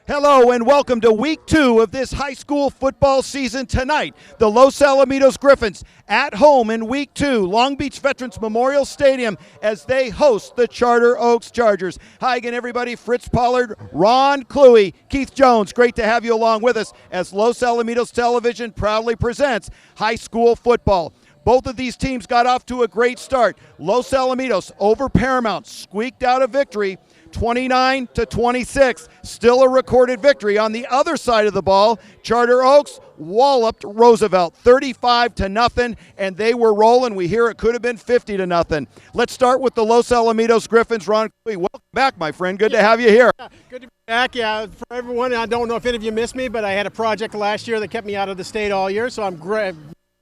Hello and welcome to week 2 of this high school football season. Tonight, the Los Alamitos Griffins at home in week 2, Long Beach Veterans Memorial Stadium, as they host the Charter Oaks Chargers. Hi again, everybody. Fritz Pollard, Ron Cluey, Keith Jones. Great to have you along with us as Los Alamitos Television proudly presents high school football. Both of these teams got off to a great start. Los Alamitos over Paramount squeaked out a victory, 29-26, still a recorded victory. On the other side of the ball, Charter Oaks walloped Roosevelt 35-0, and they were rolling. We hear it could have been 50-0. Let's start with the Los Alamitos Griffins. Ron, welcome back, my friend. Good to have you here. Yeah, good to be back. Yeah, for everyone, I don't know if any of you missed me, but I had a project last year that kept me out of the state all year, so I'm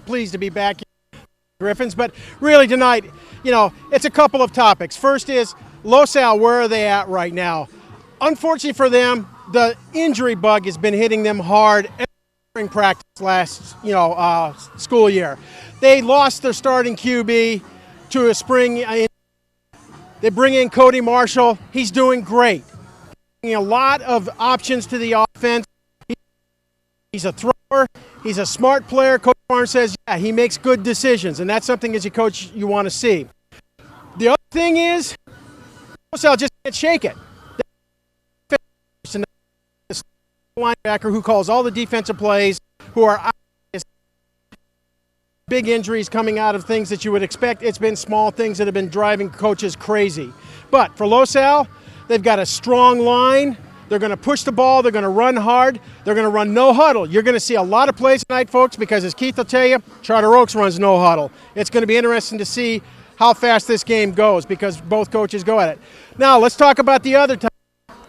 pleased to be back here, Griffins. But really tonight, it's a couple of topics. First is Los Al, where are they at right now? Unfortunately for them, the injury bug has been hitting them hard during practice last, school year. They lost their starting QB to a spring. They bring in Cody Marshall. He's doing great. Bringing a lot of options to the offense. He's a thrower. He's a smart player. Coach Barnes says, yeah, he makes good decisions, and that's something as a coach you want to see. The other thing is, Los Al just can't shake it. The linebacker who calls all the defensive plays, who are big injuries coming out of things that you would expect. It's been small things that have been driving coaches crazy. But for Los Al, they've got a strong line. They're going to push the ball. They're going to run hard. They're going to run no huddle. You're going to see a lot of plays tonight, folks, because as Keith will tell you, Charter Oaks runs no huddle. It's going to be interesting to see how fast this game goes because both coaches go at it. Now, let's talk about the other time.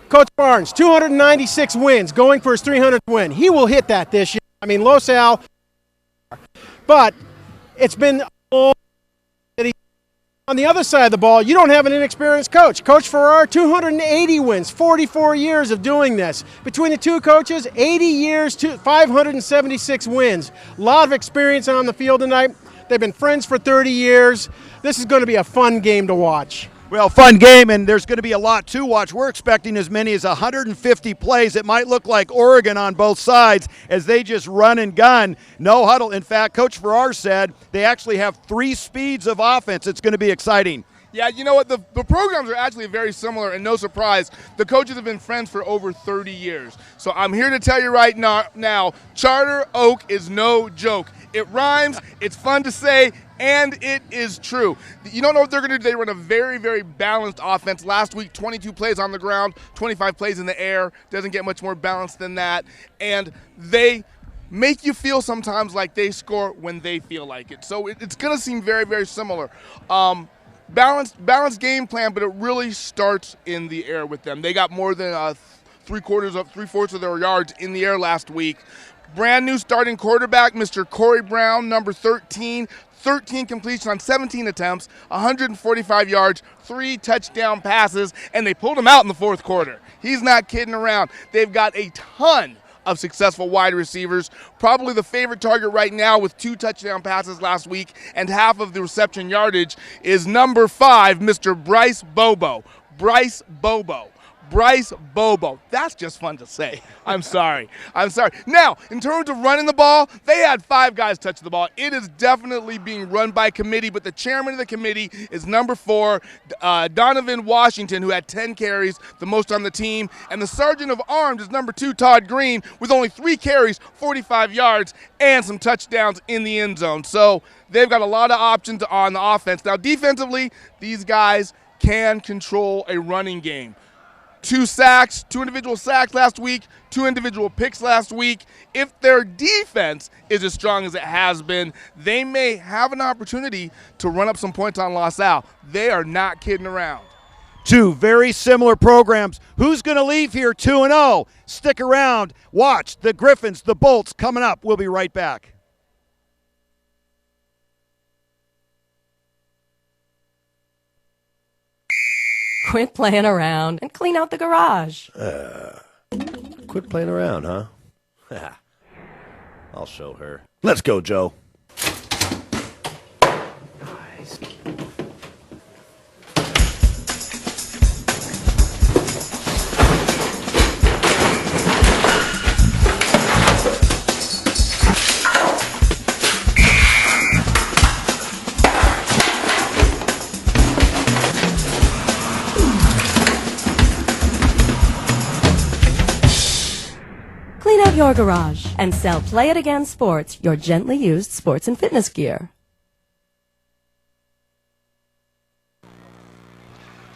Coach Barnes, 296 wins, going for his 300th win. He will hit that this year. I mean, Los Al, but it's been a long on the other side of the ball, you don't have an inexperienced coach. Coach Farrar, 280 wins, 44 years of doing this. Between the two coaches, 80 years, 576 wins. A lot of experience on the field tonight. They've been friends for 30 years. This is going to be a fun game to watch. Well, fun game, and there's going to be a lot to watch. We're expecting as many as 150 plays. It might look like Oregon on both sides as they just run and gun. No huddle. In fact, Coach Farrar said they actually have 3 speeds of offense. It's going to be exciting. Yeah, you know what? The programs are actually very similar, and no surprise, the coaches have been friends for over 30 years. So I'm here to tell you right now, Charter Oak is no joke. It rhymes, it's fun to say, and it is true. You don't know what they're going to do. They run a very, very balanced offense. Last week, 22 plays on the ground, 25 plays in the air. Doesn't get much more balanced than that. And they make you feel sometimes like they score when they feel like it. So it's going to seem very, very similar. Balanced game plan, but it really starts in the air with them. They got more than three-fourths of their yards in the air last week. Brand new starting quarterback, Mr. Corey Brown, number 13 completion on 17 attempts, 145 yards, 3 touchdown passes, and they pulled him out in the fourth quarter. He's not kidding around. They've got a ton of successful wide receivers. Probably the favorite target right now with 2 touchdown passes last week and half of the reception yardage is number 5, Mr. Bryce Bobo. Bryce Bobo. That's just fun to say. I'm sorry. Now, in terms of running the ball, they had 5 guys touch the ball. It is definitely being run by committee, but the chairman of the committee is number 4, Donovan Washington, who had 10 carries, the most on the team. And the sergeant of arms is number 2, Todd Green, with only 3 carries, 45 yards, and some touchdowns in the end zone. So they've got a lot of options on the offense. Now, defensively, these guys can control a running game. 2 sacks, 2 individual sacks last week, 2 individual picks last week. If their defense is as strong as it has been, they may have an opportunity to run up some points on Los Al. They are not kidding around. 2 very similar programs. Who's going to leave here 2-0? Stick around. Watch the Griffins, the Bolts coming up. We'll be right back. Quit playing around and clean out the garage. Quit playing around, huh? I'll show her. Let's go, Joe. Nice. out your garage and sell Play It Again Sports, your gently used sports and fitness gear.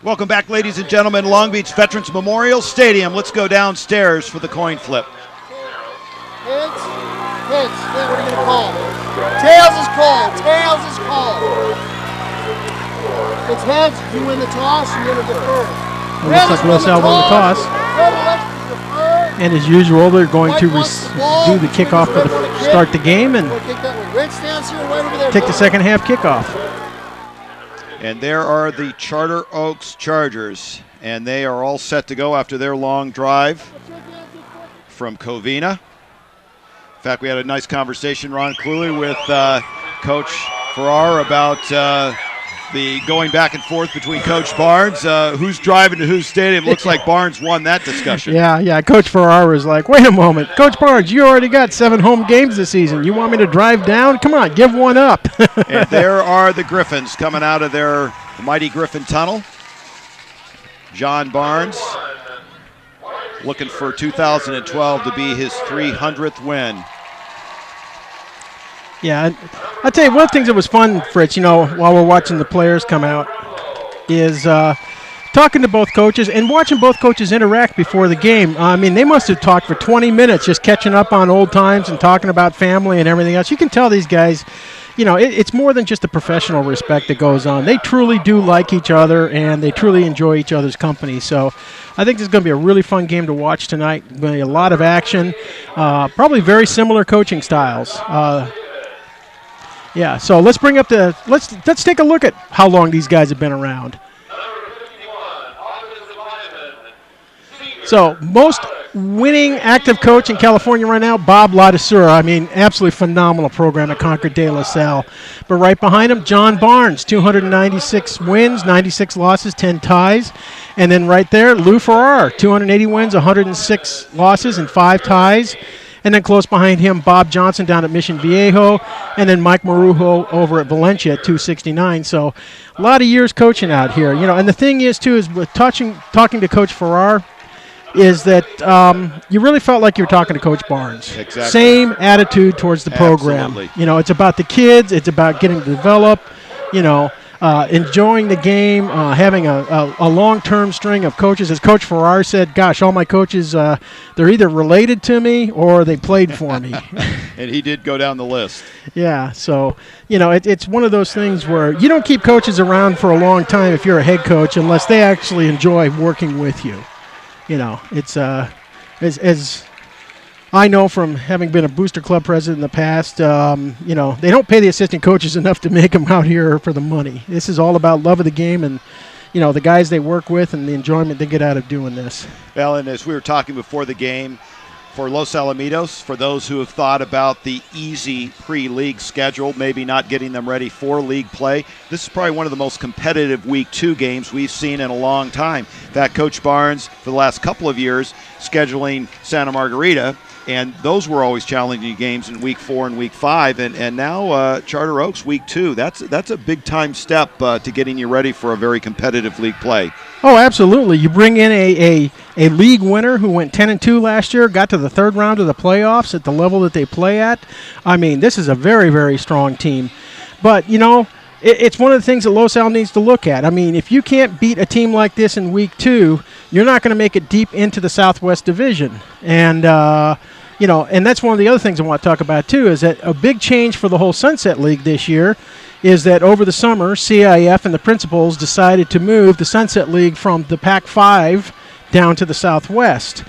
Welcome back, ladies and gentlemen, Long Beach Veterans Memorial Stadium. Let's go downstairs for the coin flip. Heads. What are you going to call? Tails is called. It's heads. You win the toss, you're going to defer. It looks like Los Al won the toss. And as usual, they're going to do the kickoff to start the game and take the second half kickoff. And there are the Charter Oaks Chargers, and they are all set to go after their long drive from Covina. In fact, we had a nice conversation, Ron Cluley, with Coach Farrar about the going back and forth between Coach Barnes. Who's driving to whose stadium? Looks like Barnes won that discussion. Yeah. Coach Farrar was like, wait a moment. Coach Barnes, you already got 7 home games this season. You want me to drive down? Come on, give one up. And there are the Griffins coming out of their mighty Griffin tunnel. John Barnes looking for 2012 to be his 300th win. Yeah, I'll tell you, one of the things that was fun, Fritz, while we're watching the players come out, is talking to both coaches and watching both coaches interact before the game. I mean, they must have talked for 20 minutes just catching up on old times and talking about family and everything else. You can tell these guys, it's more than just the professional respect that goes on. They truly do like each other, and they truly enjoy each other's company. So I think this is going to be a really fun game to watch tonight. Going to be a lot of action, probably very similar coaching styles. Yeah, so let's bring up let's take a look at how long these guys have been around. So most winning active coach in California right now, Bob Ladouceur. I mean, absolutely phenomenal program at Concord de La Salle. But right behind him, John Barnes, 296 wins, 96 losses, 10 ties. And then right there, Lou Farrar, 280 wins, 106 losses, and 5 ties. And then close behind him, Bob Johnson down at Mission Viejo, and then Mike Marujo over at Valencia at 269. So a lot of years coaching out here. And the thing is, too, is with talking to Coach Farrar, is that you really felt like you were talking to Coach Barnes. Exactly. Same attitude towards the program. Absolutely. It's about the kids. It's about getting to develop, enjoying the game, having a long-term string of coaches. As Coach Farrar said, gosh, all my coaches, they're either related to me or they played for me. And he did go down the list. Yeah, so, it's one of those things where you don't keep coaches around for a long time if you're a head coach unless they actually enjoy working with you. It's as I know from having been a booster club president in the past, they don't pay the assistant coaches enough to make them out here for the money. This is all about love of the game and, the guys they work with and the enjoyment they get out of doing this. Well, and as we were talking before the game, for Los Alamitos, for those who have thought about the easy pre-league schedule, maybe not getting them ready for league play, this is probably one of the most competitive Week 2 games we've seen in a long time. In fact, Coach Barnes, for the last couple of years, scheduling Santa Margarita, and those were always challenging games in Week 4 and Week 5, and now Charter Oaks Week 2. That's a big-time step to getting you ready for a very competitive league play. Oh, absolutely. You bring in a league winner who went 10-2 last year, got to the third round of the playoffs at the level that they play at. I mean, this is a very, very strong team. But, it's one of the things that Los Al needs to look at. I mean, if you can't beat a team like this in Week 2, you're not going to make it deep into the Southwest Division. And, and that's one of the other things I want to talk about, too, is that a big change for the whole Sunset League this year is that over the summer, CIF and the principals decided to move the Sunset League from the Pac-5 down to the Southwest.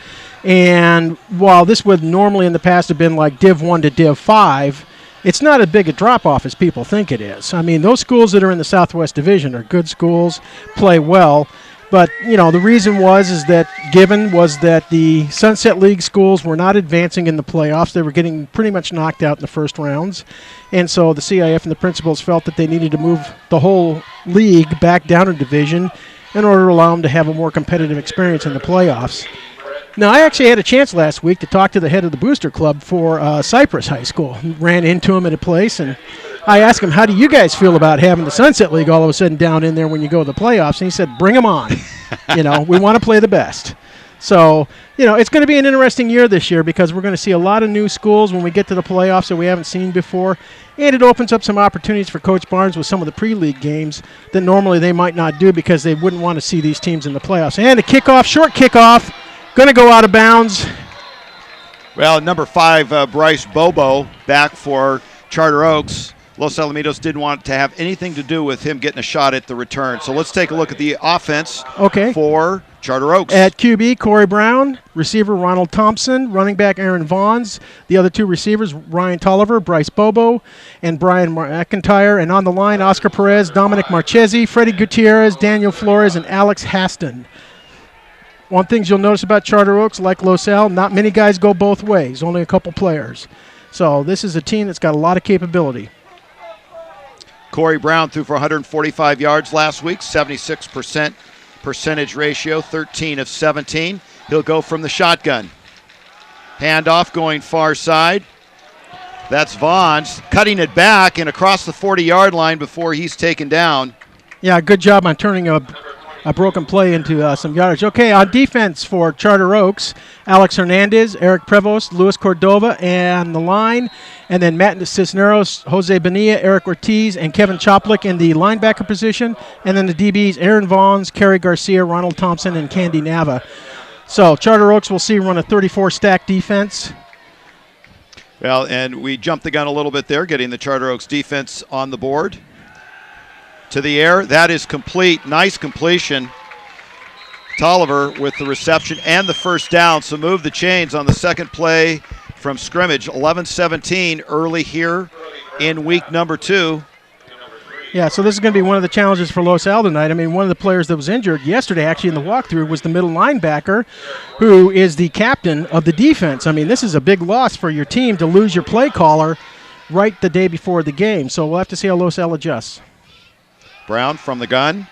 And while this would normally in the past have been like Div 1 to Div 5, it's not as big a drop-off as people think it is. I mean, those schools that are in the Southwest Division are good schools, play well. But, the reason was that the Sunset League schools were not advancing in the playoffs. They were getting pretty much knocked out in the first rounds. And so the CIF and the principals felt that they needed to move the whole league back down a division in order to allow them to have a more competitive experience in the playoffs. Now, I actually had a chance last week to talk to the head of the booster club for Cypress High School. Ran into him at a place, and I asked him, how do you guys feel about having the Sunset League all of a sudden down in there when you go to the playoffs? And he said, bring them on. We want to play the best. So, it's going to be an interesting year this year because we're going to see a lot of new schools when we get to the playoffs that we haven't seen before. And it opens up some opportunities for Coach Barnes with some of the pre-league games that normally they might not do because they wouldn't want to see these teams in the playoffs. And a kickoff, short kickoff, going to go out of bounds. Well, number 5, Bryce Bobo, back for Charter Oaks. Los Alamitos didn't want to have anything to do with him getting a shot at the return. So let's take a look at the offense for Charter Oaks. At QB, Corey Brown. Receiver, Ronald Thompson. Running back, Aaron Vaughns. The other 2 receivers, Ryan Tolliver, Bryce Bobo, and Brian McIntyre. And on the line, Oscar Perez, Dominic Marchesi, Freddie Gutierrez, Daniel Flores, and Alex Haston. One thing you'll notice about Charter Oaks, like Los Al, not many guys go both ways, only a couple players. So this is a team that's got a lot of capability. Corey Brown threw for 145 yards last week, 76% percentage ratio, 13 of 17. He'll go from the shotgun. Handoff going far side. That's Vaughns cutting it back and across the 40-yard line before he's taken down. Yeah, good job on turning a broken play into some yardage. Okay, on defense for Charter Oaks, Alex Hernandez, Eric Prevost, Luis Cordova, and the line. And then Matt Cisneros, Jose Bonilla, Eric Ortiz, and Kevin Choplik in the linebacker position. And then the DBs, Aaron Vaughns, Kerry Garcia, Ronald Thompson, and Candy Nava. So Charter Oaks will see run a 34-stack defense. Well, and we jumped the gun a little bit there, getting the Charter Oaks defense on the board. To the air, that is complete. Nice completion. Tolliver with the reception and the first down. So move the chains on the second play from scrimmage. 11-17 early here in week number 2. Yeah, so this is going to be one of the challenges for Los Al tonight. I mean, one of the players that was injured yesterday actually in the walkthrough was the middle linebacker who is the captain of the defense. I mean, this is a big loss for your team to lose your play caller right the day before the game. So we'll have to see how Los Al adjusts. Brown from the gun.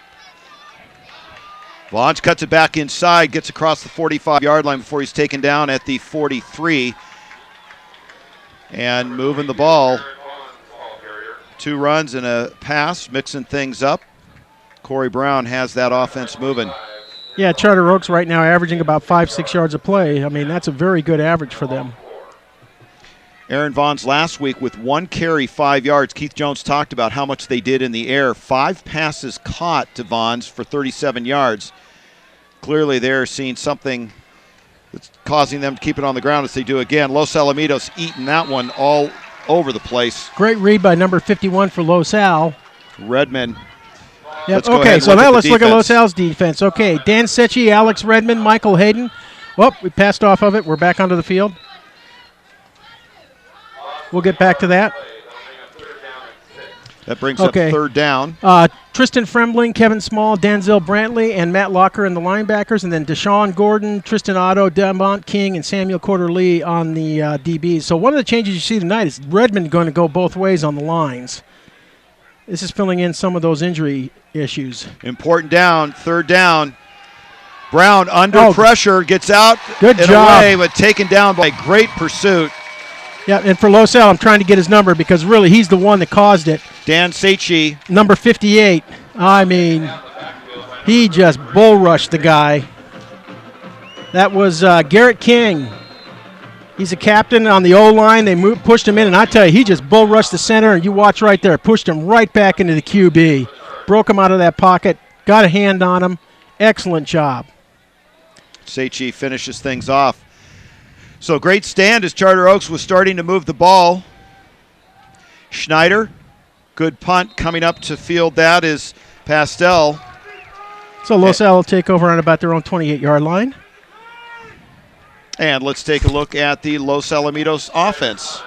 Vaughns cuts it back inside, gets across the 45-yard line before he's taken down at the 43. And moving the ball. 2 runs and a pass, mixing things up. Corey Brown has that offense moving. Yeah, Charter Oaks right now averaging about 5-6 yards a play. I mean, that's a very good average for them. Aaron Vaughns last week with 1 carry, 5 yards. Keith Jones talked about how much they did in the air. 5 passes caught to Vaughns for 37 yards. Clearly they're seeing something that's causing them to keep it on the ground as they do again. Los Alamitos eating that one all over the place. Great read by number 51 for Los Al. Redmond. Yep. Okay, so now let's look at Los Al's defense. Okay, Dan Secchi, Alex Redmond, Michael Hayden. Well, we passed off of it. We're back onto the field. We'll get back to that. That brings up 3rd down. Tristan Fremling, Kevin Small, Danzel Brantley, and Matt Locker in the linebackers, and then Deshaun Gordon, Tristan Otto, Demont King, and Samuel Corder-Lee on the DBs. So one of the changes you see tonight is Redmond going to go both ways on the lines. This is filling in some of those injury issues. Important down, 3rd down. Brown under pressure, gets out good and job. away, but taken down by great pursuit. Yeah, and for Los Al, I'm trying to get his number because really he's the one that caused it. Dan Secchi. Number 58. I mean, he just bull rushed the guy. That was Garrett King. He's a captain on the O-line. They pushed him in, and I tell you, he just bull rushed the center, and you watch right there. Pushed him right back into the QB. Broke him out of that pocket. Got a hand on him. Excellent job. Secchi finishes things off. So great stand as Charter Oaks was starting to move the ball. Schneider, good punt coming up to field. That is Pastel. So Los Al will take over on about their own 28-yard line. And let's take a look at the Los Alamitos offense.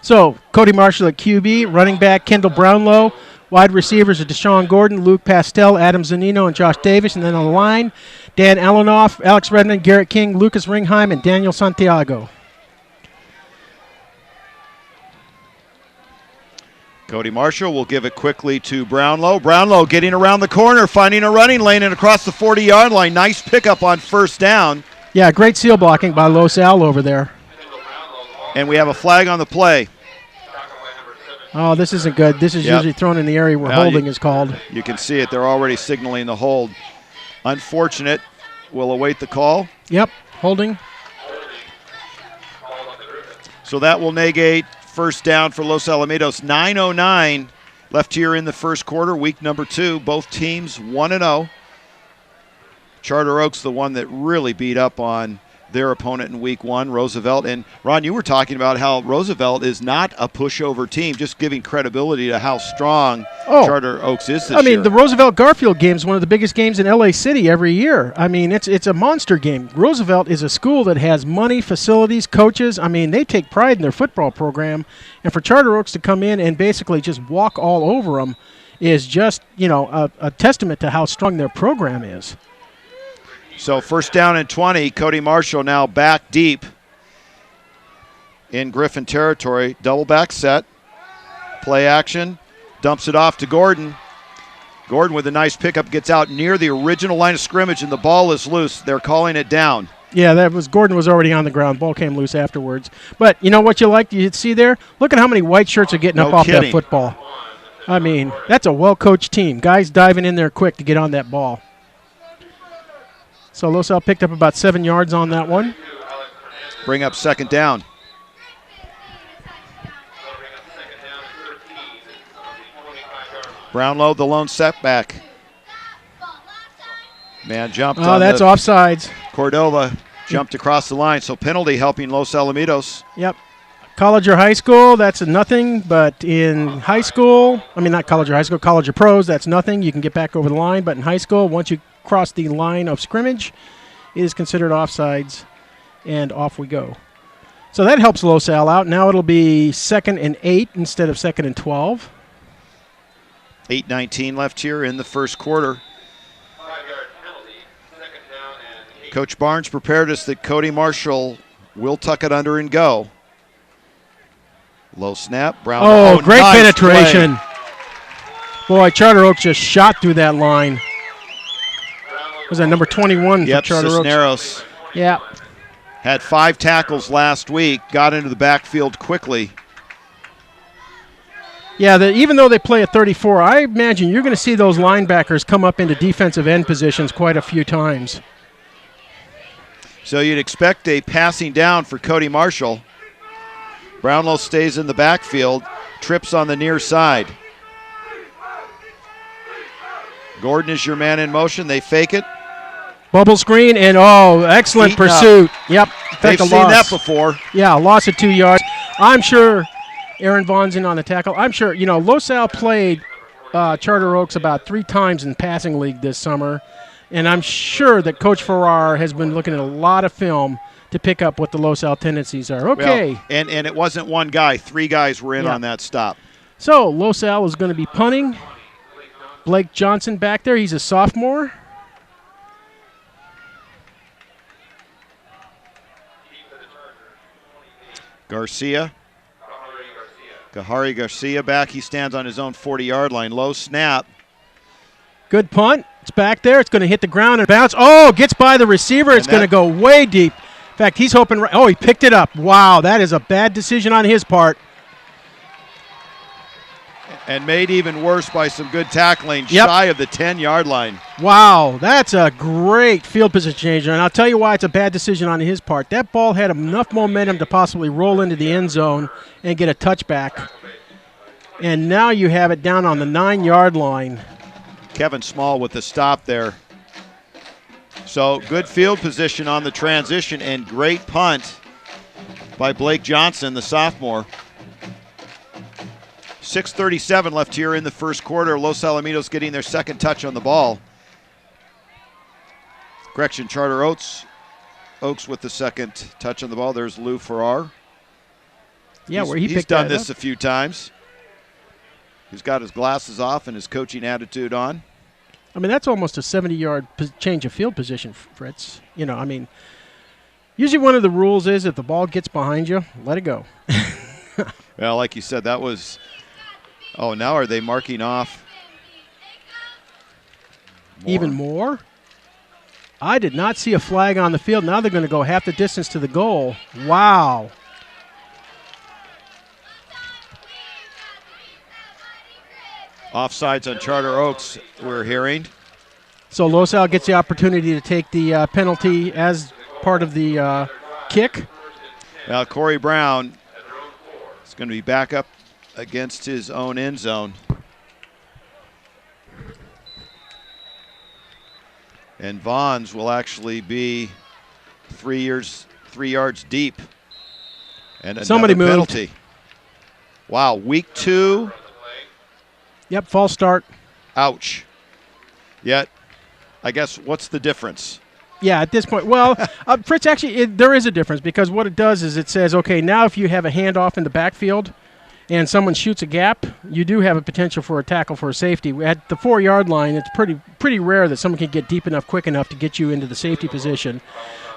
So Cody Marshall at QB, running back Kendall Brownlow. Wide receivers are Deshaun Gordon, Luke Pastel, Adam Zanino, and Josh Davis. And then on the line, Dan Elenoff, Alex Redmond, Garrett King, Lucas Ringheim, and Daniel Santiago. Cody Marshall will give it quickly to Brownlow. Brownlow getting around the corner, finding a running lane and across the 40-yard line. Nice pickup on 1st down. Yeah, great seal blocking by Los Al over there. And we have a flag on the play. Oh, this isn't good. This is usually thrown in the area where holding is called. You can see it. They're already signaling the hold. Unfortunate. We'll await the call. Yep, holding. So that will negate first down for Los Alamitos. 9:09 left here in the first quarter, week number 2. Both teams 1-0. Charter Oaks, the one that really beat up on their opponent in week 1, Roosevelt. And Ron, you were talking about how Roosevelt is not a pushover team, just giving credibility to how strong Charter Oaks is this year. The Roosevelt-Garfield game is one of the biggest games in LA City every year. I mean, it's a monster game. Roosevelt is a school that has money, facilities, coaches. I mean, they take pride in their football program. And for Charter Oaks to come in and basically just walk all over them is just, a testament to how strong their program is. So first down and 20, Cody Marshall now back deep in Griffin territory. Double back set, play action, dumps it off to Gordon. Gordon with a nice pickup gets out near the original line of scrimmage and the ball is loose. They're calling it down. Yeah, Gordon was already on the ground. Ball came loose afterwards. But you know what you see there? Look at how many white shirts are getting up off that football. I mean, that's a well-coached team. Guys diving in there quick to get on that ball. So Los Al picked up about 7 yards on that one. Bring up second down. Brownlow, the lone setback. Man jumped on that's offsides. Cordova jumped across the line, so penalty helping Los Alamitos. Yep. College or high school, that's a nothing, but in high school, not college or high school, college or pros, that's nothing. You can get back over the line, but in high school, once you cross the line of scrimmage, it is considered offsides, and off we go. So that helps Los Al out. Now it'll be 2nd and 8 instead of 2nd and 12. 8:19 left here in the first quarter. Coach Barnes prepared us that Cody Marshall will tuck it under and go. Low snap. Brown. Oh, great nice penetration. Play. Boy, Charter Oaks just shot through that line. Was that number 21 for Charter Oaks? Cisneros. Yeah. Had 5 tackles last week, got into the backfield quickly. Yeah, even though they play at 34, I imagine you're going to see those linebackers come up into defensive end positions quite a few times. So you'd expect a passing down for Cody Marshall. Brownlow stays in the backfield, trips on the near side. Gordon is your man in motion. They fake it. Bubble screen, and excellent Eaten pursuit. up. Yep. They've seen that before. Yeah, loss of 2 yards. I'm sure Aaron Vaughn's in on the tackle. I'm sure, Los Al played Charter Oaks about 3 times in passing league this summer, and I'm sure that Coach Farrar has been looking at a lot of film to pick up what the Los Al tendencies are. Okay. Well, and it wasn't one guy. 3 guys were in on that stop. So Los Al is going to be punting. Blake Johnson back there. He's a sophomore. Garcia. Kahari Garcia back. He stands on his own 40-yard line. Low snap. Good punt. It's back there. It's going to hit the ground and bounce. Oh, gets by the receiver. It's going to go way deep. In fact, he's hoping. He picked it up. Wow, that is a bad decision on his part. And made even worse by some good tackling shy of the 10-yard line. Wow, that's a great field position changer. And I'll tell you why it's a bad decision on his part. That ball had enough momentum to possibly roll into the end zone and get a touchback. And now you have it down on the 9-yard line. Kevin Small with the stop there. So good field position on the transition and great punt by Blake Johnson, the sophomore. 6:37 left here in the first quarter. Los Alamitos getting their second touch on the ball. Correction, Charter Oaks with the second touch on the ball. There's Lou Farrar. Yeah, where he's done this a few times. He's got his glasses off and his coaching attitude on. That's almost a 70-yard change of field position, Fritz. Usually one of the rules is if the ball gets behind you, let it go. Well, like you said, that was... Oh, now are they marking off? Even more? I did not see a flag on the field. Now they're going to go half the distance to the goal. Wow. Offsides on Charter Oaks, we're hearing. So Los Al gets the opportunity to take the penalty as part of the kick. Well, Corey Brown is going to be back up against his own end zone. And Vons will actually be 3 yards deep. And somebody another moved. Penalty. Wow, week 2. Yep, false start. Ouch. Yet, I guess, what's the difference? Yeah, at this point. Well, Fritz, actually, there is a difference because what it does is it says, okay, now if you have a handoff in the backfield and someone shoots a gap, you do have a potential for a tackle for a safety. At the 4-yard line, it's pretty rare that someone can get deep enough, quick enough to get you into the safety position.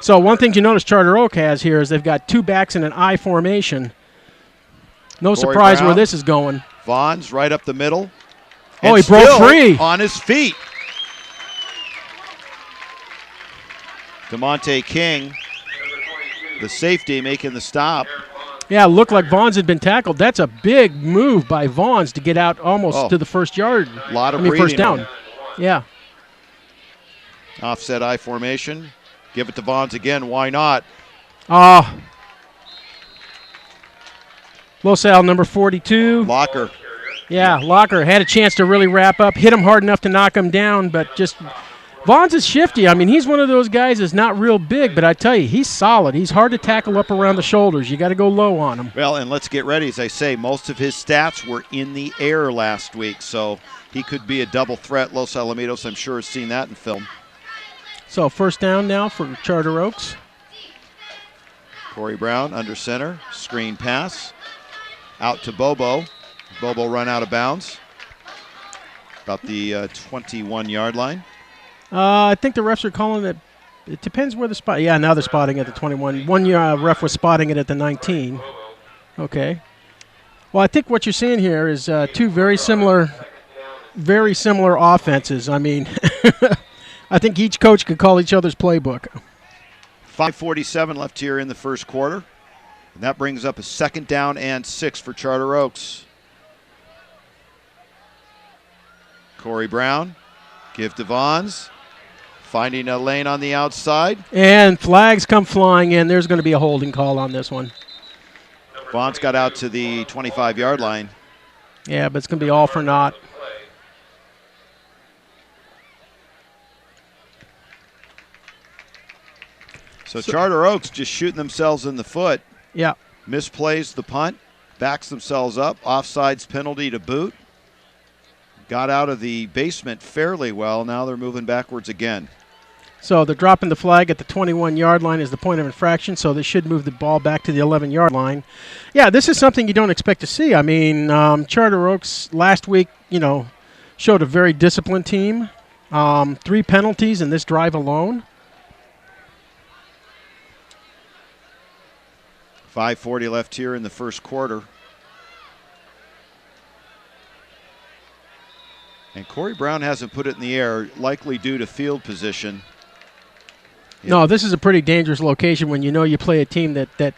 So one thing you notice Charter Oak has here is they've got 2 backs in an I formation. No Corey surprise Brown, where this is going. Vons right up the middle. Oh, and he broke still free. On his feet. DeMonte King, the safety, making the stop. Yeah, it looked like Vons had been tackled. That's a big move by Vons to get out almost to the first yard. First down. Yeah. Offset I formation. Give it to Vons again. Why not? Los Al, number 42. Locker. Yeah, Locker had a chance to really wrap up. Hit him hard enough to knock him down, but just Vons is shifty. I mean, he's one of those guys that's not real big, but I tell you, he's solid. He's hard to tackle up around the shoulders. You got to go low on him. Well, and let's get ready. As I say, most of his stats were in the air last week, so he could be a double threat. Los Alamitos, I'm sure, has seen that in film. So first down now for Charter Oaks. Corey Brown under center. Screen pass. Out to Bobo. Bobo run out of bounds. About the 21-yard line. I think the refs are calling it. It depends where the spot. Yeah, now they're spotting at the 21. One ref was spotting it at the 19. Okay. Well, I think what you're seeing here is 2 very similar offenses. I mean, I think each coach could call each other's playbook. 5:47 left here in the first quarter. And that brings up a 2nd down and 6 for Charter Oaks. Corey Brown, give to Vons. Finding a lane on the outside. And flags come flying in. There's going to be a holding call on this one. Vons got out to the 25-yard line. Yeah, but it's going to be all for naught. So Charter Oaks just shooting themselves in the foot. Yeah. Misplays the punt. Backs themselves up. Offsides penalty to boot. Got out of the basement fairly well. Now they're moving backwards again. So they're dropping the flag at the 21-yard line as the point of infraction, so they should move the ball back to the 11-yard line. Yeah, this is something you don't expect to see. I mean, Charter Oaks last week, showed a very disciplined team. 3 penalties in this drive alone. 5:40 left here in the first quarter. And Corey Brown hasn't put it in the air, likely due to field position. No, this is a pretty dangerous location when you know you play a team that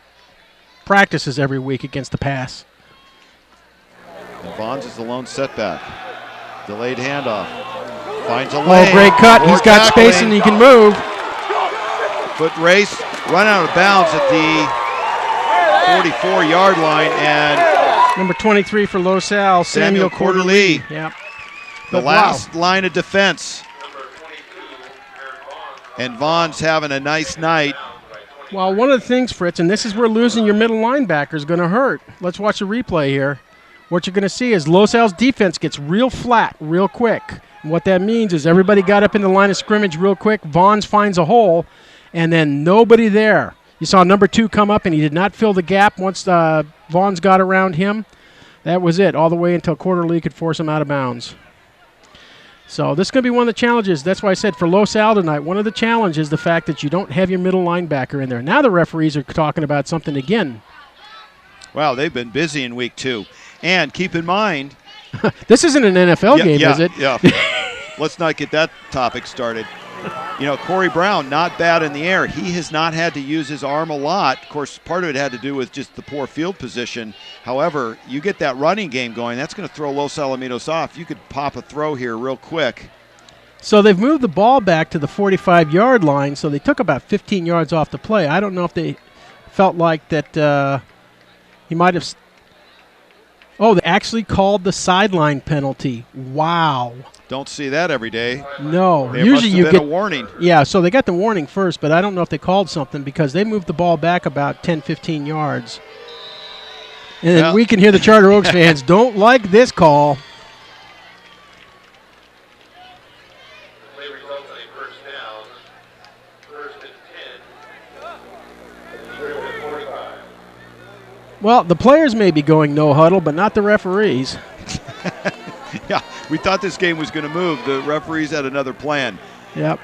practices every week against the pass. And Vons is the lone setback. Delayed handoff. Finds a lane. Oh, great cut. He's got space and he can move. Foot race. Run out of bounds at the 44-yard line. And number 23 for Los Al, Samuel Quarterly. Yep. The last line of defense. And Vaughn's having a nice night. Well, one of the things, Fritz, and this is where losing your middle linebacker is going to hurt. Let's watch a replay here. What you're going to see is Los Al's defense gets real flat real quick. And what that means is everybody got up in the line of scrimmage real quick. Vaughn's finds a hole, and then nobody there. You saw number 2 come up, and he did not fill the gap once Vaughn's got around him. That was it, all the way until Quarterly could force him out of bounds. So this is going to be one of the challenges. That's why I said for Los Al tonight, one of the challenges is the fact that you don't have your middle linebacker in there. Now the referees are talking about something again. Wow, they've been busy in week 2. And keep in mind. This isn't an NFL game, is it? Yeah. Let's not get that topic started. You know, Corey Brown, not bad in the air. He has not had to use his arm a lot. Of course, part of it had to do with just the poor field position. However, you get that running game going, that's going to throw Los Alamitos off. You could pop a throw here real quick. So they've moved the ball back to the 45-yard line, so they took about 15 yards off the play. I don't know if they felt like that he might have they actually called the sideline penalty. Wow. Don't see that every day. No. There Usually must have you been get a warning. Yeah, so they got the warning first, but I don't know if they called something because they moved the ball back about 10, 15 yards. And Well, we can hear the Charter Oaks fans don't like this call. Well, the players may be going no huddle, but not the referees. Yeah, we thought this game was going to move. The referees had another plan. Yep.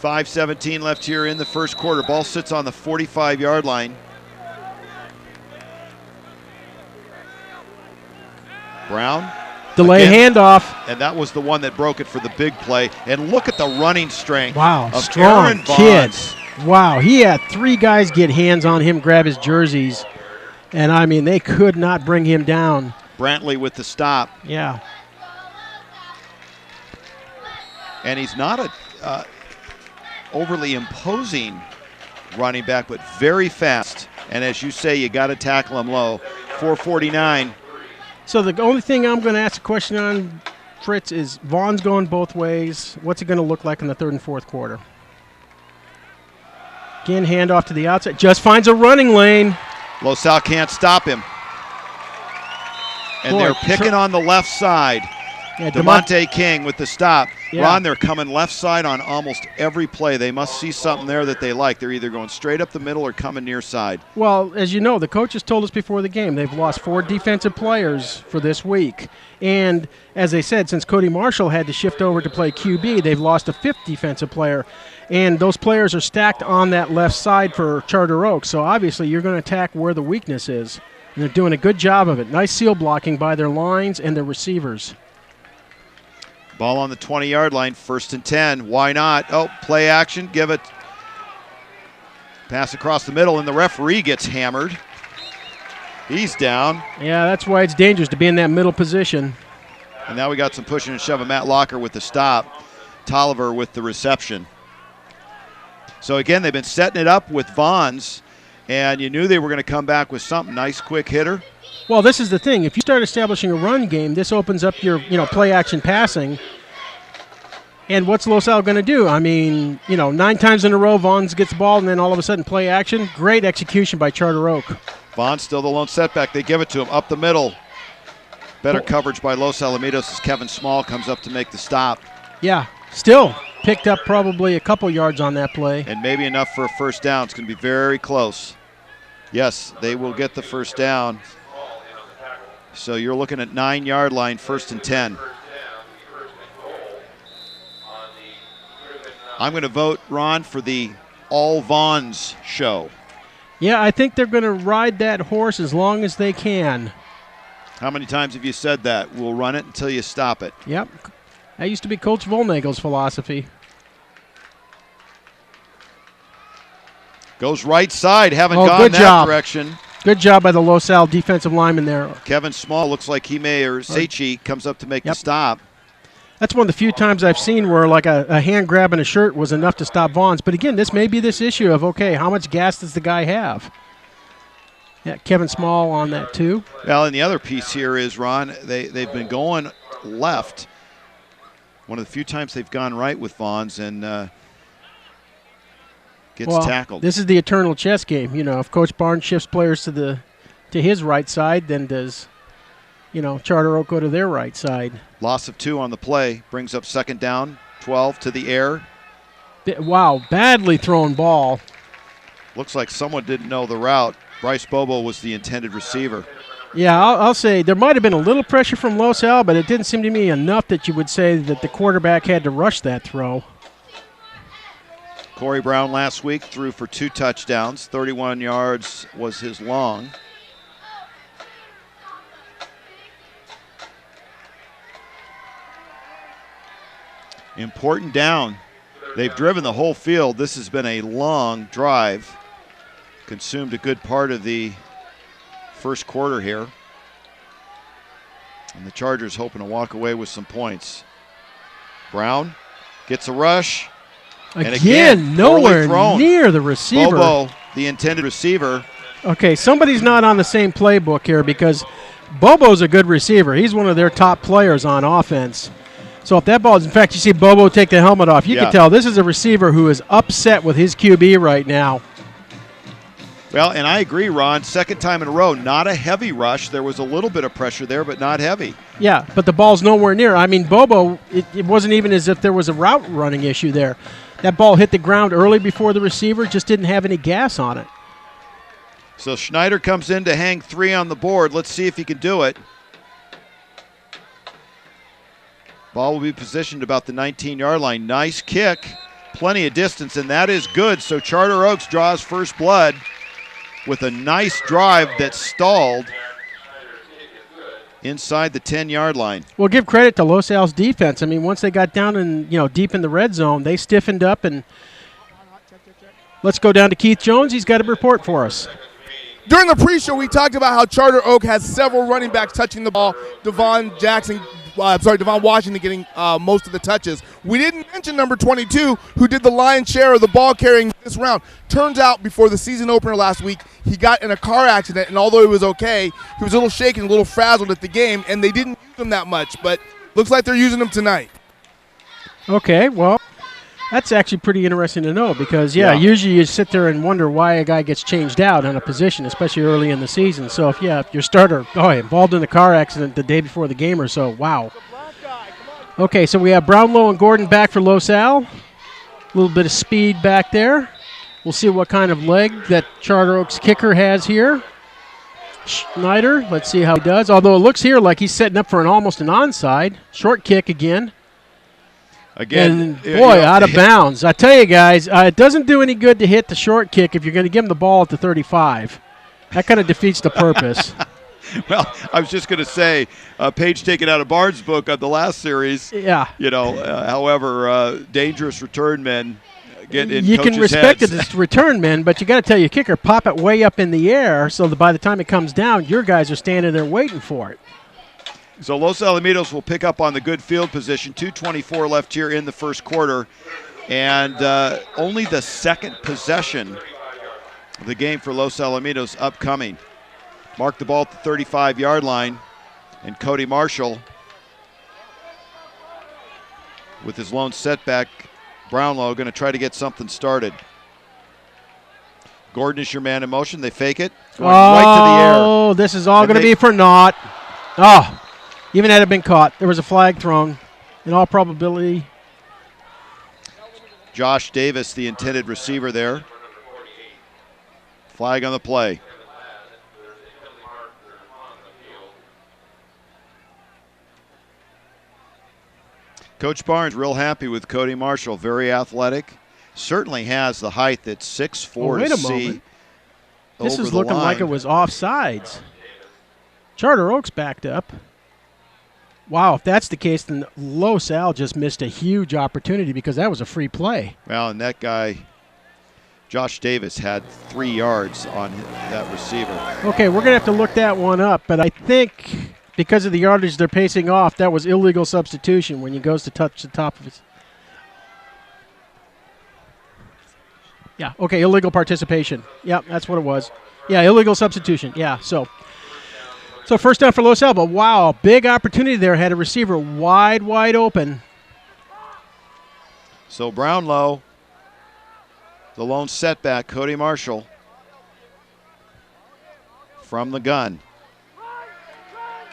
5:17 left here in the first quarter. Ball sits on the 45-yard line. Brown. Delay again, handoff. And that was the one that broke it for the big play. And look at the running strength Wow, of strong Aaron kid. Bonds. Wow, he had 3 guys get hands on him, grab his jerseys. And, I mean, they could not bring him down. Brantley with the stop. Yeah. And he's not a overly imposing running back, but very fast. And as you say, you got to tackle him low. 4:49. So the only thing I'm going to ask a question on, Fritz, is Vaughn's going both ways. What's it going to look like in the third and fourth quarter? Again, handoff to the outside. Just finds a running lane. Los Al can't stop him. And Boy, they're picking on the left side. Yeah, DeMonte King with the stop. Yeah. Ron, they're coming left side on almost every play. They must see something there that they like. They're either going straight up the middle or coming near side. Well, as you know, the coaches told us before the game they've lost 4 defensive players for this week. And as they said, since Cody Marshall had to shift over to play QB, they've lost a 5th defensive player. And those players are stacked on that left side for Charter Oaks. So obviously you're going to attack where the weakness is. And they're doing a good job of it. Nice seal blocking by their lines and their receivers. Ball on the 20-yard line, 1st and 10. Why not? Oh, play action, give it. Pass across the middle, and the referee gets hammered. He's down. Yeah, that's why it's dangerous to be in that middle position. And now we got some pushing and shoving. Matt Locker with the stop. Tolliver with the reception. So again, they've been setting it up with Vons, and you knew they were going to come back with something. Nice quick hitter. Well, this is the thing. If you start establishing a run game, this opens up your, play action passing. And what's Los Al going to do? I mean, 9 times in a row, Vons gets the ball, and then all of a sudden play action. Great execution by Charter Oak. Vons still the lone setback. They give it to him up the middle. Better coverage by Los Alamitos as Kevin Small comes up to make the stop. Yeah, still picked up probably a couple yards on that play. And maybe enough for a first down. It's going to be very close. Yes, they will get the first down. So you're looking at 9-yard line, 1st and 10. I'm going to vote, Ron, for the All Vons show. Yeah, I think they're going to ride that horse as long as they can. How many times have you said that? We'll run it until you stop it. Yep. That used to be Coach Volnagel's philosophy. Goes right side. Haven't gone good that job. direction. Good job by the Los Al defensive lineman there. Kevin Small looks like he may, or Sechi comes up to make the stop. That's one of the few times I've seen where like a hand grab in a shirt was enough to stop Vons. But again, this may be this issue of, okay, how much gas does the guy have? Yeah, Kevin Small on that too. Well, and the other piece here is, Ron, they've been going left. One of the few times they've gone right with Vons and gets tackled. This is the eternal chess game. If Coach Barnes shifts players to his right side, then does Charter Oak go to their right side. Loss of 2 on the play brings up 2nd down, 12 to the air. Wow, badly thrown ball. Looks like someone didn't know the route. Bryce Bobo was the intended receiver. Yeah, I'll say there might have been a little pressure from Los Al, but it didn't seem to me enough that you would say that the quarterback had to rush that throw. Corey Brown last week threw for 2 touchdowns. 31 yards was his long. Important down They've driven the whole field. This has been a long drive. Consumed a good part of the first quarter here. And the Chargers hoping to walk away with some points. Brown gets a rush. Again, nowhere near the receiver. Bobo, the intended receiver. Okay, somebody's not on the same playbook here because Bobo's a good receiver. He's one of their top players on offense. So if that ball is, in fact, you see Bobo take the helmet off, you can tell this is a receiver who is upset with his QB right now. Well, and I agree, Ron. Second time in a row, not a heavy rush. There was a little bit of pressure there, but not heavy. Yeah, but the ball's nowhere near. I mean, Bobo, it wasn't even as if there was a route running issue there. That ball hit the ground early before the receiver, just didn't have any gas on it. So Schneider comes in to hang 3 on the board. Let's see if he can do it. Ball will be positioned about the 19-yard line. Nice kick, plenty of distance, and that is good. So Charter Oaks draws first blood with a nice drive that stalled inside the 10-yard line. Well, give credit to Los Al's defense. I mean, once they got down and deep in the red zone, they stiffened up. And let's go down to Keith Jones. He's got a report for us. During the pre-show, we talked about how Charter Oak has several running backs touching the ball. Devon Washington getting most of the touches. We didn't mention number 22, who did the lion's share of the ball carrying this round. Turns out, before the season opener last week, he got in a car accident, and although he was okay, he was a little shaken, a little frazzled at the game, and they didn't use him that much, but looks like they're using him tonight. Okay, well, that's actually pretty interesting to know because, usually you sit there and wonder why a guy gets changed out on a position, especially early in the season. So, if your starter, involved in a car accident the day before the game or so, wow. Okay, so we have Brownlow and Gordon back for Los Al. A little bit of speed back there. We'll see what kind of leg that Charter Oaks kicker has here. Schneider, let's see how he does. Although it looks here like he's setting up for almost an onside. Short kick again. And boy, out of bounds. I tell you guys, it doesn't do any good to hit the short kick if you're going to give him the ball at the 35. That kind of defeats the purpose. Well, I was just going to say, a page taken out of Barnes' book of the last series. Yeah. However, dangerous return men get in you coaches' can respect heads. it as return men, but you got to tell your kicker, pop it way up in the air so that by the time it comes down, your guys are standing there waiting for it. So Los Alamitos will pick up on the good field position. 2:24 left here in the first quarter. And only the second possession of the game for Los Alamitos upcoming. Mark the ball at the 35-yard line. And Cody Marshall with his lone setback. Brownlow going to try to get something started. Gordon is your man in motion. They fake it. Going right to the air. Oh, this is all going to be for naught. Oh, even had it been caught, there was a flag thrown. In all probability. Josh Davis, the intended receiver there. Flag on the play. Coach Barnes real happy with Cody Marshall. Very athletic. Certainly has the height that's 6'4" to see moment. This over is the looking line. like it was offsides. Charter Oaks backed up. Wow, if that's the case, then Los Al just missed a huge opportunity because that was a free play. Well, and that guy, Josh Davis, had 3 yards on that receiver. Okay, we're going to have to look that one up, but I think because of the yardage they're pacing off, that was illegal substitution when he goes to touch the top of his. Yeah, okay, illegal participation. Yeah, that's what it was. Yeah, illegal substitution. Yeah, so first down for Los Al, but wow, big opportunity there. Had a receiver wide open. So Brownlow, the lone setback, Cody Marshall from the gun.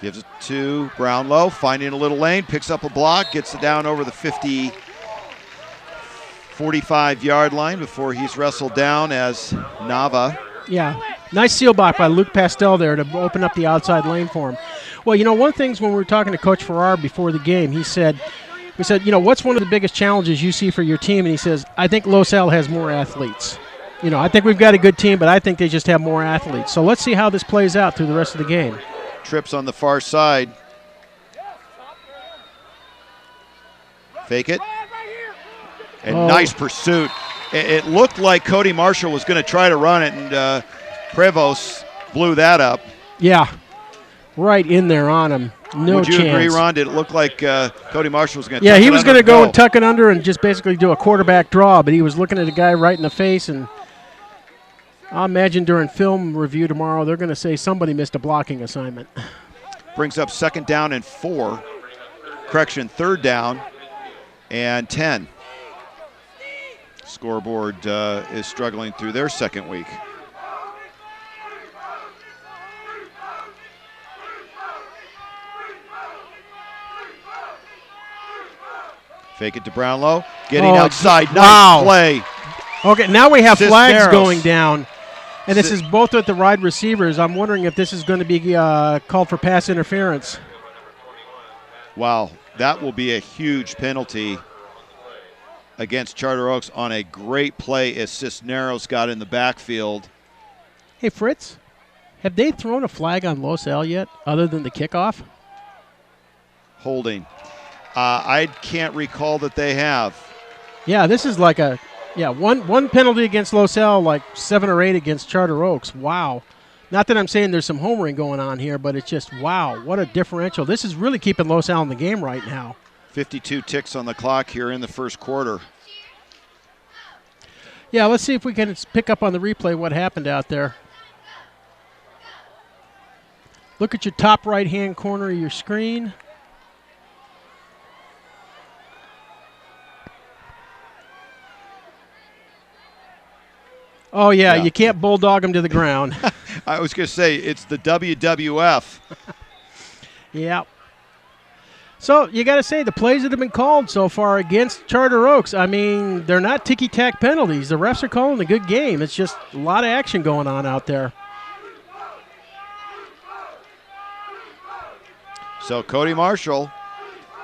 Gives it to Brownlow, finding a little lane, picks up a block, gets it down over the 45-yard line before he's wrestled down as Nava. Yeah, nice seal block by Luke Pastel there to open up the outside lane for him. Well, one thing when we were talking to Coach Farrar before the game, we said, what's one of the biggest challenges you see for your team? And he says, I think Los Al has more athletes. I think we've got a good team, but I think they just have more athletes. So let's see how this plays out through the rest of the game. Trips on the far side. Fake it. And nice pursuit. It looked like Cody Marshall was going to try to run it, and Prevost blew that up. Yeah, right in there on him. No chance. Would you agree, Ron? Did it look like Cody Marshall was going to Yeah, he was going to go and tuck it under and just basically do a quarterback draw, but he was looking at a guy right in the face, and I imagine during film review tomorrow they're going to say somebody missed a blocking assignment. Brings up 2nd down and 4. Correction, 3rd down and 10. Scoreboard is struggling through their 2nd week. Fake it to Brownlow. Getting outside. Nice play. Okay, now we have flags going down. And this is both with the wide receivers. I'm wondering if this is going to be called for pass interference. Wow, that will be a huge penalty against Charter Oaks on a great play as Cisneros got in the backfield. Hey, Fritz, have they thrown a flag on Los Al yet other than the kickoff? Holding. I can't recall that they have. Yeah, this is like one penalty against Los Al, like 7 or 8 against Charter Oaks. Wow. Not that I'm saying there's some homering going on here, but it's just, wow, what a differential. This is really keeping Los Al in the game right now. 52 ticks on the clock here in the 1st quarter. Yeah, let's see if we can pick up on the replay what happened out there. Look at your top right-hand corner of your screen. Oh, yeah, you can't bulldog him to the ground. I was going to say, it's the WWF. Yeah. So, you got to say, the plays that have been called so far against Charter Oaks, I mean, they're not ticky-tack penalties. The refs are calling a good game. It's just a lot of action going on out there. So, Cody Marshall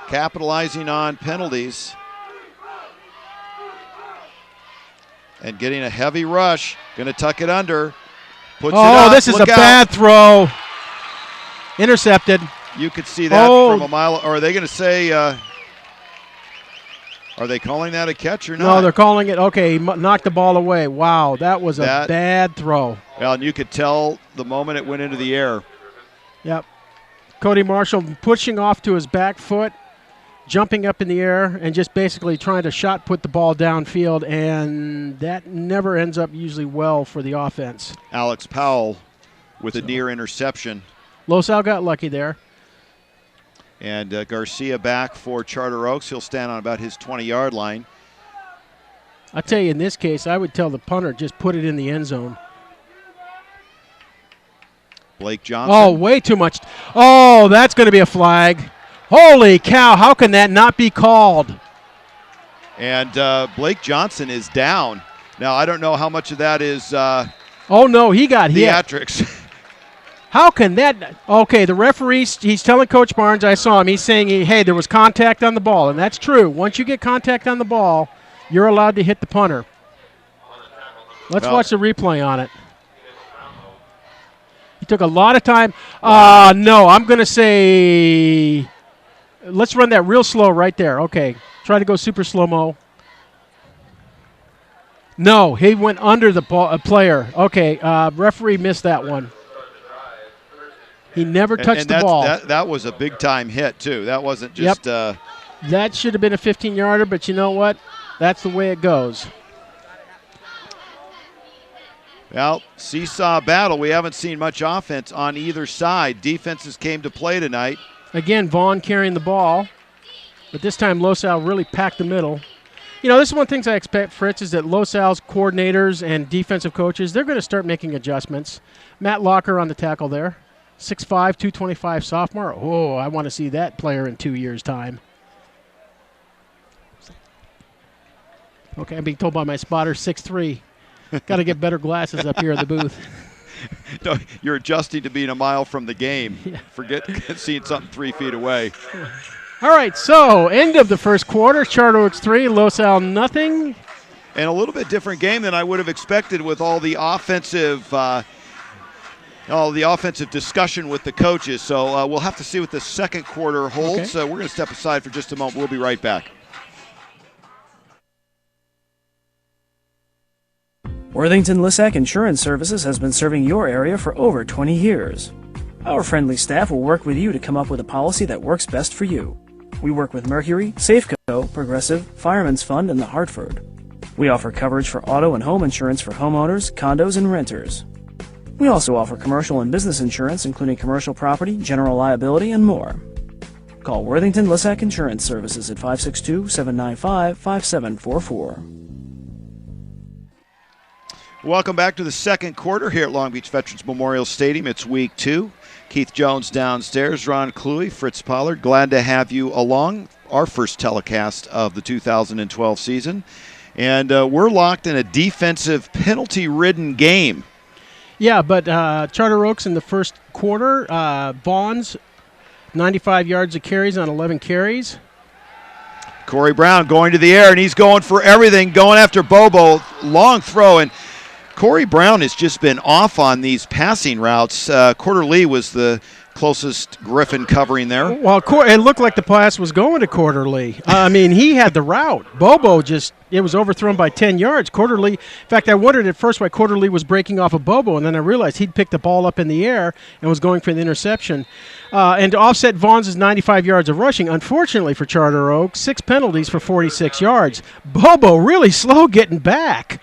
capitalizing on penalties. And getting a heavy rush. Going to tuck it under. Puts it up. This is a bad throw. Intercepted. You could see that from a mile. Or are they going to say, are they calling that a catch or not? No, they're calling it, okay, he knocked the ball away. Wow, that was a bad throw. Well, and you could tell the moment it went into the air. Yep. Cody Marshall pushing off to his back foot, jumping up in the air, and just basically trying to shot put the ball downfield, and that never ends up usually well for the offense. Alex Powell with a near interception. Los Al got lucky there. And Garcia back for Charter Oaks. He'll stand on about his 20-yard line. I tell you, in this case, I would tell the punter, just put it in the end zone. Blake Johnson. Oh, way too much. Oh, that's going to be a flag. Holy cow, how can that not be called? And Blake Johnson is down. Now, I don't know how much of that is oh, no, he got theatrics. Hit. How can that? Okay, the referee, he's telling Coach Barnes, I saw him, he's saying, hey, there was contact on the ball, and that's true. Once you get contact on the ball, you're allowed to hit the punter. Let's watch the replay on it. He took a lot of time. No, I'm going to say, let's run that real slow right there. Okay, try to go super slow-mo. No, he went under the player. Okay, referee missed that one. He never touched the ball. That was a big-time hit, too. That wasn't just that should have been a 15-yarder, but you know what? That's the way it goes. Well, seesaw battle. We haven't seen much offense on either side. Defenses came to play tonight. Again, Vaughn carrying the ball, but this time Los Al really packed the middle. You know, this is one of the things I expect, Fritz, is that Los Al's coordinators and defensive coaches, they're going to start making adjustments. Matt Locker on the tackle there. 6'5", 225 sophomore. Oh, I want to see that player in 2 years' time. Okay, I'm being told by my spotter, 6'3". Got to get better glasses up here in the booth. No, you're adjusting to being a mile from the game. Yeah. Forget seeing something 3 feet away. All right, so end of the first quarter. Charter Oaks 3, Los Al nothing. And a little bit different game than I would have expected with all the offensive discussion with the coaches. So we'll have to see what the second quarter holds. Okay. So we're going to step aside for just a moment. We'll be right back. Worthington Lissack Insurance Services has been serving your area for over 20 years. Our friendly staff will work with you to come up with a policy that works best for you. We work with Mercury, Safeco, Progressive, Fireman's Fund, and the Hartford. We offer coverage for auto and home insurance for homeowners, condos, and renters. We also offer commercial and business insurance, including commercial property, general liability, and more. Call Worthington Lissack Insurance Services at 562-795-5744. Welcome back to the second quarter here at Long Beach Veterans Memorial Stadium. It's week 2. Keith Jones downstairs, Ron Cluey, Fritz Pollard. Glad to have you along. Our first telecast of the 2012 season. And we're locked in a defensive penalty-ridden game. Yeah, but Charter Oaks in the first quarter, Vaughn's 95 yards of carries on 11 carries. Corey Brown going to the air, and he's going for everything, going after Bobo. Long throw, and Corey Brown has just been off on these passing routes. Corder Lee was the closest Griffin covering there. Well, it looked like the pass was going to Corder Lee. I mean, he had the route. Bobo it was overthrown by 10 yards. Corder Lee, in fact, I wondered at first why Corder Lee was breaking off of Bobo, and then I realized he'd picked the ball up in the air and was going for the interception. And to offset Vaughn's 95 yards of rushing, unfortunately for Charter Oaks, 6 penalties for 46 yards. Bobo really slow getting back.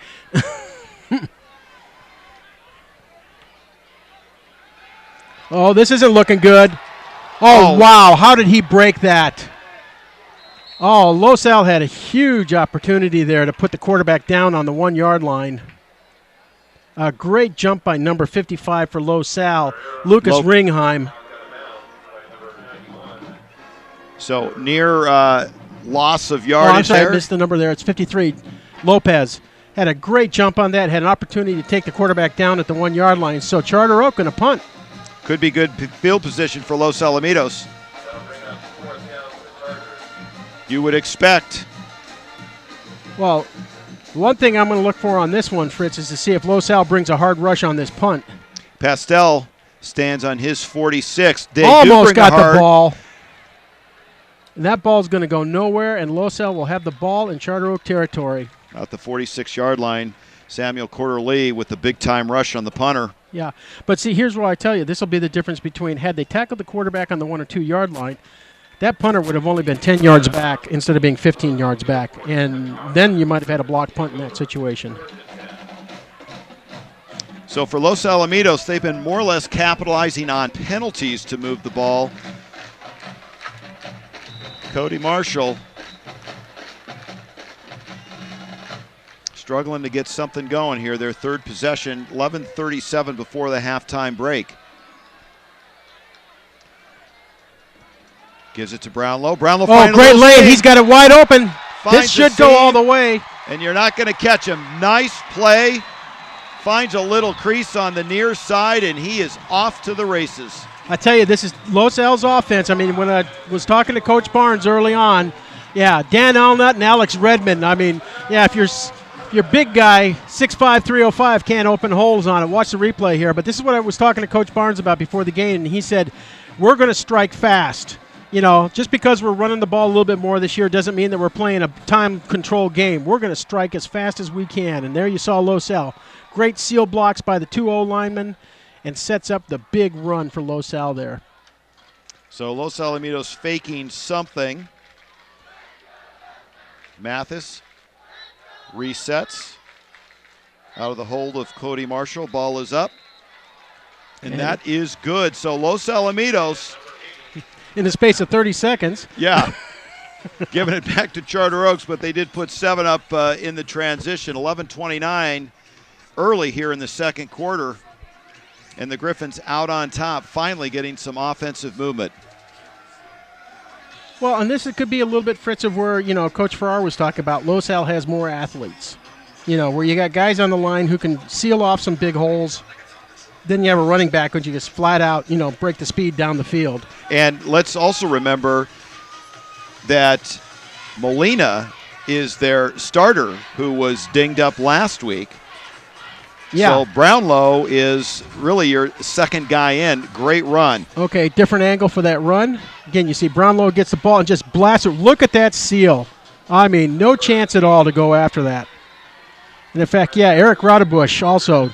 Oh, this isn't looking good. Oh, wow. How did he break that? Oh, Los Al had a huge opportunity there to put the quarterback down on the 1-yard line. A great jump by number 55 for Los Al, Lucas Ringheim. So near loss of yardage I'm sorry, there. I missed the number there. It's 53. Lopez had a great jump on that, had an opportunity to take the quarterback down at the 1-yard line. So Charter Oak and a punt. Could be good field position for Los Alamitos. You would expect. Well, one thing I'm going to look for on this one, Fritz, is to see if Los Al brings a hard rush on this punt. Pastel stands on his 46. They almost got the ball. And that ball's going to go nowhere, and Los Al will have the ball in Charter Oak territory. Out the 46-yard line, Samuel Corder Lee with the big-time rush on the punter. Yeah, but see, here's what I tell you. This will be the difference between had they tackled the quarterback on the 1 or 2 yard line, that punter would have only been 10 yards back instead of being 15 yards back. And then you might have had a blocked punt in that situation. So for Los Alamitos, they've been more or less capitalizing on penalties to move the ball. Cody Marshall struggling to get something going here. Their third possession, 11:37 before the halftime break. Gives it to Brownlow. Brownlow. Oh, great lane. He's got it wide open. This should go all the way. And you're not going to catch him. Nice play. Finds a little crease on the near side, and he is off to the races. I tell you, this is Los Al's offense. I mean, when I was talking to Coach Barnes early on, yeah, Dan Alnut and Alex Redmond. I mean, yeah, if your big guy, 6'5", 305, can't open holes on it. Watch the replay here. But this is what I was talking to Coach Barnes about before the game, and he said, we're going to strike fast. You know, just because we're running the ball a little bit more this year doesn't mean that we're playing a time control game. We're going to strike as fast as we can. And there you saw Los Al. Great seal blocks by the 2-0 linemen and sets up the big run for Los Al there. So Los Alamitos faking something. Mathis resets out of the hold of Cody Marshall. Ball is up. And that is good. So Los Alamitos, in the space of 30 seconds. Yeah. Giving it back to Charter Oaks, but they did put 7 up in the transition. 11:29 early here in the second quarter. And the Griffins out on top, finally getting some offensive movement. Well, and this could be a little bit, Fritz, of where, you know, Coach Farrar was talking about. Los Al has more athletes. You know, where you got guys on the line who can seal off some big holes. Then you have a running back who you just flat out, you know, break the speed down the field. And let's also remember that Molina is their starter who was dinged up last week. Yeah. So Brownlow is really your second guy in. Great run. Okay, different angle for that run. Again, you see Brownlow gets the ball and just blasts it. Look at that seal. I mean, no chance at all to go after that. And in fact, yeah, Eric Rodebush also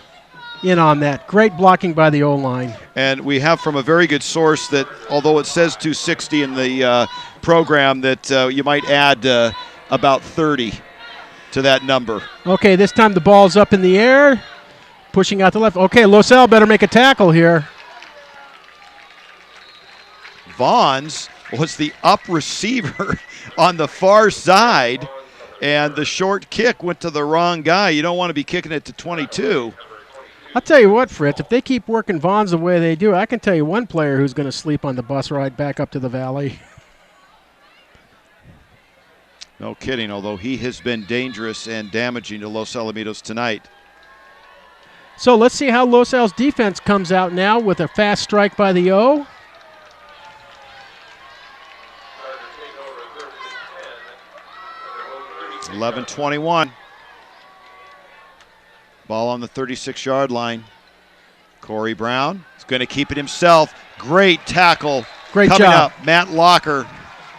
in on that. Great blocking by the O-line. And we have from a very good source that although it says 260 in the program, that you might add about 30 to that number. Okay, this time the ball's up in the air, pushing out the left. Okay, Los Al better make a tackle here. Vaughns was the up receiver on the far side, and the short kick went to the wrong guy. You don't want to be kicking it to 22. I'll tell you what, Fritz, if they keep working Vaughns the way they do, I can tell you one player who's going to sleep on the bus ride back up to the Valley. No kidding, although he has been dangerous and damaging to Los Alamitos tonight. So let's see how Los Al's defense comes out now with a fast strike by the O. It's 11-21. Ball on the 36-yard line. Corey Brown is going to keep it himself. Great tackle. Great coming job. Up. Matt Locker,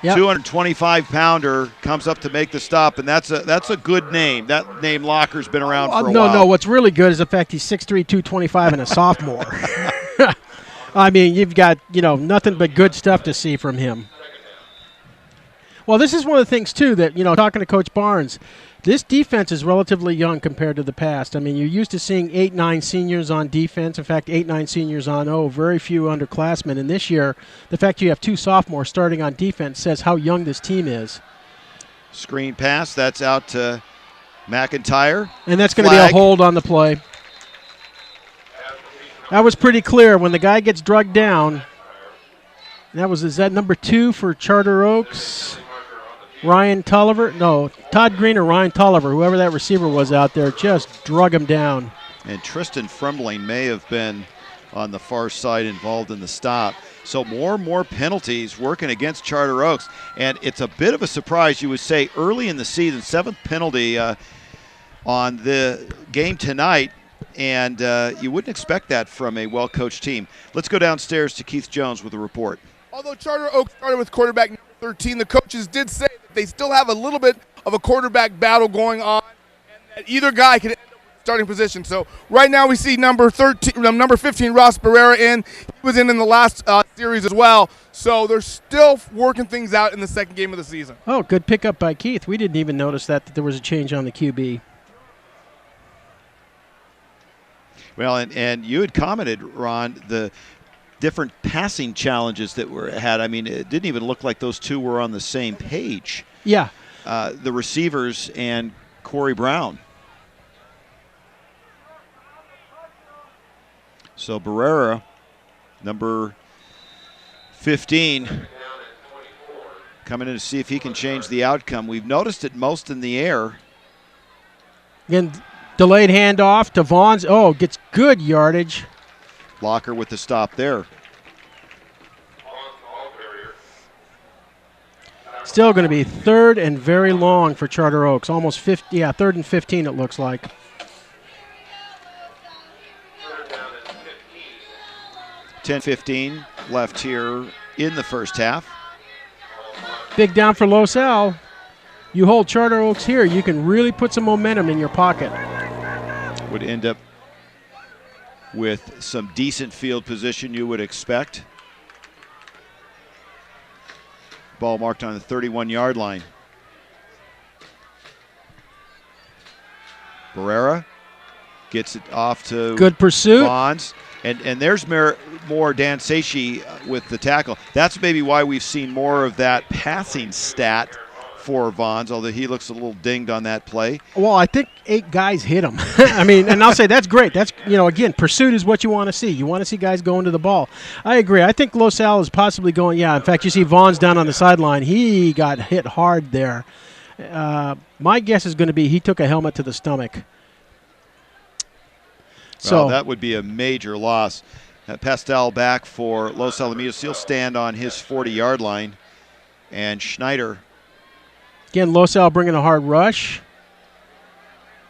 yep. 225-pounder, comes up to make the stop, and that's a good name. That name Locker's been around for a while. No, what's really good is the fact he's 6'3", 225 and a sophomore. I mean, you've got, nothing but good stuff to see from him. Well, this is one of the things, too, that, talking to Coach Barnes, this defense is relatively young compared to the past. I mean, you're used to seeing 8, 9 seniors on defense. In fact, 8, 9 seniors on O, very few underclassmen. And this year, the fact you have 2 sophomores starting on defense says how young this team is. Screen pass, that's out to McIntyre. And that's going to be a hold on the play. That was pretty clear when the guy gets drugged down. Is that number 2 for Charter Oaks? Ryan Tolliver? No, Todd Green or Ryan Tolliver, whoever that receiver was out there, just drug him down. And Tristan Frembling may have been on the far side involved in the stop. So more and more penalties working against Charter Oaks. And it's a bit of a surprise, you would say, early in the season, 7th penalty on the game tonight. And you wouldn't expect that from a well-coached team. Let's go downstairs to Keith Jones with a report. Although Charter Oaks started with quarterback number 13, the coaches did say that they still have a little bit of a quarterback battle going on, and that either guy can end up with the starting position. So right now we see number 15, Ross Barrera in. He was in the last series as well. So they're still working things out in the second game of the season. Oh, good pickup by Keith. We didn't even notice that there was a change on the QB. Well, and you had commented, Ron, the different passing challenges that were had. I mean, it didn't even look like those two were on the same page. Yeah. The receivers and Corey Brown. So Barrera, number 15, coming in to see if he can change the outcome. We've noticed it most in the air. Again, delayed handoff to Vaughns. Oh, gets good yardage. Locker with the stop there. Still going to be 3rd and very long for Charter Oaks. Almost 50, 3rd and 15 it looks like. $10-15 left here in the first half. Big down for Los Al. You hold Charter Oaks here, you can really put some momentum in your pocket. Would end up with some decent field position, you would expect. Ball marked on the 31-yard line. Barrera gets it off to good pursuit. Bonds. And there's more Dan Seishi with the tackle. That's maybe why we've seen more of that passing stat for Vaughns, although he looks a little dinged on that play. Well, I think 8 guys hit him. I mean, and I'll say that's great. That's, again, pursuit is what you want to see. You want to see guys going to the ball. I agree. I think Los Al is possibly going, in fact, you see Vaughns down on the sideline. He got hit hard there. My guess is going to be he took a helmet to the stomach. So that would be a major loss. Pastel back for Los Alamitos. He'll stand on his 40-yard line. And Schneider. Again, Los Al bringing a hard rush.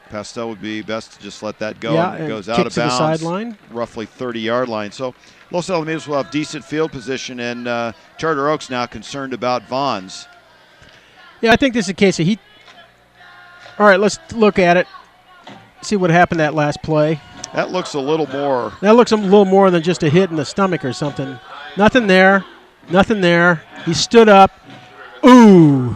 Pastel would be best to just let that go. Yeah, and it goes and out of to the bounds. sideline. Roughly 30-yard line. So Los Alamitos will have decent field position, and Charter Oaks now concerned about Vaughns. Yeah, I think this is a case of all right, let's look at it. see what happened that last play. That looks a little more. That looks a little more than just a hit in the stomach or something. Nothing there. Nothing there. He stood up. Ooh.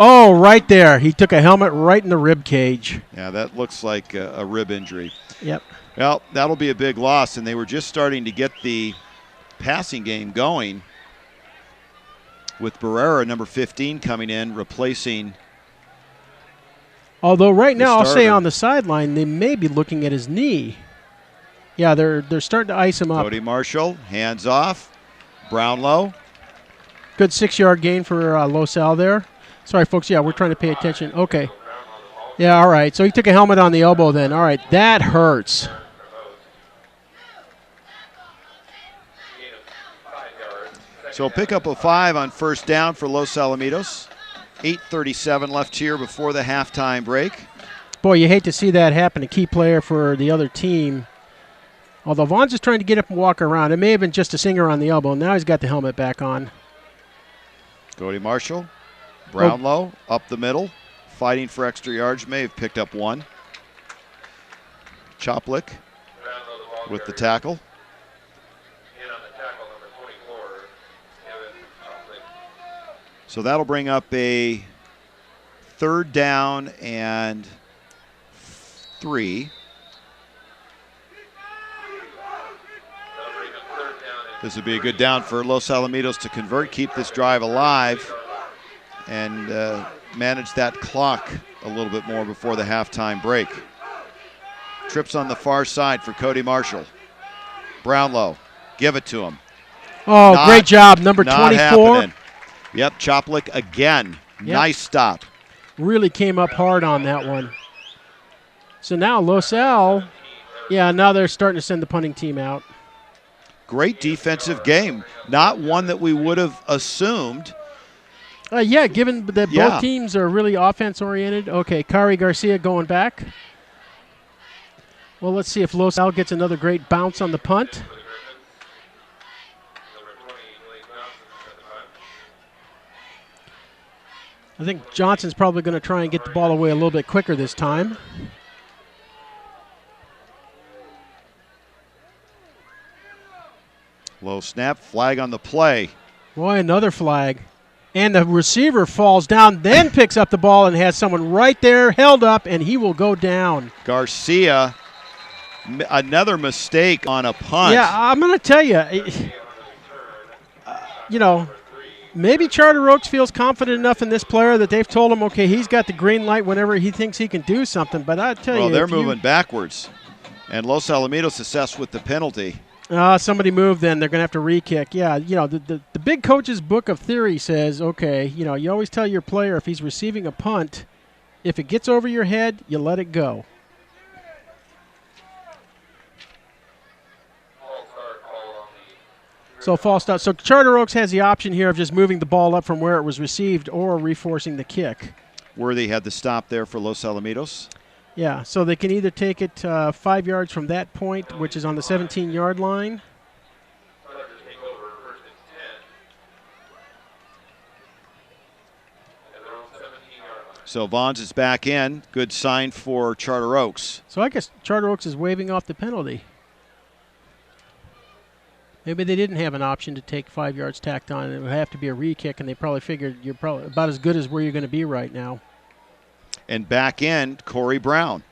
Oh, right there. He took a helmet right in the rib cage. Yeah, that looks like a rib injury. Yep. Well, that'll be a big loss, and they were just starting to get the passing game going with Barrera, number 15, coming in, replacing. Although right now, I'll say starter. on the sideline, they may be looking at his knee. Yeah, they're starting to ice him up. Cody Marshall, hands off. Brownlow. Good 6-yard gain for Los Al there. Sorry, folks. Yeah, we're trying to pay attention. Okay. Yeah, all right. So he took a helmet on the elbow then. All right, that hurts. So pick up a 5 on first down for Los Alamitos. 8:37 left here before the halftime break. Boy, you hate to see that happen, a key player for the other team. Although Vaughn's just trying to get up and walk around. It may have been just a singer on the elbow. Now he's got the helmet back on. Cody Marshall, Brownlow, up the middle, fighting for extra yards. May have picked up 1. Choplick with the tackle. So that'll bring up a 3rd down and 3. This would be a good down for Los Alamitos to convert, keep this drive alive, and manage that clock a little bit more before the halftime break. Trips on the far side for Cody Marshall. Brownlow, give it to him. Oh, great job, number 24. Happening. Yep, Choplick again. Yep. Nice stop. Really came up hard on that one. So now Los Al, now they're starting to send the punting team out. Great defensive game. Not one that we would have assumed. Given that both teams are really offense-oriented. Okay, Kari Garcia going back. Well, let's see if Los Al gets another great bounce on the punt. I think Johnson's probably going to try and get the ball away a little bit quicker this time. Low snap, flag on the play. Boy, another flag. And the receiver falls down, then picks up the ball and has someone right there held up, and he will go down. Garcia, another mistake on a punt. Yeah, I'm going to tell you, maybe Charter Oaks feels confident enough in this player that they've told him, okay, he's got the green light whenever he thinks he can do something. But I tell you, well, they're moving backwards, and Los Alamitos assessed with the penalty. Somebody moved. Then they're going to have to re-kick. Yeah, the big coach's book of theory says, okay, you always tell your player if he's receiving a punt, if it gets over your head, you let it go. So false start. So Charter Oaks has the option here of just moving the ball up from where it was received or reforcing the kick. Worthy had the stop there for Los Alamitos. Yeah, so they can either take it 5 yards from that point, which is on the 17-yard line. So Vons is back in. Good sign for Charter Oaks. So I guess Charter Oaks is waving off the penalty. Maybe they didn't have an option to take 5 yards tacked on. It would have to be a re-kick, and they probably figured you're probably about as good as where you're going to be right now. And back in, Corey Brown.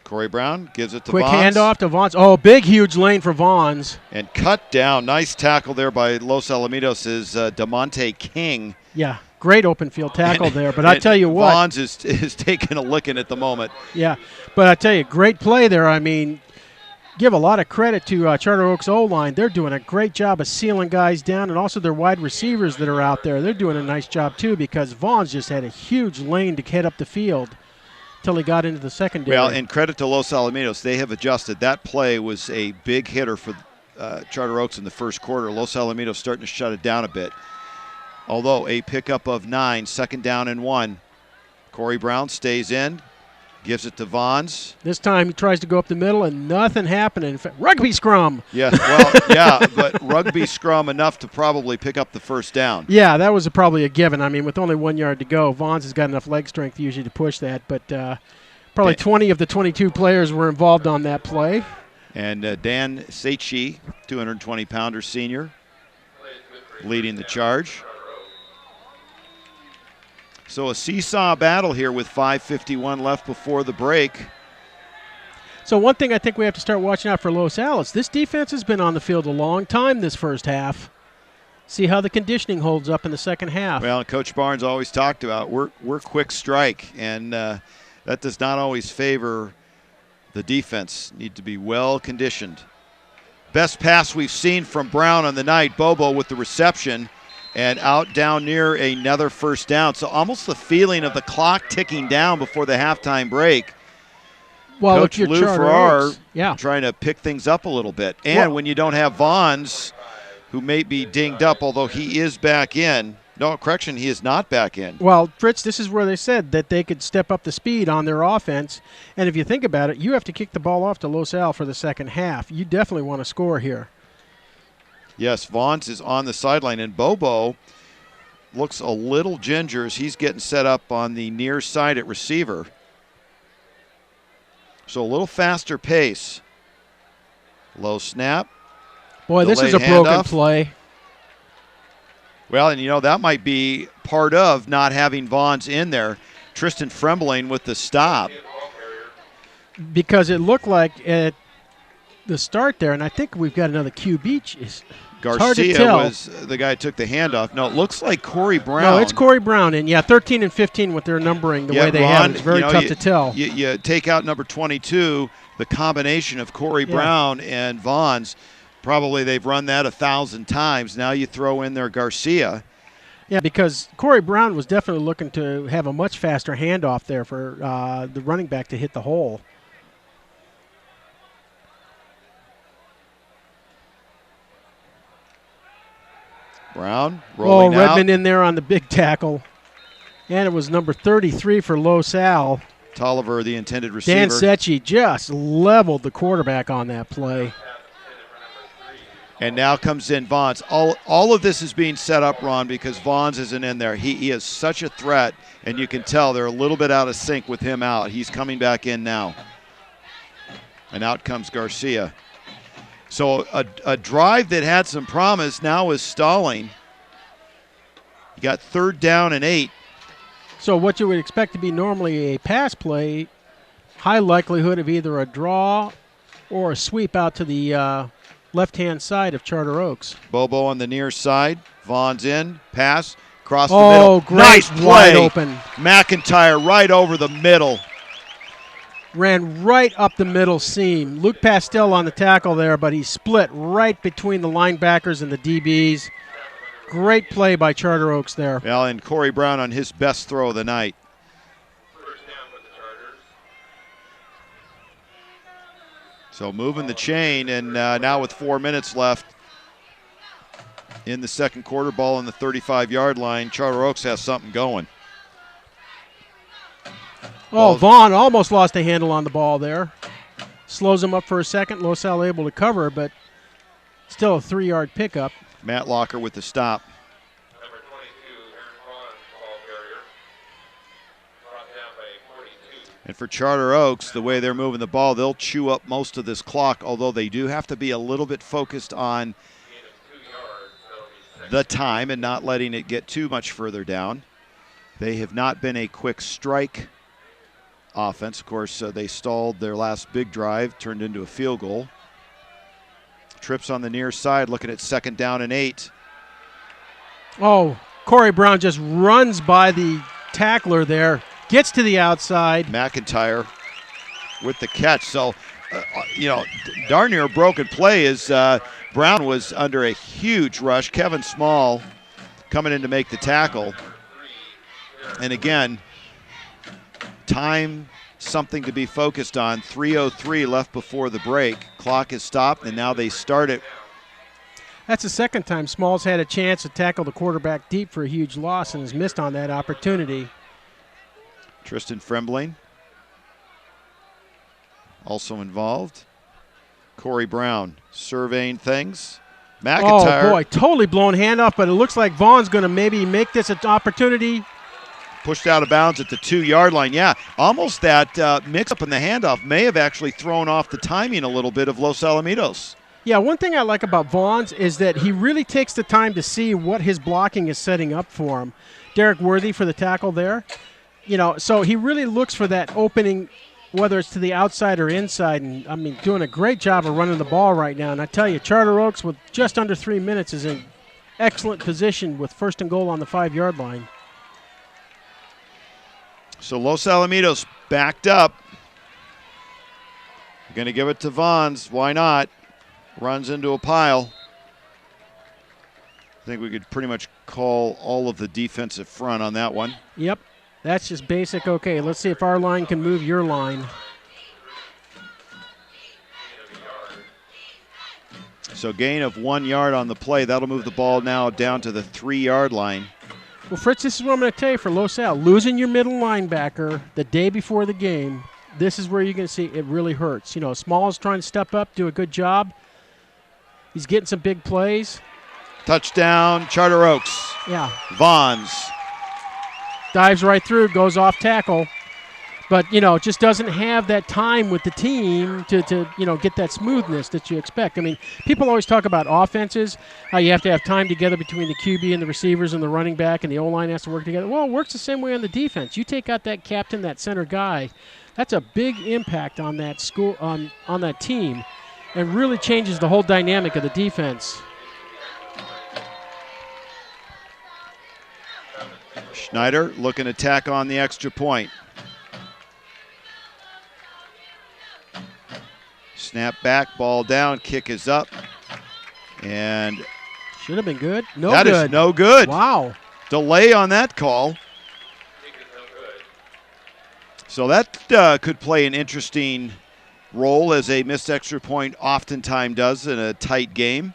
Corey Brown gives it to Quick Vons. handoff to Vons. Oh, big, huge lane for Vons. And cut down. Nice tackle there by Los Alamitos is DeMonte King. Yeah, great open field tackle there. But I tell you what. Vons is taking a licking at the moment. Yeah, but I tell you, great play there. I mean, give a lot of credit to Charter Oaks O-line. They're doing a great job of sealing guys down, and also their wide receivers that are out there. They're doing a nice job, too, because Vons just had a huge lane to head up the field until he got into the secondary. Well, and credit to Los Alamitos. They have adjusted. That play was a big hitter for Charter Oaks in the first quarter. Los Alamitos starting to shut it down a bit. Although a pickup of 9, 2nd down and 1. Corey Brown stays in. Gives it to Vons. This time he tries to go up the middle and nothing happening. In fact, rugby scrum. Yeah, well, yeah, but rugby scrum enough to probably pick up the first down. Yeah, that was probably a given. I mean, with only 1 yard to go, Vons has got enough leg strength usually to push that. But probably 20 of the 22 players were involved on that play. And Dan Sechi, 220-pounder senior, leading the charge. So a seesaw battle here with 5:51 left before the break. So one thing I think we have to start watching out for Los Alamitos, this defense has been on the field a long time this first half. See how the conditioning holds up in the second half. Well, Coach Barnes always talked about we're quick strike, and that does not always favor the defense. Need to be well conditioned. Best pass we've seen from Brown on the night. Bobo with the reception. And out down near another first down. So almost the feeling of the clock ticking down before the halftime break. Well, Coach Lou Farrar trying to pick things up a little bit. And when you don't have Vons, who may be dinged up, although he is back in. No, correction, he is not back in. Well, Fritz, this is where they said that they could step up the speed on their offense. And if you think about it, you have to kick the ball off to Los Al for the second half. You definitely want to score here. Yes, Vons is on the sideline, and Bobo looks a little ginger as he's getting set up on the near side at receiver. So a little faster pace. Low snap. Boy, this is a broken play. Well, and you know, that might be part of not having Vons in there. Tristan Frembling with the stop. Because it looked like at the start there, and I think we've got another QB. Garcia was the guy who took the handoff. No, it looks like Corey Brown. No, it's Corey Brown. And, 13 and 15 with their numbering the way they have it. It's very tough to tell. You take out number 22, the combination of Corey Brown and Vons. Probably they've run that 1,000 times. Now you throw in there Garcia. Yeah, because Corey Brown was definitely looking to have a much faster handoff there for the running back to hit the hole. Brown rolling out. Redmond in there on the big tackle. And it was number 33 for Los Al. Tolliver, the intended receiver. Dan Sechi just leveled the quarterback on that play. And now comes in Vons. All of this is being set up, Ron, because Vons isn't in there. He is such a threat, and you can tell they're a little bit out of sync with him out. He's coming back in now. And out comes Garcia. So a drive that had some promise now is stalling. You got 3rd down and 8. So what you would expect to be normally a pass play, high likelihood of either a draw or a sweep out to the left-hand side of Charter Oaks. Bobo on the near side. Vons in. Pass. Across the middle. Oh, great. Nice play. Wide open. McIntyre right over the middle. Ran right up the middle seam. Luke Pastel on the tackle there, but he split right between the linebackers and the DBs. Great play by Charter Oaks there. Well, and Corey Brown on his best throw of the night. So moving the chain, and now with 4 minutes left in the second quarter, ball on the 35-yard line. Charter Oaks has something going. Oh, Vaughn almost lost a handle on the ball there. Slows him up for a second. Los Al able to cover, but still a 3-yard pickup. Matt Locker with the stop. Number 22, Aaron Vaughn, ball carrier. Brought down by 42. And for Charter Oaks, the way they're moving the ball, they'll chew up most of this clock, although they do have to be a little bit focused on the time and not letting it get too much further down. They have not been a quick strike offense. Of course, they stalled their last big drive, turned into a field goal. Trips on the near side, looking at 2nd down and 8. Oh, Corey Brown just runs by the tackler there, gets to the outside. McIntyre with the catch. So, darn near a broken play as Brown was under a huge rush. Kevin Small coming in to make the tackle. And again, time, something to be focused on. 3:03 left before the break. Clock is stopped, and now they start it. That's the second time Smalls had a chance to tackle the quarterback deep for a huge loss and has missed on that opportunity. Tristan Frembling also involved. Corey Brown surveying things. McIntyre. Oh, boy, totally blown handoff, but it looks like Vaughn's going to maybe make this an opportunity. Pushed out of bounds at the 2-yard line. Yeah, almost that mix-up in the handoff may have actually thrown off the timing a little bit of Los Alamitos. Yeah, one thing I like about Vaughn's is that he really takes the time to see what his blocking is setting up for him. Derek Worthy for the tackle there. So he really looks for that opening, whether it's to the outside or inside, and, doing a great job of running the ball right now. And I tell you, Charter Oaks with just under 3 minutes is in excellent position with 1st and goal on the 5-yard line. So Los Alamitos backed up. Going to give it to Vons. Why not? Runs into a pile. I think we could pretty much call all of the defensive front on that one. Yep. That's just basic. Okay, let's see if our line can move your line. So gain of 1 yard on the play. That'll move the ball now down to the 3-yard line. Well, Fritz, this is what I'm going to tell you for Los Al. Losing your middle linebacker the day before the game, this is where you're going to see it really hurts. Small's trying to step up, do a good job. He's getting some big plays. Touchdown, Charter Oaks. Yeah. Vons. Dives right through, goes off tackle. But, just doesn't have that time with the team to get that smoothness that you expect. People always talk about offenses, how you have to have time together between the QB and the receivers and the running back, and the O-line has to work together. Well, it works the same way on the defense. You take out that captain, that center guy, that's a big impact on that on that team, and really changes the whole dynamic of the defense. Schneider looking to tack on the extra point. Snap back, ball down, kick is up. And should have been good. No good. That is no good. Wow. Delay on that call. So that could play an interesting role, as a missed extra point oftentimes does in a tight game.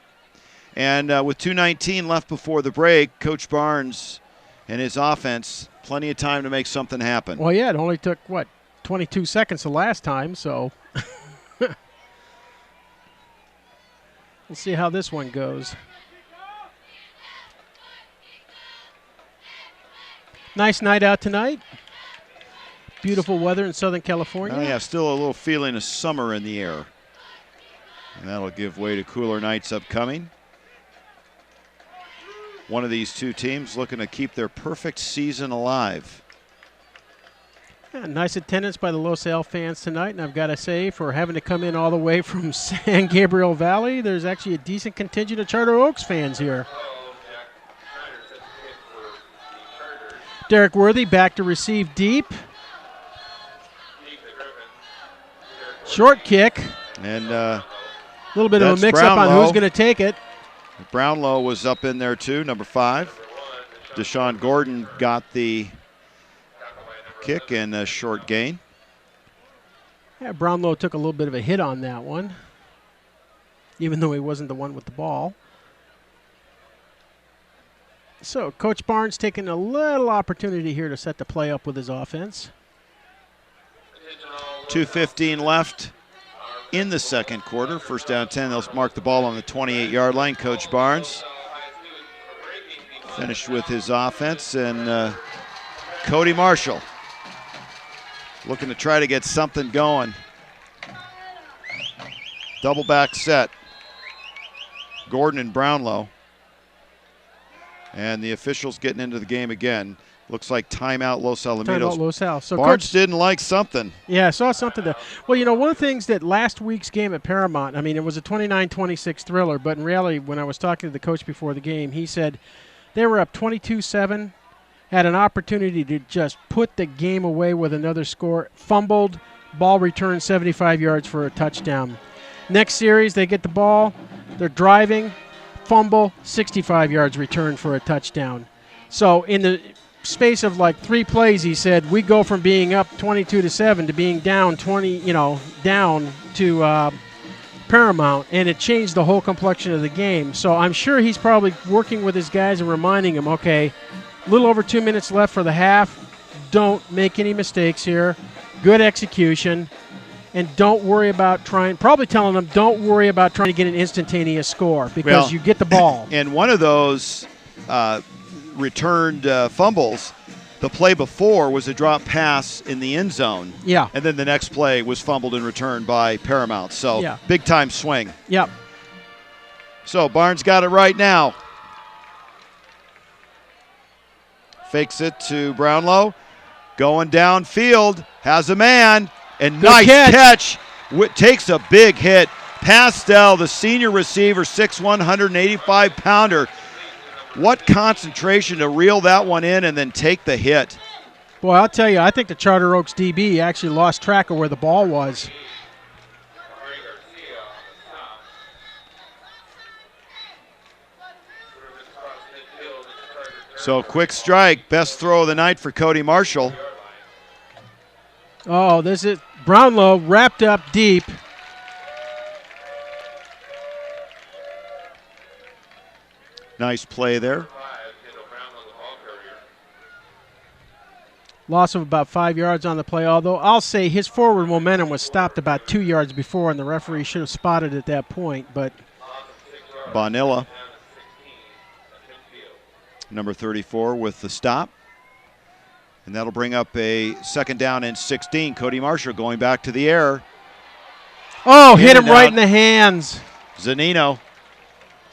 And with 2:19 left before the break, Coach Barnes and his offense, plenty of time to make something happen. Well, yeah, it only took, 22 seconds the last time, so we'll see how this one goes. Nice night out tonight. Beautiful weather in Southern California. Oh, yeah, still a little feeling of summer in the air. And that'll give way to cooler nights upcoming. One of these two teams looking to keep their perfect season alive. Yeah, nice attendance by the Los Al fans tonight, and I've got to say, for having to come in all the way from San Gabriel Valley, there's actually a decent contingent of Charter Oaks fans here. Derek Worthy back to receive deep. Short kick. And a little bit of a mix-up on who's going to take it. Brownlow was up in there too, number 5. Deshaun Gordon got the kick and a short gain. Yeah, Brownlow took a little bit of a hit on that one, even though he wasn't the one with the ball. So Coach Barnes taking a little opportunity here to set the play up with his offense. 2:15 left in the second quarter. First down 10. They'll mark the ball on the 28-yard line. Coach Barnes finished with his offense, and Cody Marshall looking to try to get something going. Double back set. Gordon and Brownlow. And the officials getting into the game again. Looks like timeout Los Alamitos. Timeout Los Al. So Barnes didn't like something. Yeah, I saw something there. Well, one of the things that last week's game at Paramount, it was a 29-26 thriller, but in reality, when I was talking to the coach before the game, he said they were up 22-7, had an opportunity to just put the game away with another score, fumbled, ball returned 75 yards for a touchdown. Next series, they get the ball, they're driving, fumble, 65 yards returned for a touchdown. So in the space of 3 plays, he said, we go from being up 22-7 to being down 20, down to Paramount, and it changed the whole complexion of the game. So I'm sure he's probably working with his guys and reminding them, okay, a little over 2 minutes left for the half. Don't make any mistakes here. Good execution. and don't worry about probably telling them, don't worry about trying to get an instantaneous score because you get the ball. And one of those returned fumbles, the play before was a drop pass in the end zone. Yeah. And then the next play was fumbled and returned by Paramount. So big time swing. Yep. So Barnes got it right now. Fakes it to Brownlow. Going downfield. Has a man. And Good nice catch. Takes a big hit. Pastel, the senior receiver, 6'1", 185-pounder. What concentration to reel that one in and then take the hit. Boy, I'll tell you, I think the Charter Oaks DB actually lost track of where the ball was. So quick strike, best throw of the night for Cody Marshall. Oh, this is Brownlow wrapped up deep. Nice play there. Loss of about 5 yards on the play, although I'll say his forward momentum was stopped about 2 yards before, and the referee should have spotted at that point. But Bonilla, number 34, with the stop. And that'll bring up a 2nd down and 16. Cody Marshall going back to the air. Oh, hit him right in the hands. Zanino.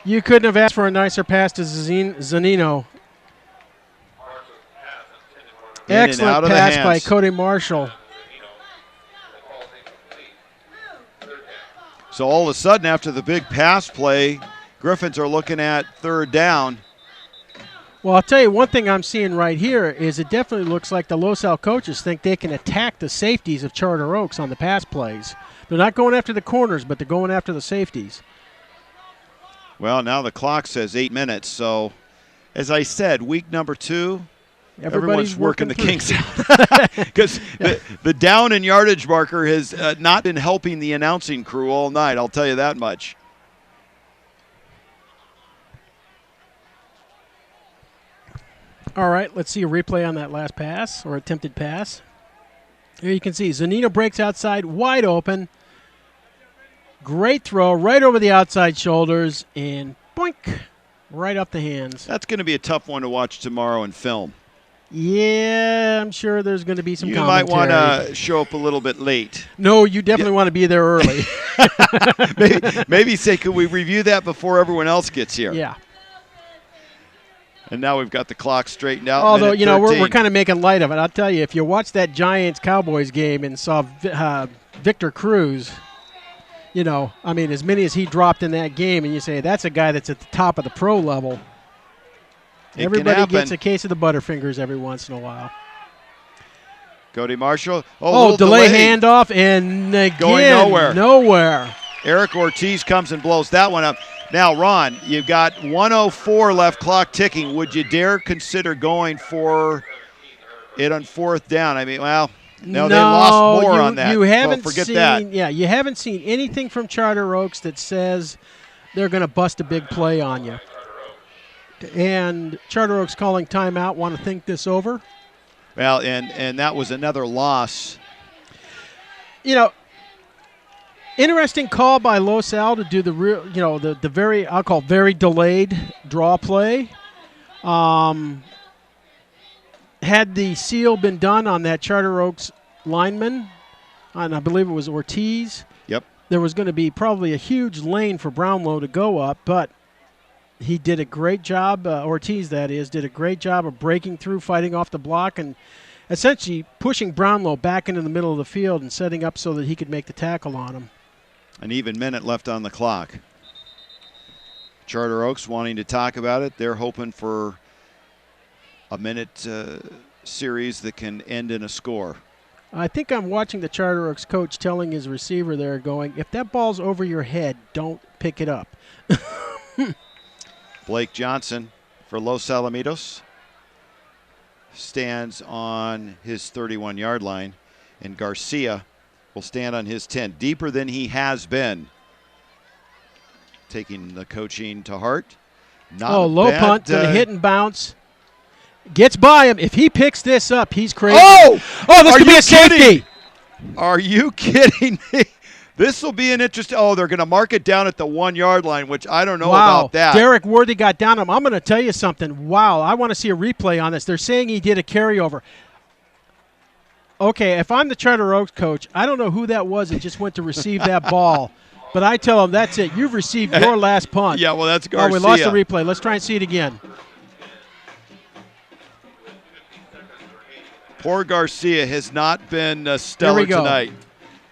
You couldn't have asked for a nicer pass to Zanino. Excellent pass by Cody Marshall. So all of a sudden, after the big pass play, Griffins are looking at 3rd down. Well, I'll tell you one thing I'm seeing right here is it definitely looks like the Los Al coaches think they can attack the safeties of Charter Oaks on the pass plays. They're not going after the corners, but they're going after the safeties. Well, now the clock says 8 minutes. So, as I said, week number 2, everyone's working the kinks out. Because the down and yardage marker has not been helping the announcing crew all night, I'll tell you that much. All right, let's see a replay on that last pass or attempted pass. Here you can see Zanino breaks outside, wide open. Great throw right over the outside shoulders and boink, right up the hands. That's going to be a tough one to watch tomorrow in film. Yeah, I'm sure there's going to be some you commentary. You might want to show up a little bit late. No, you definitely want to be there early. maybe say, could we review that before everyone else gets here? Yeah. And now we've got the clock straightened out. Although, you know, we're kind of making light of it. I'll tell you, if you watched that Giants-Cowboys game and saw Victor Cruz, you know, I mean, as many as he dropped in that game, and you say that's a guy that's at the top of the pro level. Everybody gets a case of the Butterfingers every once in a while. Cody Marshall. Oh, delay handoff, and again, going nowhere. Eric Ortiz comes and blows that one up. Now, Ron, you've got 1:04 left, clock ticking. Would you dare consider going for it on 4th down? I mean, well, no, they lost more on that. You haven't forget seen, that. Yeah, you haven't seen anything from Charter Oaks that says they're going to bust a big play on you. And Charter Oaks calling timeout. Want to think this over? Well, and that was another loss. You know, interesting call by Los Al to do the real, you know, the very, I'll call very delayed draw play. Had the seal been done on that Charter Oaks lineman, and I believe it was Ortiz. Yep. There was going to be probably a huge lane for Brownlow to go up, but he did a great job, Ortiz that is, did a great job of breaking through, fighting off the block, and essentially pushing Brownlow back into the middle of the field and setting up so that he could make the tackle on him. An even minute left on the clock. Charter Oaks wanting to talk about it. They're hoping for a minute series that can end in a score. I think I'm watching the Charter Oaks coach telling his receiver there going, if that ball's over your head, don't pick it up. Blake Johnson for Los Alamitos stands on his 31-yard line, and Garcia will stand on his 10, deeper than he has been. Taking the coaching to heart. Not low bad, punt, going to hit and bounce. Gets by him. If he picks this up, he's crazy. Oh, this could be a safety. Are you kidding me? This will be an interesting. Oh, they're going to mark it down at the 1 yard line, which I don't know about that. Derek Worthy got down him. I'm going to tell you something. Wow, I want to see a replay on this. They're saying he did a carryover. Okay, if I'm the Charter Oaks coach, I don't know who that was that just went to receive that ball. But I tell him, that's it. You've received your last punt. Yeah, well, that's Garcia. Oh, we lost the replay. Let's try and see it again. Poor Garcia has not been stellar tonight.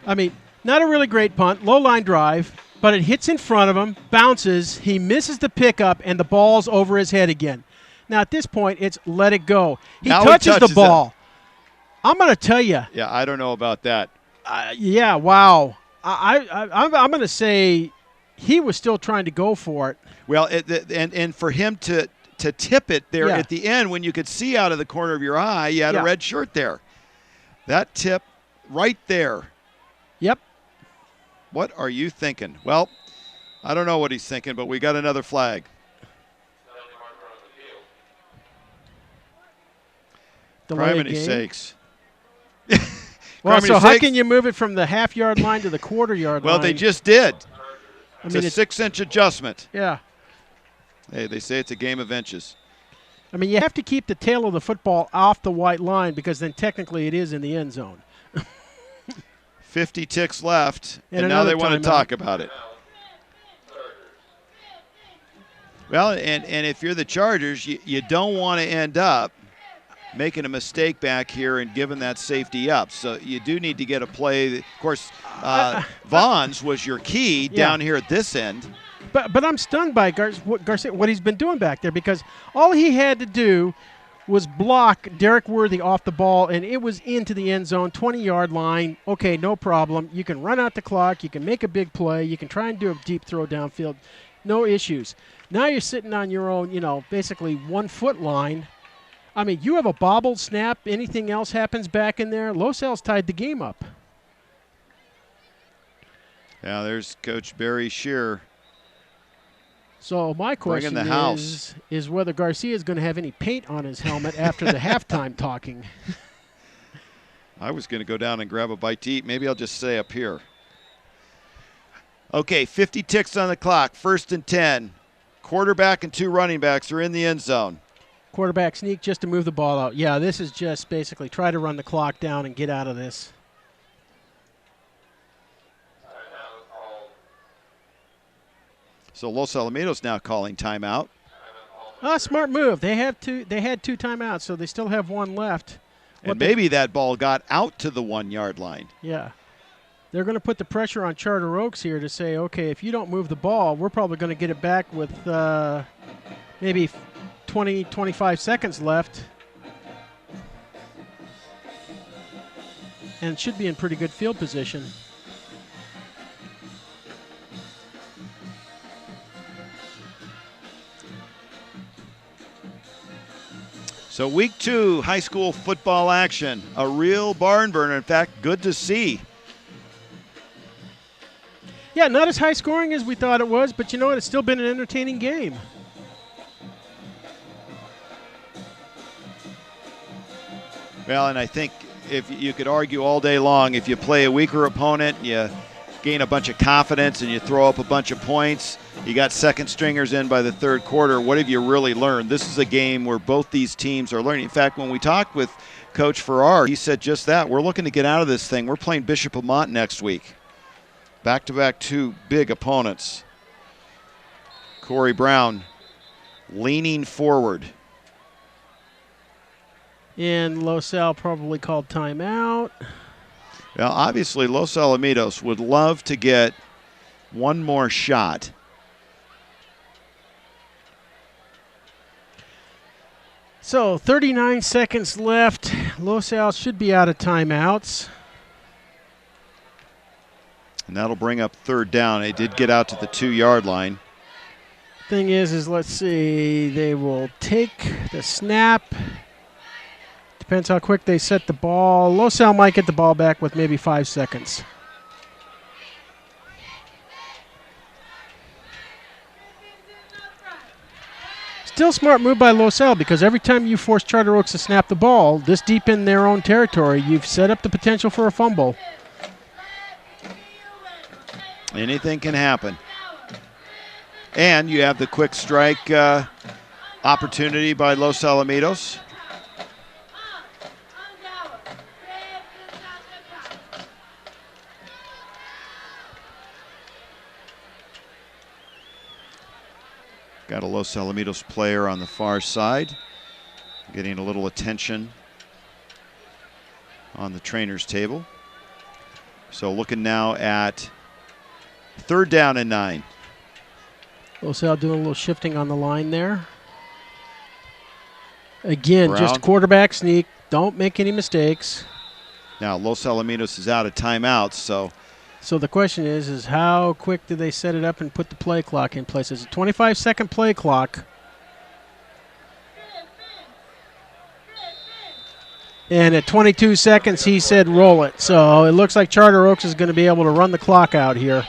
I mean, not a really great punt, low line drive, but it hits in front of him, bounces, he misses the pickup, and the ball's over his head again. Now, at this point, it's let it go. He touches the ball. I'm going to tell you. Yeah, I don't know about that. Yeah, wow. I'm going to say he was still trying to go for it. Well, and for him to tip it there at the end when you could see out of the corner of your eye, you had a red shirt there. That tip right there. Yep. What are you thinking? Well, I don't know what he's thinking, but we got another flag. Criminy sakes. Well, so how can you move it from the half-yard line to the quarter-yard line? Well, they just did. It's a 6-inch adjustment. Yeah. Hey, they say it's a game of inches. I mean, you have to keep the tail of the football off the white line because then technically it is in the end zone. 50 ticks left, and now they want to talk about it. Well, and if you're the Chargers, you don't want to end up making a mistake back here and giving that safety up. So you do need to get a play. Of course, Vaughn's was your key down here at this end. But I'm stunned by Garcia, what he's been doing back there, because all he had to do was block Derek Worthy off the ball, and it was into the end zone, 20-yard line. Okay, no problem. You can run out the clock. You can make a big play. You can try and do a deep throw downfield. No issues. Now you're sitting on your own, basically 1 foot line. I mean, you have a bobbled snap. Anything else happens back in there, Los Al's tied the game up. Yeah, there's Coach Barry Shear. So my question is whether Garcia is going to have any paint on his helmet after the halftime talking. I was going to go down and grab a bite to eat. Maybe I'll just stay up here. Okay, 50 ticks on the clock. 1st and 10. Quarterback and 2 running backs are in the end zone. Quarterback sneak just to move the ball out. Yeah, this is just basically try to run the clock down and get out of this. So Los Alamitos now calling timeout. Smart move. They had 2 timeouts, so they still have 1 left. And maybe that ball got out to the 1 yard line. Yeah. They're going to put the pressure on Charter Oaks here to say, okay, if you don't move the ball, we're probably going to get it back with maybe 20, 25 seconds left. And should be in pretty good field position. So week 2, high school football action. A real barn burner. In fact, good to see. Yeah, not as high scoring as we thought it was, but you know what? It's still been an entertaining game. Well, and I think if you could argue all day long, if you play a weaker opponent, you gain a bunch of confidence and you throw up a bunch of points, you got second stringers in by the 3rd quarter. What have you really learned? This is a game where both these teams are learning. In fact, when we talked with Coach Farrar, he said just that. We're looking to get out of this thing. We're playing Bishop Amat next week. Back-to-back 2 big opponents. Corey Brown leaning forward. And Los Al probably called timeout. Now, obviously, Los Alamitos would love to get one more shot. So 39 seconds left. Los Al should be out of timeouts. And that'll bring up 3rd down. They did get out to the 2 yard line. Thing is let's see, they will take the snap. Depends how quick they set the ball. Los Al might get the ball back with maybe 5 seconds. Still smart move by Los Al, because every time you force Charter Oaks to snap the ball this deep in their own territory, you've set up the potential for a fumble. Anything can happen. And you have the quick strike opportunity by Los Alamitos. Got a Los Alamitos player on the far side, getting a little attention on the trainer's table. So looking now at 3rd down and 9. Los Al doing a little shifting on the line there. Again, Brown. just quarterback sneak. Don't make any mistakes. Now Los Alamitos is out of timeouts, So the question is how quick do they set it up and put the play clock in place? It's a 25-second play clock. And at 22 seconds, he said roll it. So it looks like Charter Oaks is going to be able to run the clock out here.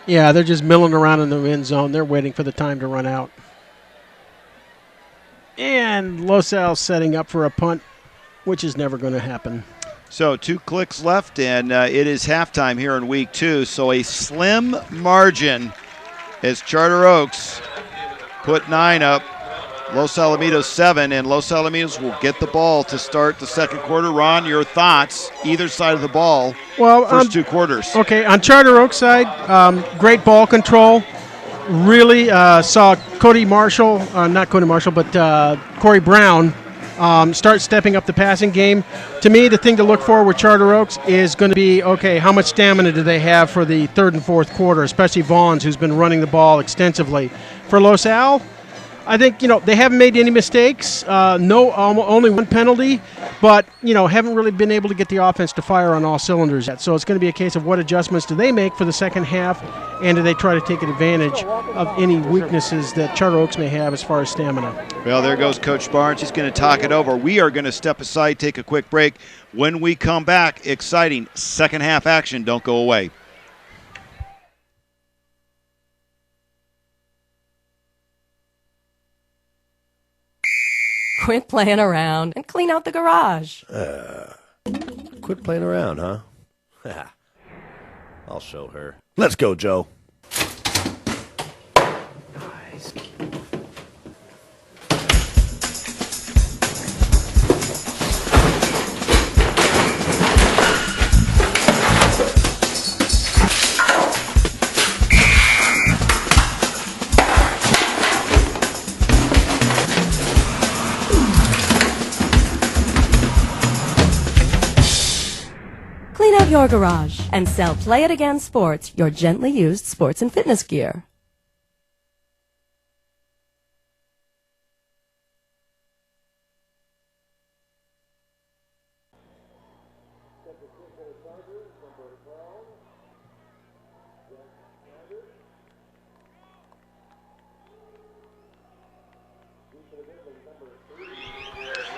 Yeah, they're just milling around in the end zone. They're waiting for the time to run out. And Los Al setting up for a punt, which is never going to happen. So 2 clicks left, and it is halftime here in week 2. So a slim margin as Charter Oaks put 9 up, Los Alamitos 7, and Los Alamitos will get the ball to start the second quarter. Ron, your thoughts, either side of the ball, first 2 quarters. Okay, on Charter Oaks side, great ball control. Really saw Corey Brown start stepping up the passing game. To me, the thing to look for with Charter Oaks is going to be, okay, how much stamina do they have for the 3rd and 4th quarter, especially Vaughns, who's been running the ball extensively. For Los Al, I think, they haven't made any mistakes. Only 1 penalty, but, haven't really been able to get the offense to fire on all cylinders yet. So it's going to be a case of what adjustments do they make for the second half, and do they try to take advantage of any weaknesses that Charter Oaks may have as far as stamina. Well, there goes Coach Barnes. He's going to talk it over. We are going to step aside, take a quick break. When we come back, exciting second half action. Don't go away. Quit playing around and clean out the garage. Quit playing around, huh? I'll show her. Let's go, Joe. Clean out your garage and sell Play It Again Sports, your gently used sports and fitness gear.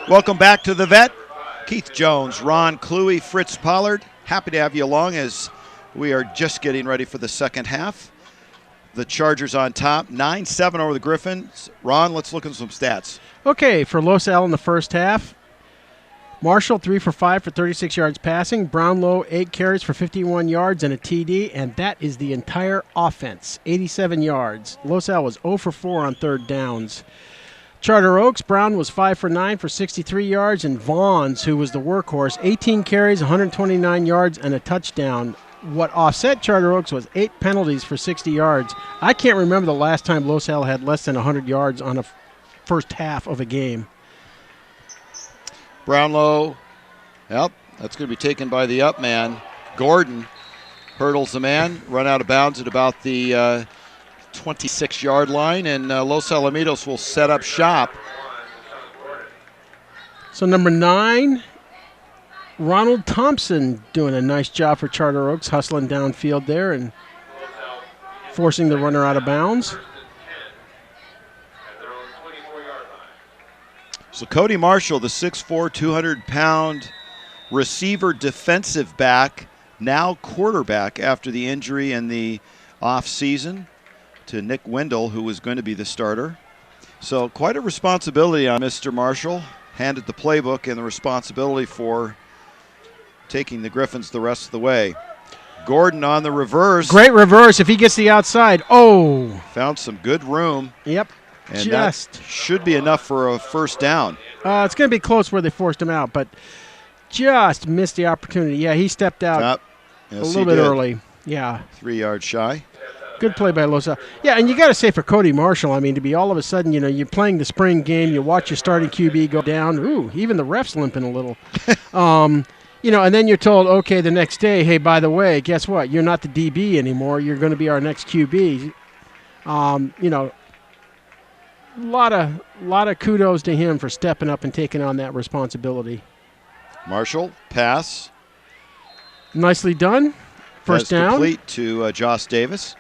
Welcome back to the Vet. Keith Jones, Ron Cluey, Fritz Pollard. Happy to have you along as we are just getting ready for the second half. The Chargers on top, 9-7 over the Griffins. Ron, let's look at some stats. Okay, for Los Al in the first half, Marshall 3 for 5 for 36 yards passing. Brownlow 8 carries for 51 yards and a TD, and that is the entire offense, 87 yards. Los Al was 0 for 4 on third downs. Charter Oaks, Brown was 5 for 9 for 63 yards, and Vaughns, who was the workhorse, 18 carries, 129 yards, and a touchdown. What offset Charter Oaks was 8 penalties for 60 yards. I can't remember the last time Los Al had less than 100 yards on a first half of a game. Brownlow, yep, that's going to be taken by the up man. Gordon hurdles the man, run out of bounds at about the 26-yard line, and Los Alamitos will set up shop. So number 9, Ronald Thompson doing a nice job for Charter Oaks, hustling downfield there and forcing the runner out of bounds. So Cody Marshall, the 6'4", 200-pound receiver defensive back, now quarterback after the injury in the offseason to Nick Wendell, who was going to be the starter. So quite a responsibility on Mr. Marshall. Handed the playbook and the responsibility for taking the Griffins the rest of the way. Gordon on the reverse. Great reverse if he gets the outside. Oh. Found some good room. Yep. And that should be enough for a first down. It's going to be close where they forced him out, but just missed the opportunity. Yeah, he stepped out a little bit early. Yeah. 3 yards shy. Good play by Los Alamitos. Yeah, and you got to say for Cody Marshall, I mean, to be all of a sudden, you're playing the spring game, you watch your starting QB go down. Ooh, even the ref's limping a little. And then you're told, okay, the next day, hey, by the way, guess what? You're not the DB anymore. You're going to be our next QB. A lot of kudos to him for stepping up and taking on that responsibility. Marshall, pass. Nicely done. First down. Complete to Josh Davis.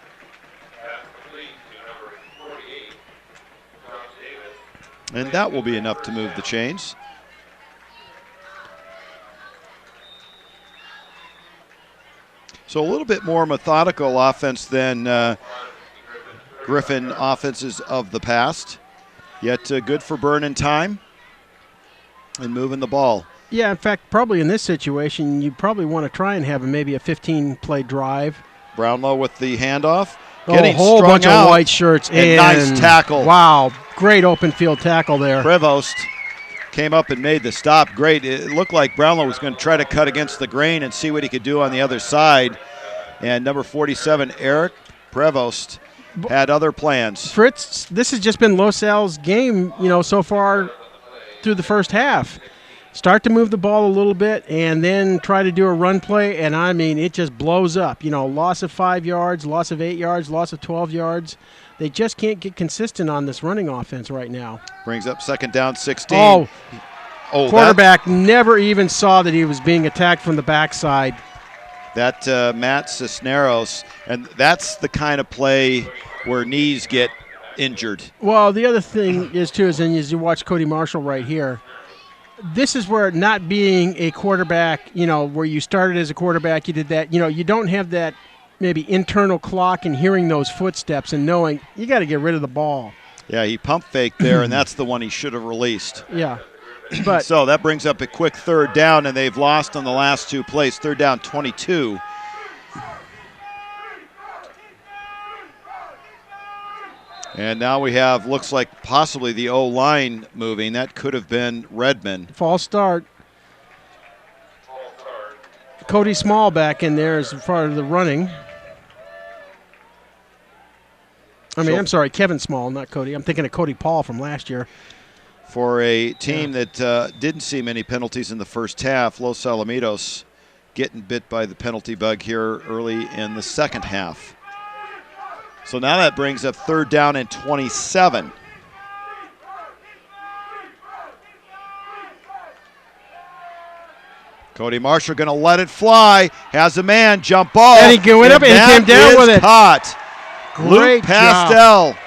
And that will be enough to move the chains. So a little bit more methodical offense than Griffin offenses of the past. Yet good for burning time and moving the ball. Yeah, in fact, probably in this situation, you probably want to try and have maybe a 15-play drive. Brownlow with the handoff. A whole bunch of white shirts. And nice tackle. Wow, great open field tackle there. Prevost came up and made the stop. Great. It looked like Brownlow was going to try to cut against the grain and see what he could do on the other side. And number 47, Eric Prevost, had other plans. Fritz, this has just been Los Al's game, so far through the first half. Start to move the ball a little bit and then try to do a run play, and I mean, it just blows up. Loss of 5 yards, loss of 8 yards, loss of 12 yards. They just can't get consistent on this running offense right now. Brings up second down, 16. Quarterback never even saw that he was being attacked from the backside. That Matt Cisneros, and that's the kind of play where knees get injured. Well, the other thing is, too, is you watch Cody Marshall right here. This is where not being a quarterback, where you started as a quarterback, you did that, you don't have that maybe internal clock and hearing those footsteps and knowing you got to get rid of the ball. Yeah, he pump faked there, and that's the one he should have released. Yeah. But so that brings up a quick third down, and they've lost on the last 2 plays. Third down, 22. And now we have, looks like possibly the O-line moving. That could have been Redmond. False start. Cody Small back in there as part of the running. I'm sorry, Kevin Small, not Cody. I'm thinking of Cody Paul from last year. For a team that didn't see many penalties in the first half, Los Alamitos getting bit by the penalty bug here early in the second half. So now that brings up third down and 27. Cody Marshall going to let it fly. Has a man, jump ball. And he went up and he came down with it. Caught. Great Luke Pastel. Job.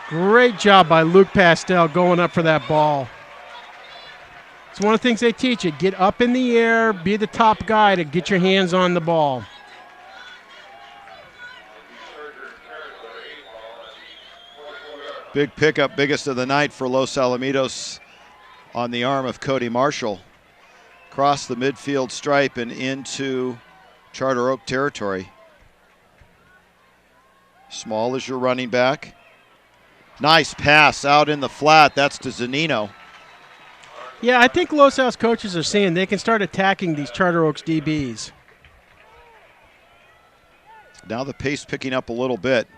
Great job by Luke Pastel going up for that ball. It's one of the things they teach you. Get up in the air, be the top guy to get your hands on the ball. Big pickup, biggest of the night for Los Alamitos on the arm of Cody Marshall. Across the midfield stripe and into Charter Oak territory. Small is your running back. Nice pass out in the flat. That's to Zanino. Yeah, I think Los Al's coaches are seeing they can start attacking these Charter Oaks DBs. Now the pace picking up a little bit.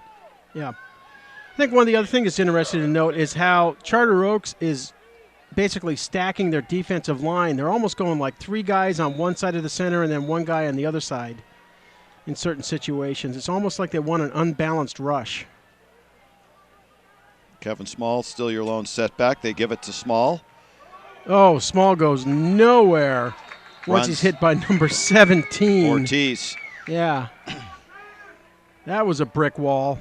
Yeah. I think one of the other things that's interesting to note is how Charter Oaks is basically stacking their defensive line. They're almost going like 3 guys on one side of the center and then 1 guy on the other side in certain situations. It's almost like they want an unbalanced rush. Kevin Small, still your lone setback. They give it to Small. Oh, Small goes nowhere once he's hit by number 17. Ortiz. Yeah. That was a brick wall.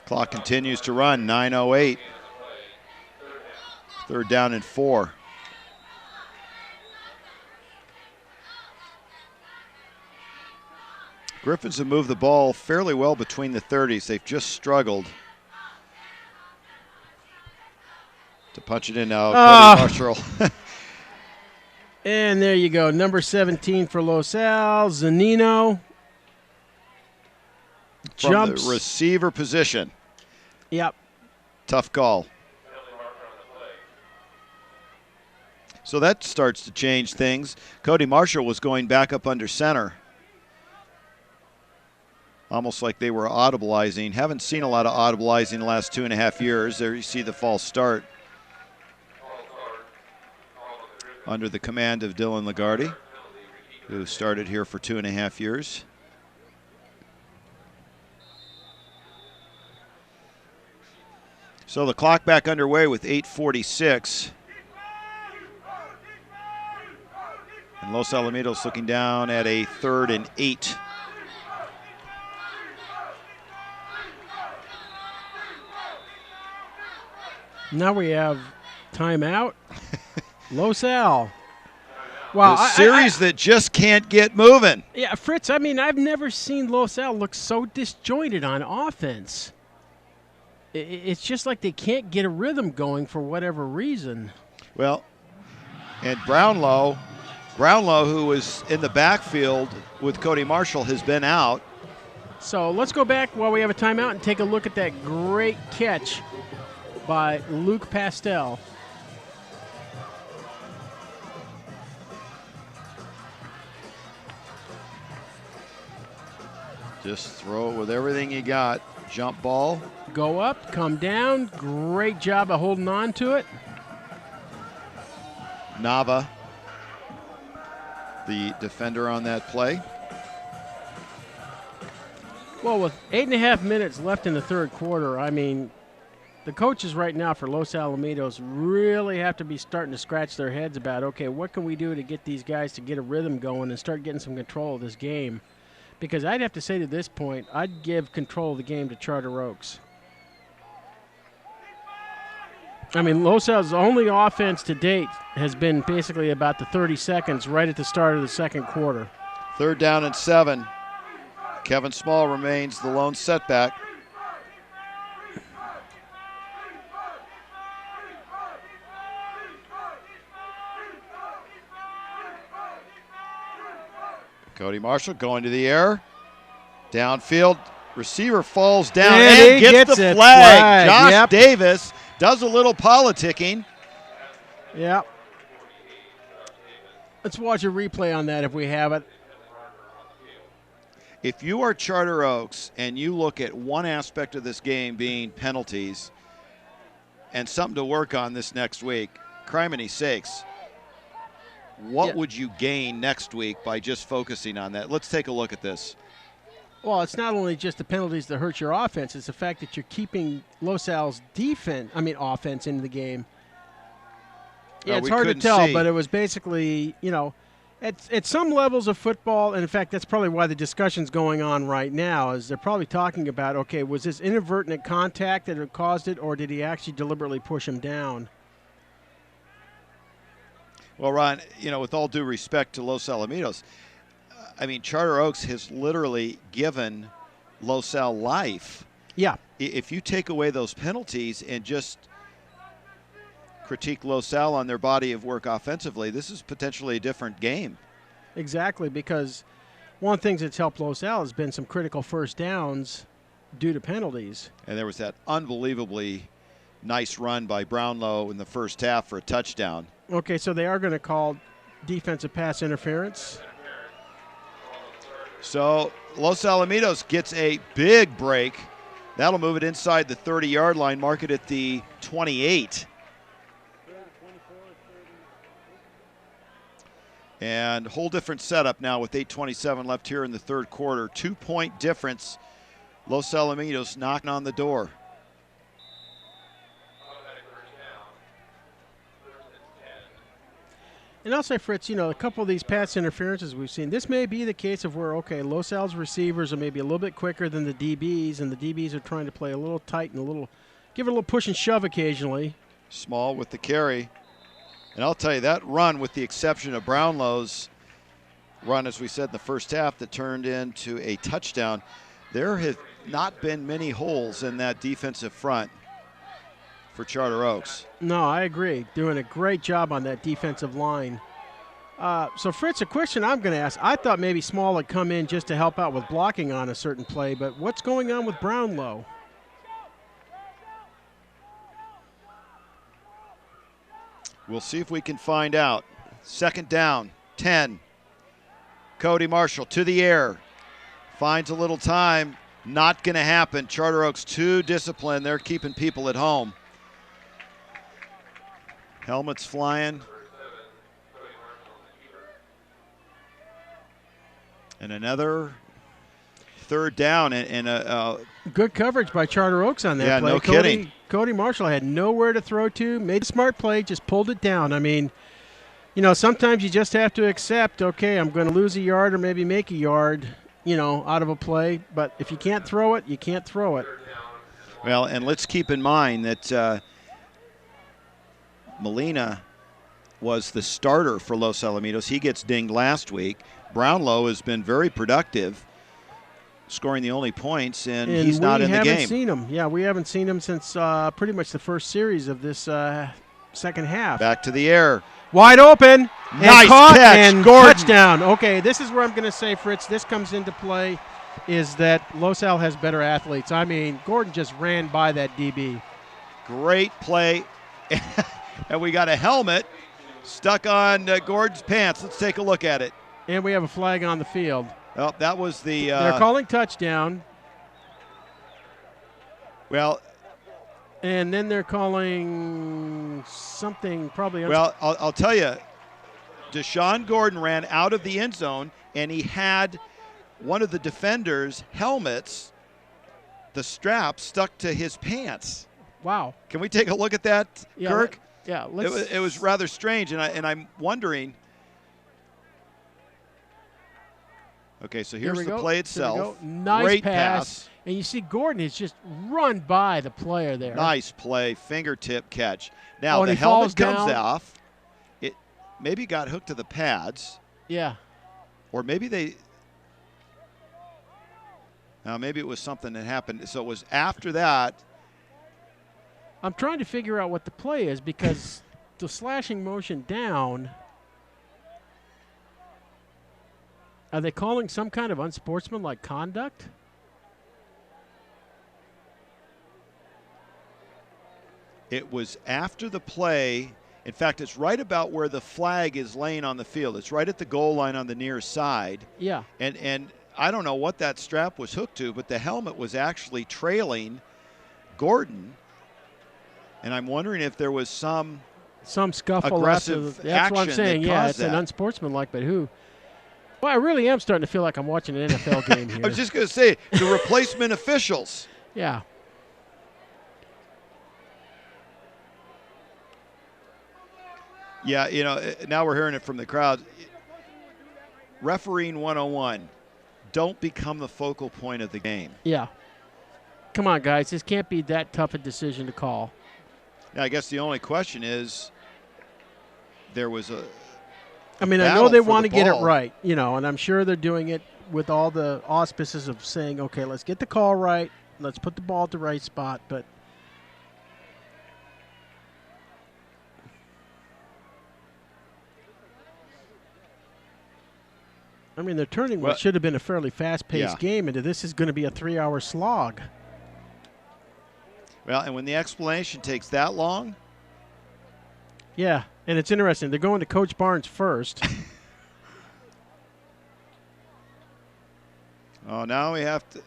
Clock continues to run, 9:08. Third down and 4. Griffins have moved the ball fairly well between the 30s. They've just struggled to Punch it in now, Cody Marshall. And there you go, number 17 for Los Al, Zanino. From Jumps. the receiver position. Yep. Tough call. So that starts to change things. Cody Marshall was going back up under center. Almost like they were audibilizing. Haven't seen a lot of audibilizing the last 2.5 years. There you see the false start. Under the command of Dylan Lagarde, who started here for 2.5 years. So the clock back underway with 8:46. And Los Alamitos looking down at a 3rd and 8. Now we have timeout. Los Al. Wow, the series that just can't get moving. Yeah, Fritz, I mean, I've never seen Los Al look so disjointed on offense. It's just like they can't get a rhythm going for whatever reason. Well, and Brownlow, who was in the backfield with Cody Marshall, has been out. So let's go back while we have a timeout and take a look at that great catch by Luke Pastel. Just throw it with everything you got. Jump ball. Go up, come down. Great job of holding on to it. Nava, the defender on that play. Well, with 8.5 minutes left in the third quarter, I mean, the coaches right now for Los Alamitos really have to be starting to scratch their heads about, okay, what can we do to get these guys to get a rhythm going and start getting some control of this game? Because I'd have to say to this point, I'd give control of the game to Charter Oaks. I mean, Los Al's only offense to date has been basically about the 30 seconds right at the start of the second quarter. 3rd down and 7. Kevin Small remains the lone setback. Cody Marshall going to the air. Downfield. Receiver falls down and gets the flag. Josh Davis does a little politicking. Yeah. Let's watch a replay on that if we have it. If you are Charter Oaks and you look at one aspect of this game being penalties and something to work on this next week, criminy sakes, what would you gain next week by just focusing on that? Let's take a look at this. Well, it's not only just the penalties that hurt your offense, it's the fact that you're keeping Los Al's offense into the game. Yeah, it's hard to tell, but it was basically, you know, at some levels of football, and in fact, that's probably why the discussion's going on right now, is they're probably talking about, okay, was this inadvertent contact that had caused it, or did he actually deliberately push him down? Well, Ron, you know, with all due respect to Los Alamitos, I mean, Charter Oaks has literally given Los Al life. Yeah. If you take away those penalties and just critique Los Al on their body of work offensively, this is potentially a different game. Exactly, because one of the things that's helped Los Al has been some critical first downs due to penalties. And there was that unbelievably nice run by Brownlow in the first half for a touchdown. Okay, so they are going to call defensive pass interference. So Los Alamitos gets a big break. That'll move it inside the 30-yard line, mark it at the 28. And whole different setup now with 8:27 left here in the third quarter. 2-point difference. Los Alamitos knocking on the door. And I'll say, Fritz, you know, a couple of these pass interferences we've seen, this may be the case of where, okay, Los Al's receivers are maybe a little bit quicker than the DBs, and the DBs are trying to play a little tight and give it a little push and shove occasionally. Small with the carry. And I'll tell you, that run, with the exception of Brownlow's run, as we said in the first half, that turned into a touchdown, there have not been many holes in that defensive front for Charter Oaks. No, I agree. Doing a great job on that defensive line. So, Fritz, a question I'm going to ask. I thought maybe Small would come in just to help out with blocking on a certain play, but what's going on with Brownlow? We'll see if we can find out. Second down, 10. Cody Marshall to the air. Finds a little time. Not going to happen. Charter Oaks too disciplined. They're keeping people at home. Helmets flying. And another third down and a good coverage by Charter Oaks on that play. No kidding. Cody Marshall had nowhere to throw to, made a smart play, just pulled it down. I mean, sometimes you just have to accept, okay, I'm going to lose a yard or maybe make a yard, out of a play. But if you can't throw it, you can't throw it. Well, and let's keep in mind that Molina was the starter for Los Alamitos. He gets dinged last week. Brownlow has been very productive, scoring the only points, and he's not in the game. We haven't seen him. Yeah, we haven't seen him since pretty much the first series of this second half. Back to the air. Wide open. Nice catch. And touchdown. Okay, this is where I'm going to say, Fritz, this comes into play, is that Los Al has better athletes. I mean, Gordon just ran by that DB. Great play. And we got a helmet stuck on Gordon's pants. Let's take a look at it. And we have a flag on the field. Well, that was the... They're calling touchdown. Well... And then they're calling something probably... Well, I'll tell you, Deshaun Gordon ran out of the end zone, and he had one of the defenders' helmets, the strap, stuck to his pants. Wow. Can we take a look at that, Kirk? Yeah. It was rather strange, and I'm wondering... Okay, so here's the play itself. Nice Great pass. And you see Gordon has just run by the player there. Nice play, fingertip catch. Now the helmet comes off. It maybe got hooked to the pads. Yeah. Or maybe maybe it was something that happened. So it was after that. I'm trying to figure out what the play is because the slashing motion down. Are they calling some kind of unsportsmanlike conduct? It was after the play. In fact, it's right about where the flag is laying on the field. It's right at the goal line on the near side. Yeah. And I don't know what that strap was hooked to, but the helmet was actually trailing Gordon. And I'm wondering if there was some scuffle aggressive after that's what I'm saying. Yeah, it's that. an unsportsmanlike, but who? Well, I really am starting to feel like I'm watching an NFL game here. I was just going to say, the replacement officials. Yeah. Yeah, now we're hearing it from the crowd. Refereeing 101, don't become the focal point of the game. Yeah. Come on, guys. This can't be that tough a decision to call. Now, I guess the only question is there was a I know they want to get it right, and I'm sure they're doing it with all the auspices of saying, okay, let's get the call right. Let's put the ball at the right spot, but they're turning what should have been a fairly fast-paced game into this is going to be a 3-hour slog. Well, and when the explanation takes that long. Yeah, and it's interesting. They're going to Coach Barnes first. Oh, now we have to.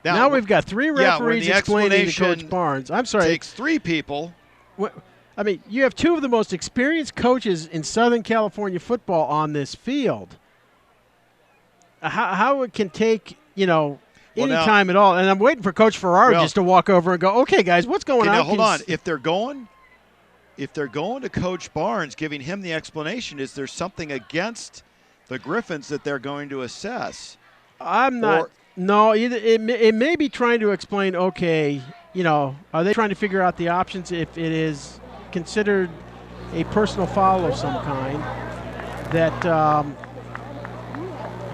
Now we've got 3 referees explaining to Coach Barnes. I'm sorry. It takes 3 people. You have 2 of the most experienced coaches in Southern California football on this field. How it can take, any time at all. And I'm waiting for Coach Ferrari just to walk over and go, okay, guys, what's going on? Now, hold on. If they're going to Coach Barnes, giving him the explanation, is there something against the Griffins that they're going to assess? I'm not. No, it may be trying to explain, okay, are they trying to figure out the options if it is considered a personal foul of some kind that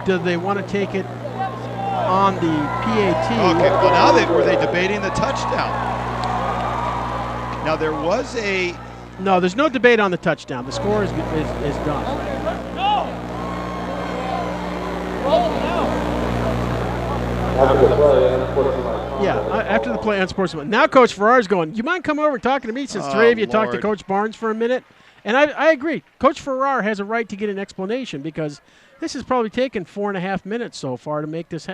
do they want to take it on the PAT? Okay, well, now were they debating the touchdown? Now, there was a... No, there's no debate on the touchdown. The score is done. After the play, unsportsmanlike. Now Coach Farrar's going, you mind coming over and talking to me since three of you talked to Coach Barnes for a minute? And I agree. Coach Farrar has a right to get an explanation because this has probably taken 4.5 minutes so far to make this,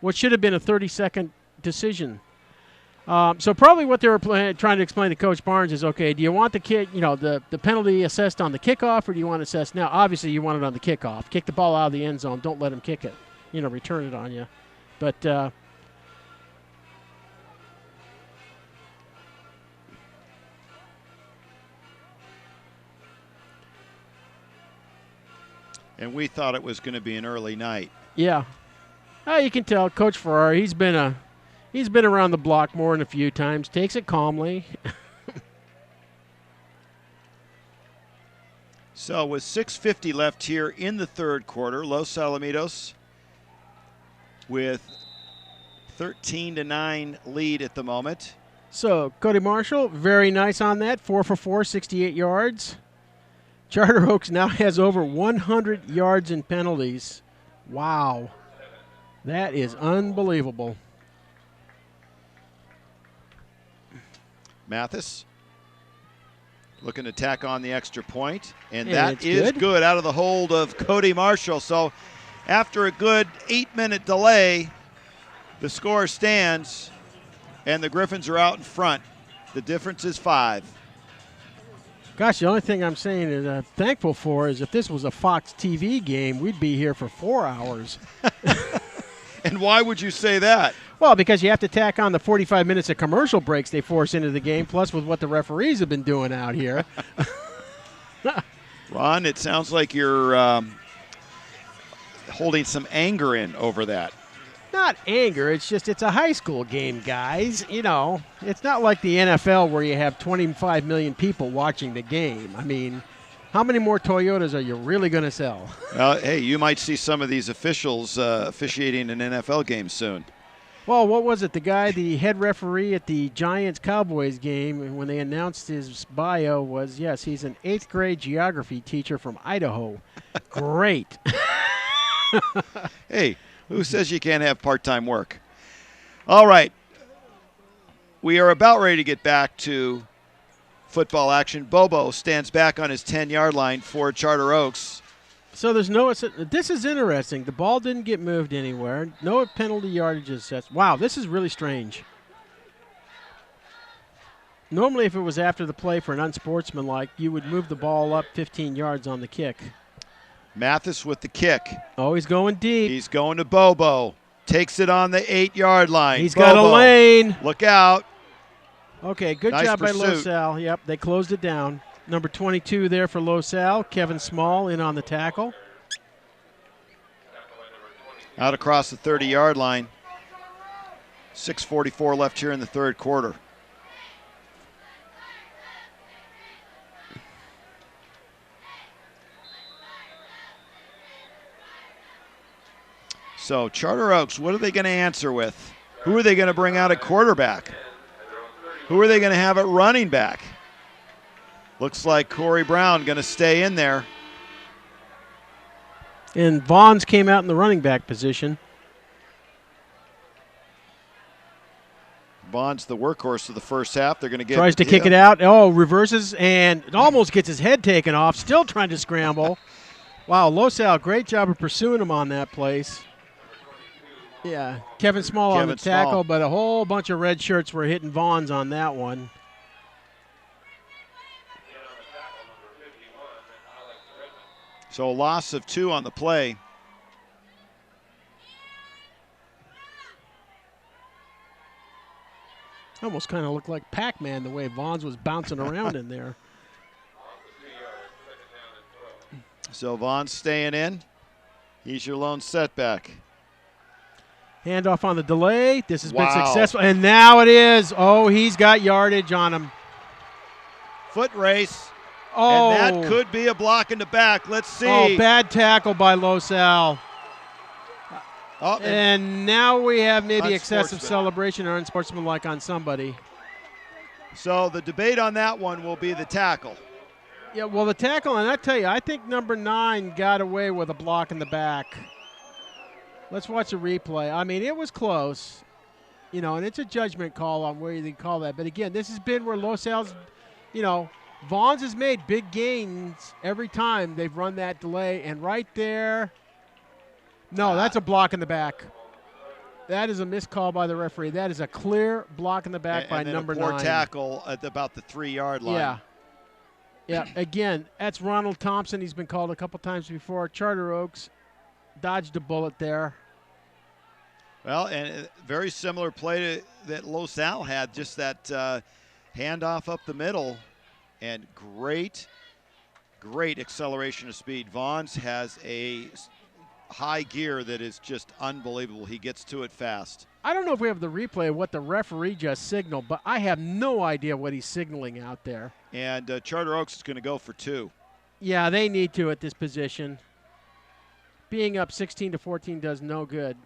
what should have been a 30-second decision. So probably what they were trying to explain to Coach Barnes is, okay, do you want the penalty assessed on the kickoff, or do you want it assessed now? Obviously, you want it on the kickoff. Kick the ball out of the end zone. Don't let him kick it. Return it on you. But and we thought it was going to be an early night. Yeah. You can tell Coach Farrar, he's been around the block more than a few times. Takes it calmly. So with 6:50 left here in the third quarter, Los Alamitos with 13-9 lead at the moment. So Cody Marshall, very nice on that. 4 for 4, 68 yards. Charter Oaks now has over 100 yards in penalties. Wow. That is unbelievable. Mathis looking to tack on the extra point, and And that it's is good. good out of the hold of Cody Marshall. So after a good 8-minute delay, the score stands, and the Griffins are out in front. The difference is 5. Gosh, the only thing I'm saying is thankful for is if this was a Fox TV game, we'd be here for 4 hours. And why would you say that? Well, because you have to tack on the 45 minutes of commercial breaks they force into the game, plus with what the referees have been doing out here. Ron, it sounds like you're holding some anger in over that. Not anger, it's a high school game, guys. It's not like the NFL where you have 25 million people watching the game. I mean, how many more Toyotas are you really going to sell? Hey, you might see some of these officials officiating an NFL game soon. Well, what was it? The head referee at the Giants-Cowboys game, when they announced his bio, was, yes, he's an 8th grade geography teacher from Idaho. Great. Hey, who says you can't have part-time work? All right. We are about ready to get back to football action. Bobo stands back on his 10-yard line for Charter Oaks. So there's this is interesting. The ball didn't get moved anywhere. No penalty yardage assessed. Wow, this is really strange. Normally, if it was after the play for an unsportsmanlike, you would move the ball up 15 yards on the kick. Mathis with the kick. Oh, he's going deep. He's going to Bobo. Takes it on the 8-yard line. He's got a lane. Look out. Okay, good Nice job by pursuit. Los Al. Yep, they closed it down. Number 22 there for Los Al. Kevin Small in on the tackle. Out across the 30-yard line. 6:44 left here in the third quarter. So Charter Oaks, what are they going to answer with? Who are they going to bring out at quarterback? Who are they going to have at running back? Looks like Corey Brown going to stay in there. And Vaughns came out in the running back position. Bond's the workhorse of the first half. They're going to get Tries to kick it out. Oh, reverses and almost gets his head taken off. Still trying to scramble. Wow, Los Al, great job of pursuing him on that place. Yeah, Kevin Small on the tackle, but a whole bunch of red shirts were hitting Vaughns on that one. So a loss of 2 on the play. Almost kind of looked like Pac-Man the way Vaughns was bouncing around in there. So Vaughn's staying in. He's your lone setback. Handoff on the delay. This has been successful. And now it is. Oh, he's got yardage on him. Foot race. Oh. And that could be a block in the back. Let's see. Oh, bad tackle by Los Al. Oh, and now we have maybe excessive celebration or unsportsmanlike on somebody. So the debate on that one will be the tackle. Yeah, well, the tackle, and I tell you, I think number 9 got away with a block in the back. Let's watch a replay. I mean, it was close, you know, and it's a judgment call on where you call that. But again, this has been where Los Al's, you know, Vaughn's has made big gains every time they've run that delay. And right there, no, that's a block in the back. That is a missed call by the referee. That is a clear block in the back by number 9. Poor tackle at about the 3-yard line. Yeah. Yeah, again, that's Ronald Thompson. He's been called a couple times before. Charter Oaks dodged a bullet there. Well, and a very similar play that Los Al had, just that handoff up the middle, and great acceleration of speed. Vaughn's has a high gear that is just unbelievable. He gets to it fast. I don't know if we have the replay of what the referee just signaled, but I have no idea what he's signaling out there. And Charter Oaks is going to go for 2. Yeah, they need to at this position. Being up 16-14 does no good.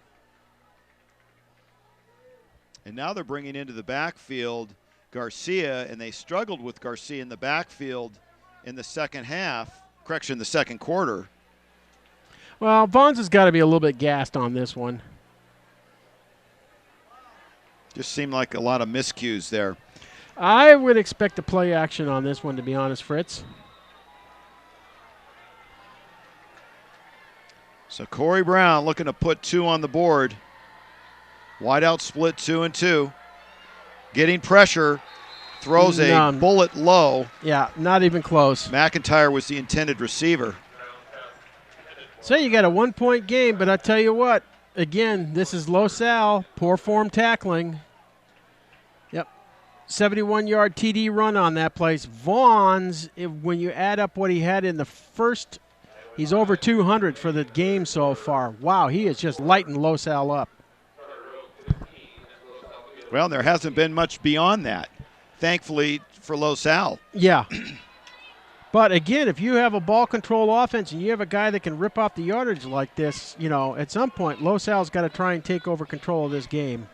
And now they're bringing into the backfield Garcia, and they struggled with Garcia in the backfield in the second half. Correction, the second quarter. Well, Vaughn's has got to be a little bit gassed on this one. Just seemed like a lot of miscues there. I would expect a play action on this one, to be honest, Fritz. So Corey Brown looking to put 2 on the board. Wide out split 2 and 2. Getting pressure. Throws a bullet low. Yeah, not even close. McIntyre was the intended receiver. So you got a 1-point game, but I tell you what, again, this is Los Al, poor form tackling. Yep, 71-yard TD run on that place. Vaughn's, when you add up what he had in the first, he's over 200 for the game so far. Wow, he is just lighting Los Al up. Well, there hasn't been much beyond that, thankfully for Los Al. Yeah. But again, if you have a ball control offense and you have a guy that can rip off the yardage like this, you know, at some point, Los Al's got to try and take over control of this game.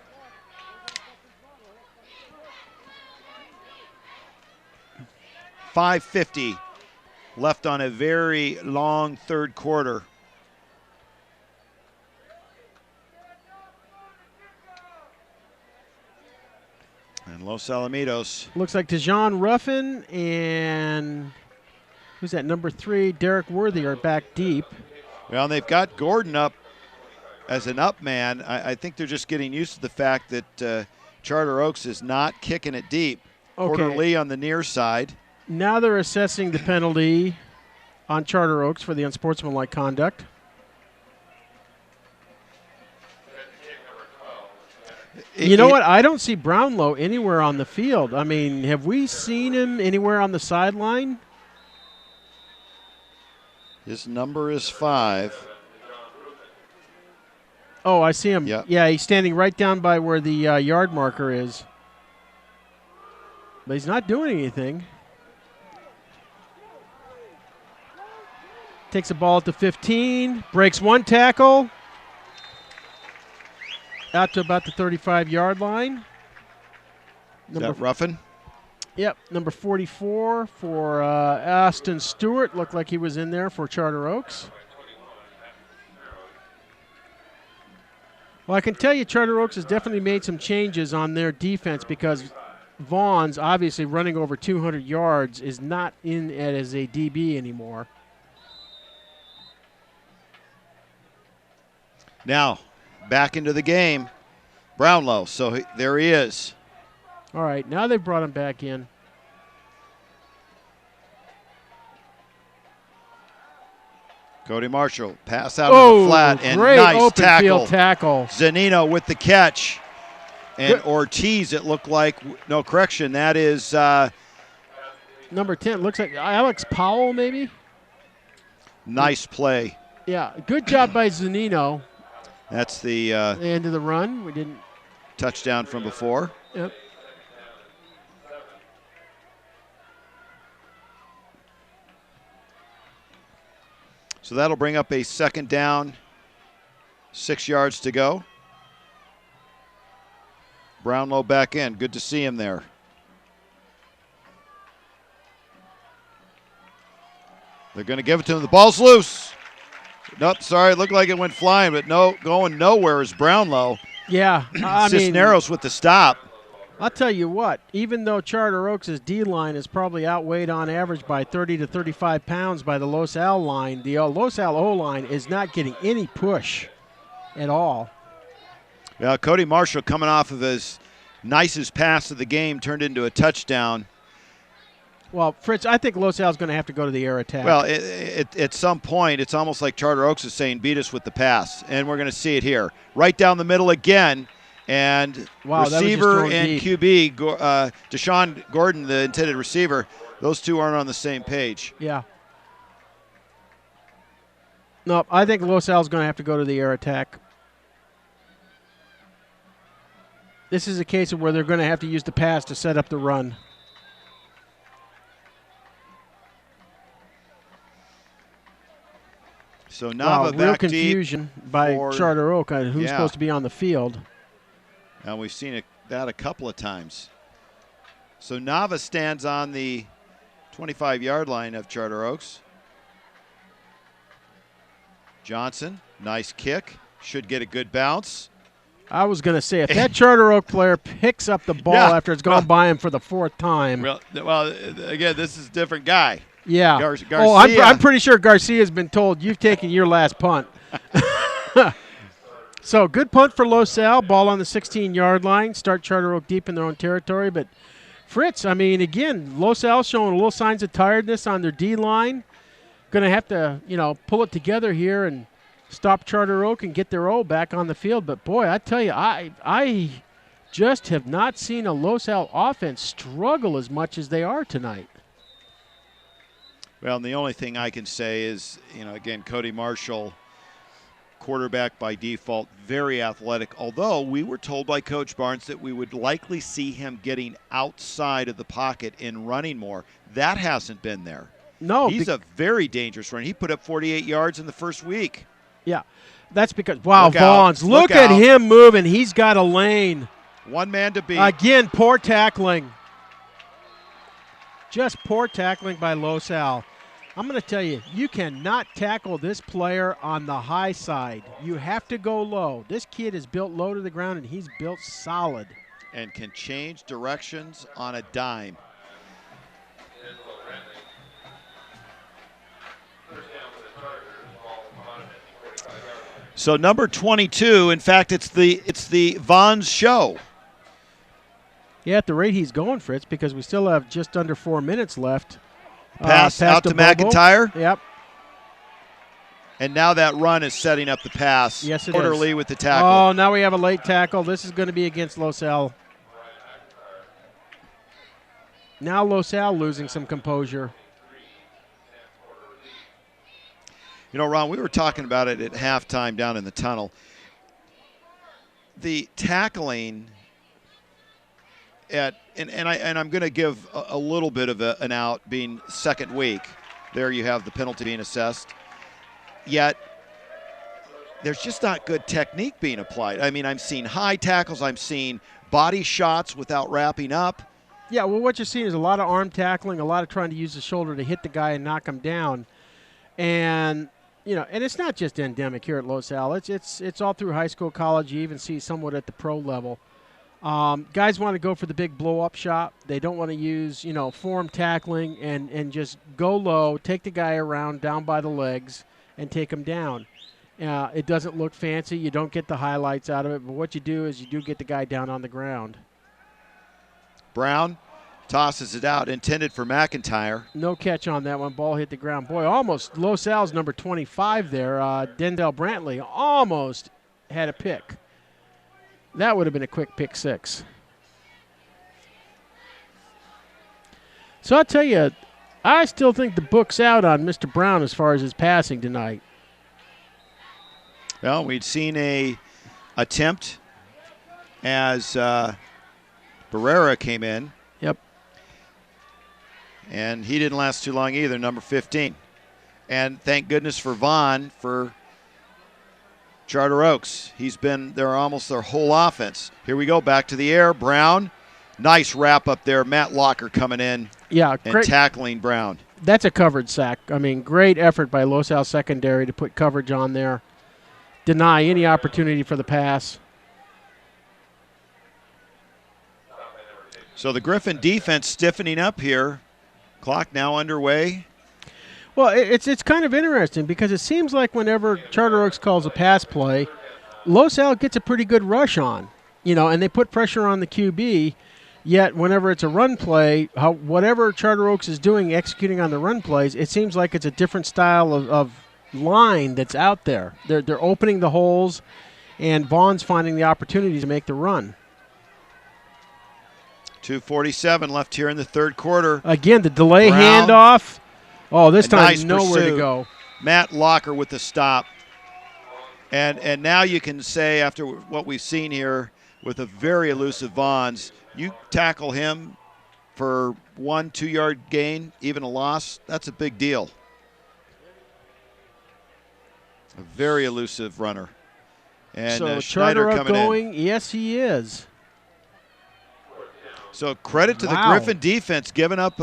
.550 left on a very long third quarter. And Los Alamitos. Looks like Dejon Ruffin and who's that, number 3, Derek Worthy are back deep. Well, they've got Gordon up as an up man. I think they're just getting used to the fact that Charter Oaks is not kicking it deep. Okay. Porter Lee on the near side. Now they're assessing the penalty on Charter Oaks for the unsportsmanlike conduct. You know what? I don't see Brownlow anywhere on the field. I mean, have we seen him anywhere on the sideline? His number is 5. Oh, I see him. Yep. Yeah, he's standing right down by where the yard marker is. But he's not doing anything. Takes the ball at the 15, breaks 1 tackle. Out to about the 35-yard line. Is that Ruffin? Yep, number 44 for Austin Stewart. Looked like he was in there for Charter Oaks. Well, I can tell you Charter Oaks has definitely made some changes on their defense because Vaughn's, obviously running over 200 yards, is not in as a DB anymore. Now, back into the game, Brownlow. So there he is. All right, now they've brought him back in. Cody Marshall, pass out of the flat, and great nice open tackle. Field tackle. Zanino with the catch. And Ortiz, it looked like, no, correction, that is number 10. Looks like Alex Powell, maybe? nice play. Yeah, good job by Zanino. That's the end of the run. We didn't. Touchdown from before. Yep. So that'll bring up a second down, 6 yards to go. Brownlow back in. Good to see him there. They're going to give it to him. The ball's loose. Nope, sorry, it looked like it went flying, but no, going nowhere is Brownlow. Yeah, I mean, Cisneros with the stop. I'll tell you what, even though Charter Oaks' D-line is probably outweighed on average by 30 to 35 pounds by the Los Al line, the Los Al O-line is not getting any push at all. Yeah, Cody Marshall coming off of his nicest pass of the game turned into a touchdown. Well, Fritz, I think Los Al's going to have to go to the air attack. Well, at some point, it's almost like Charter Oaks is saying, beat us with the pass, and we're going to see it here. Right down the middle again, and receiver and deep. QB, Deshaun Gordon, the intended receiver, those two aren't on the same page. Yeah. No, I think Los Al's going to have to go to the air attack. This is a case of where they're going to have to use the pass to set up the run. So Nava real back confusion deep by for Charter Oak on who's supposed to be on the field. And we've seen that a couple of times. So Nava stands on the 25-yard line of Charter Oaks. Johnson, nice kick. Should get a good bounce. I was going to say, if that Charter Oak player picks up the ball after it's gone by him for the fourth time. Well, again, this is a different guy. Yeah. Garcia. Oh, I'm pretty sure Garcia's been told you've taken your last punt. So good punt for Los Al. Ball on the 16-yard line. Start Charter Oak deep in their own territory. But Fritz, I mean, again, Los Al showing a little signs of tiredness on their D-line. Going to have to, pull it together here and stop Charter Oak and get their O back on the field. But, boy, I tell you, I just have not seen a Los Al offense struggle as much as they are tonight. Well, and the only thing I can say is, again, Cody Marshall, quarterback by default, very athletic. Although we were told by Coach Barnes that we would likely see him getting outside of the pocket and running more. That hasn't been there. No. He's a very dangerous runner. He put up 48 yards in the first week. Yeah. That's because, wow, Look Vaughns, out. look at him moving. He's got a lane. One man to beat. Again, poor tackling. Just poor tackling by Los Al. I'm going to tell you, you cannot tackle this player on the high side. You have to go low. This kid is built low to the ground, and he's built solid. And can change directions on a dime. So number 22, in fact, it's the Vaughn's show. Yeah, at the rate he's going, Fritz, because we still have just under 4 minutes left. Pass out to McIntyre. Yep. And now that run is setting up the pass. Yes, it is. Orderly with the tackle. Oh, now we have a late tackle. This is going to be against Los Al. Now Los Al losing some composure. Ron, we were talking about it at halftime down in the tunnel. The tackling and I'm going to give a little bit of an out being second week. There you have the penalty being assessed. Yet there's just not good technique being applied. I mean, I'm seeing high tackles. I'm seeing body shots without wrapping up. Yeah, well, what you're seeing is a lot of arm tackling, a lot of trying to use the shoulder to hit the guy and knock him down. And, and it's not just endemic here at Los Al. It's all through high school, college. You even see somewhat at the pro level. Guys want to go for the big blow-up shot. They don't want to use, form tackling and just go low, take the guy around down by the legs, and take him down. It doesn't look fancy. You don't get the highlights out of it, but what you do is you do get the guy down on the ground. Brown tosses it out, intended for McIntyre. No catch on that one. Ball hit the ground. Boy, almost Los Al's number 25 there. Dendell Brantley almost had a pick. That would have been a quick pick six. So I'll tell you, I still think the book's out on Mr. Brown as far as his passing tonight. Well, we'd seen a attempt as Barrera came in. Yep. And he didn't last too long either, number 15. And thank goodness for Vaughn for Charter Oaks. He's been there almost their whole offense. Here we go, back to the air. Brown, nice wrap up there. Matt Locker coming in and tackling Brown. That's a covered sack. I mean, great effort by Los Al secondary to put coverage on there, deny any opportunity for the pass. So the Griffin defense stiffening up here. Clock now underway. Well, it's kind of interesting because it seems like whenever Charter Oaks calls a pass play, Los Al gets a pretty good rush on, and they put pressure on the QB. Yet whenever it's a run play, whatever Charter Oaks is doing, executing on the run plays, it seems like it's a different style of line that's out there. They're opening the holes, and Vaughn's finding the opportunity to make the run. 2:47 left here in the third quarter. Again, the delay Brown. handoff. Oh, this time Nice nowhere pursuit. to go. Matt Locker with the stop. And now you can say, after what we've seen here with a very elusive Vaughns, you tackle him for 1-2 yard gain, even a loss, that's a big deal. A very elusive runner. And so Schneider Charter Oak coming going, in. yes, he is. So credit to the Wow. Griffin defense, giving up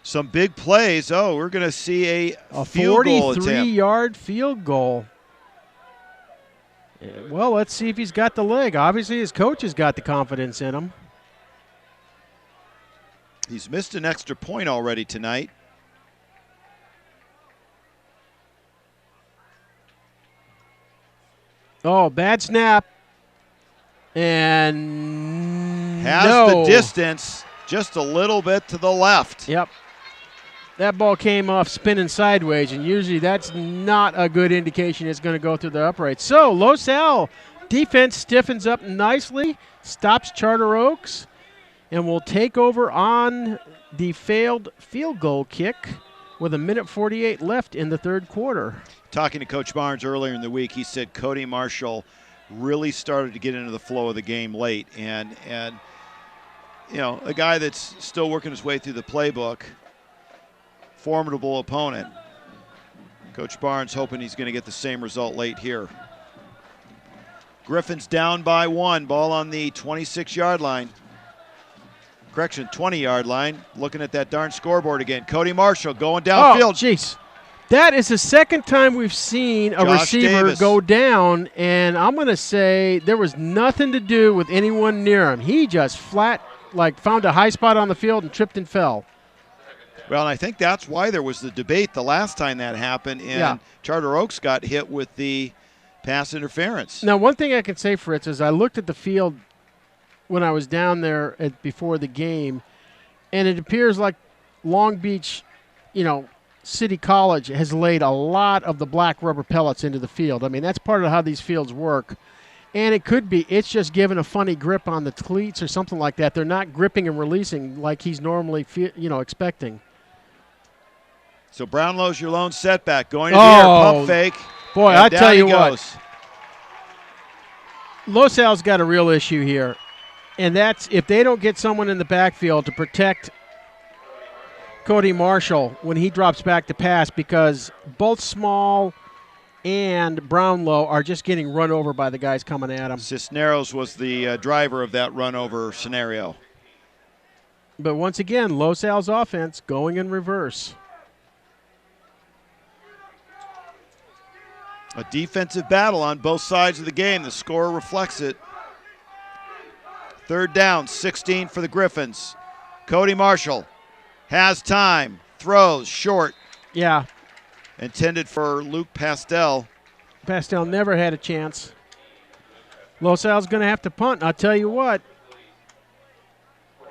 some big plays. Oh, we're going to see a field goal attempt. 43-yard field goal. Well, let's see if he's got the leg. Obviously, his coach has got the confidence in him. He's missed an extra point already tonight. Oh, bad snap. And Has the distance just a little bit to the left. Yep. That ball came off spinning sideways, and usually that's not a good indication it's going to go through the uprights. So Los Al defense stiffens up nicely, stops Charter Oaks, and will take over on the failed field goal kick with 1:48 left in the third quarter. Talking to Coach Barnes earlier in the week, he said Cody Marshall really started to get into the flow of the game late, and a guy that's still working his way through the playbook. Formidable opponent. Coach Barnes hoping he's going to get the same result late here. Griffins down by 1. Ball on the 26-yard line. Correction, 20-yard line. Looking at that darn scoreboard again. Cody Marshall going downfield. Oh, jeez. That is the second time we've seen a Josh receiver Davis. go down, and I'm going to say there was nothing to do with anyone near him. He just flat, found a high spot on the field and tripped and fell. Well, and I think that's why there was the debate the last time that happened, and Charter Oaks got hit with the pass interference. Now, one thing I can say, Fritz, is I looked at the field when I was down there before the game, and it appears like Long Beach, City College has laid a lot of the black rubber pellets into the field. I mean, that's part of how these fields work. And it could be it's just given a funny grip on the cleats or something like that. They're not gripping and releasing like he's normally expecting. So Brownlow's your lone setback. Going to the air, pump fake. Boy, and I down tell he you goes. what. Los Al's got a real issue here. And that's if they don't get someone in the backfield to protect Cody Marshall when he drops back to pass, because both Small and Brownlow are just getting run over by the guys coming at him. Cisneros was the driver of that run over scenario. But once again, Los Al's offense going in reverse. A defensive battle on both sides of the game. The score reflects it. Third down, 16 for the Griffins. Cody Marshall has time, throws short. Yeah. Intended for Luke Pastel. Pastel never had a chance. Los Al's going to have to punt. I'll tell you what.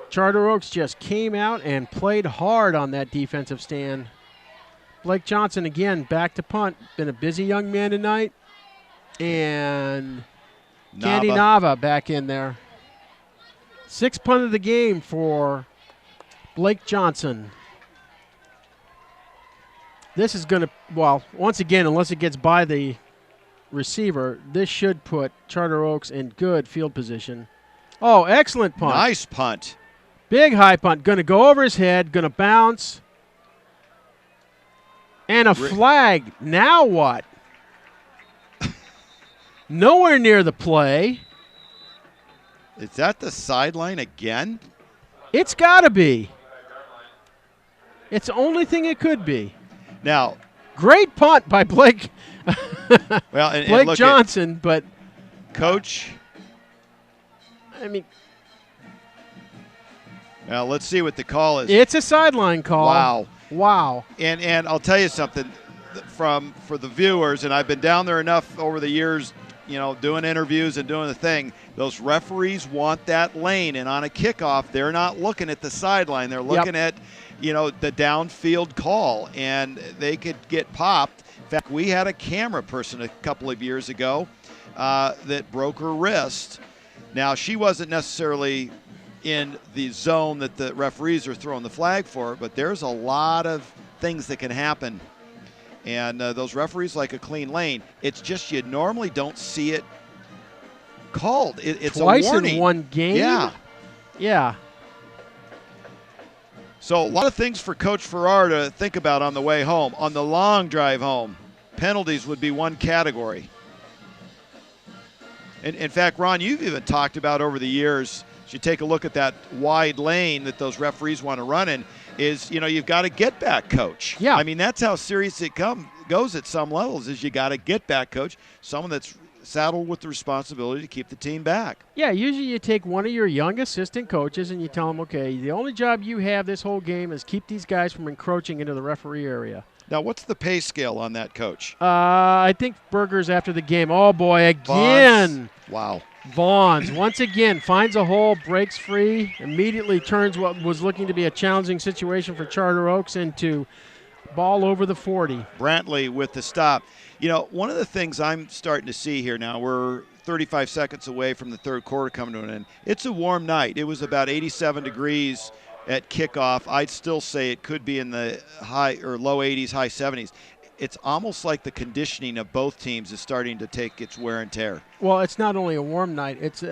Charter Oaks just came out and played hard on that defensive stand. Blake Johnson again back to punt. Been a busy young man tonight. And Candy Nava back in there. Sixth punt of the game for Blake Johnson. This is going to, once again, unless it gets by the receiver, this should put Charter Oaks in good field position. Oh, excellent punt. Nice punt. Big high punt. Going to go over his head, going to bounce. And a flag. Now what? Nowhere near the play. Is that the sideline again? It's got to be. It's the only thing it could be. Now, great punt by Blake. well, and Blake look Johnson, but Coach. I mean, well, let's see what the call is. it's a sideline call. Wow. And I'll tell you something for the viewers, and I've been down there enough over the years, doing interviews and doing the thing. Those referees want that lane, and on a kickoff, they're not looking at the sideline. They're looking at, the downfield call, and they could get popped. In fact, we had a camera person a couple of years ago that broke her wrist. Now, she wasn't necessarily in the zone that the referees are throwing the flag for, but there's a lot of things that can happen. And those referees like a clean lane. It's just you normally don't see it called. It's twice a warning. in one game? Yeah. So a lot of things for Coach Farrar to think about on the way home. On the long drive home, penalties would be one category. And in fact, Ron, you've even talked about over the years, as you take a look at that wide lane that those referees want to run in, is, you've got to get back coach. Yeah. I mean, that's how serious it goes at some levels, is you got to get back coach, someone that's saddled with the responsibility to keep the team back. Yeah, usually you take one of your young assistant coaches and you tell them, okay, the only job you have this whole game is keep these guys from encroaching into the referee area. Now, what's the pay scale on that, Coach? I think Berger's after the game. Oh, boy, again. Wow. Vaughns, once again, finds a hole, breaks free, immediately turns what was looking to be a challenging situation for Charter Oaks into ball over the 40. Brantley with the stop. One of the things I'm starting to see here now, we're 35 seconds away from the third quarter coming to an end. It's a warm night. It was about 87 degrees at kickoff. I'd still say it could be in the high or low 80s, high 70s. It's almost like the conditioning of both teams is starting to take its wear and tear. Well, it's not only a warm night. It's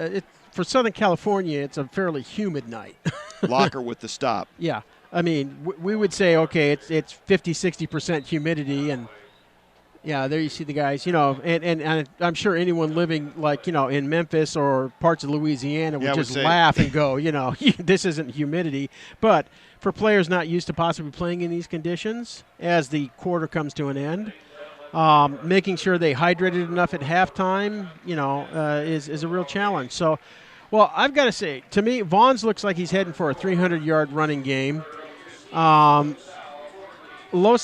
for Southern California, it's a fairly humid night. Locker with the stop. Yeah. I mean, we would say, okay, it's 50, 60% humidity, and yeah, there you see the guys, and I'm sure anyone living in Memphis or parts of Louisiana would just laugh and go, this isn't humidity. But for players not used to possibly playing in these conditions, as the quarter comes to an end, making sure they hydrated enough at halftime, is a real challenge. So, well, I've got to say, to me, Vaughns looks like he's heading for a 300-yard running game. Los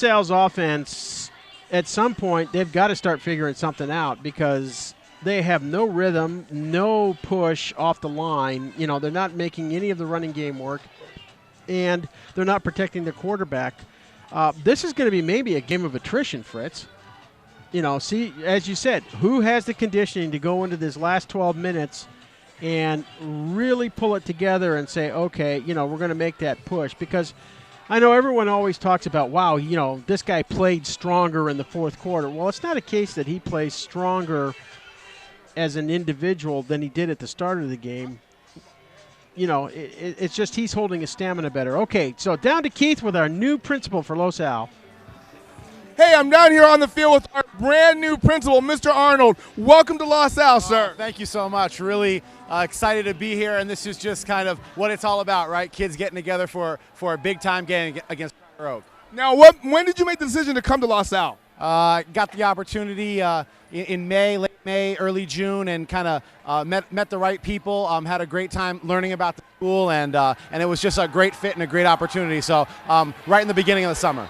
Al's offense, at some point, they've got to start figuring something out because they have no rhythm, no push off the line. They're not making any of the running game work, and they're not protecting their quarterback. This is going to be maybe a game of attrition, Fritz. See, as you said, who has the conditioning to go into this last 12 minutes and really pull it together and say, okay, we're going to make that push? Because I know everyone always talks about, wow, this guy played stronger in the fourth quarter. Well, it's not a case that he plays stronger as an individual than he did at the start of the game. It's just he's holding his stamina better. Okay, so down to Keith with our new principal for Los Al. Hey, I'm down here on the field with our brand new principal, Mr. Arnold. Welcome to Los Al, sir. Thank you so much. Really excited to be here, and this is just kind of what it's all about, right? Kids getting together for a big-time game against Charter Oak. Now, when did you make the decision to come to Los Al? Got the opportunity in May, late May, early June, and kind of met the right people. Had a great time learning about the school, and it was just a great fit and a great opportunity. So right in the beginning of the summer.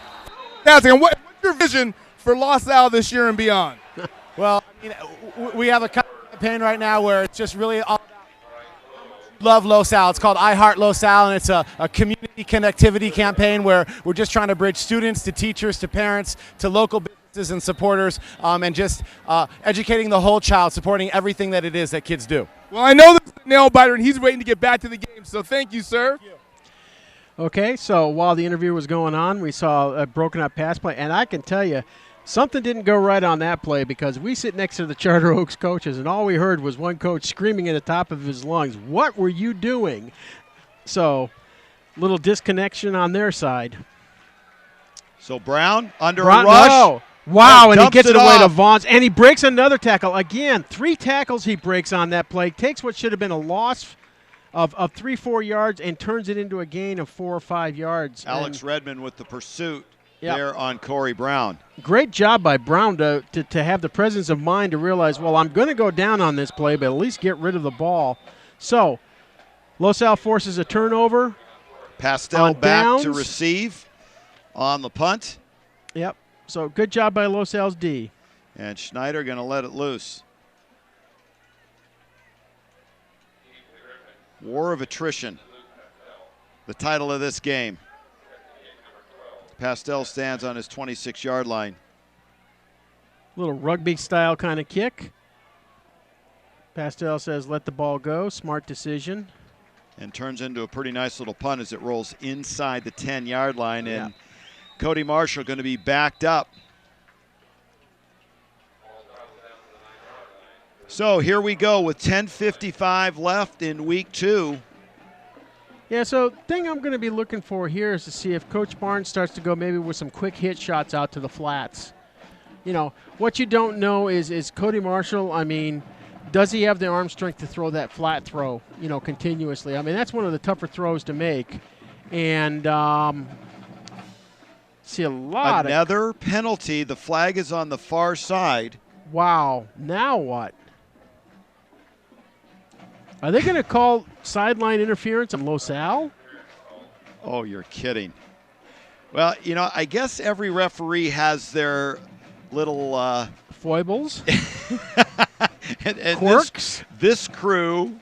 And what's your vision for Los Al this year and beyond? Well, we have a campaign right now where it's just really all love Los Al. It's called I Heart Los Al, and it's a community connectivity campaign where we're just trying to bridge students to teachers to parents to local businesses and supporters, and just educating the whole child, supporting everything that it is that kids do. Well, I know this is a nail biter, and he's waiting to get back to the game, so thank you, sir. Thank you. Okay, so while the interview was going on, we saw a broken up pass play, and I can tell you, something didn't go right on that play because we sit next to the Charter Oaks coaches, and all we heard was one coach screaming at the top of his lungs, "What were you doing?" So, little disconnection on their side. So Brown under a rush. No. Wow, and he gets it away to off. Vaughns, and he breaks another tackle. Again, 3 tackles he breaks on that play. Takes what should have been a loss of 3-4 yards and turns it into a gain of 4 or 5 yards. Alex Redmond with the pursuit Yep. there on Corey Brown. Great job by Brown to have the presence of mind to realize, well, I'm going to go down on this play, but at least get rid of the ball. So Los Al forces a turnover. Pastel back downs. to receive on the punt. Yep. So good job by Los Al's D. And Schneider going to let it loose. War of attrition, the title of this game. Pastel stands on his 26-yard line. Little rugby-style kind of kick. Pastel says, let the ball go. Smart decision. And turns into a pretty nice little punt as it rolls inside the 10-yard line. And Cody Marshall going to be backed up. So here we go with 10:55 left in week 2. Yeah, so thing I'm going to be looking for here is to see if Coach Barnes starts to go maybe with some quick hit shots out to the flats. You know, what you don't know is Cody Marshall, I mean, does he have the arm strength to throw that flat throw, you know, continuously? I mean, that's one of the tougher throws to make. And see a lot Another penalty. The flag is on the far side. Wow. Now what? Are they going to call sideline interference on Los Al? Oh, you're kidding. Well, you know, I guess every referee has their little foibles and quirks. This crew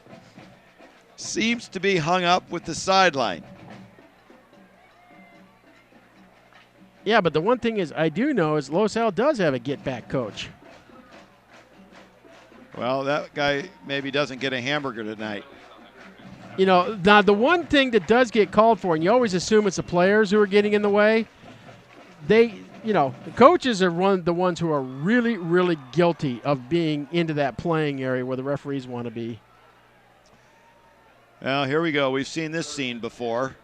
seems to be hung up with the sideline. Yeah, but the one thing is I do know is Los Al does have a get-back coach. Well, that guy maybe doesn't get a hamburger tonight. You know, now the one thing that does get called for, and you always assume it's the players who are getting in the way, the coaches are the ones who are really, really guilty of being into that playing area where the referees want to be. Well, here we go. We've seen this scene before.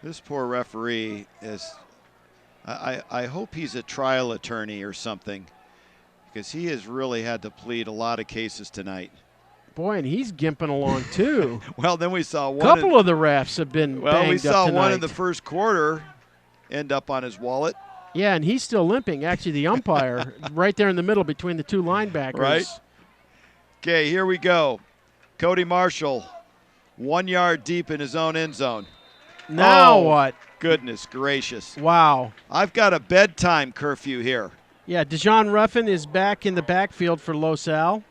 This poor referee is... I hope he's a trial attorney or something, because he has really had to plead a lot of cases tonight. Boy, and he's gimping along too. Well, then we saw one. A couple of the refs have been banged up we saw tonight. one in the first quarter end up on his wallet. Yeah, and he's still limping. Actually, the umpire right there in the middle between the two linebackers. Right. Okay, here we go. Cody Marshall, 1 yard deep in his own end zone. Now what? Goodness gracious. Wow. I've got a bedtime curfew here. Yeah, Dejon Ruffin is back in the backfield for Los Al.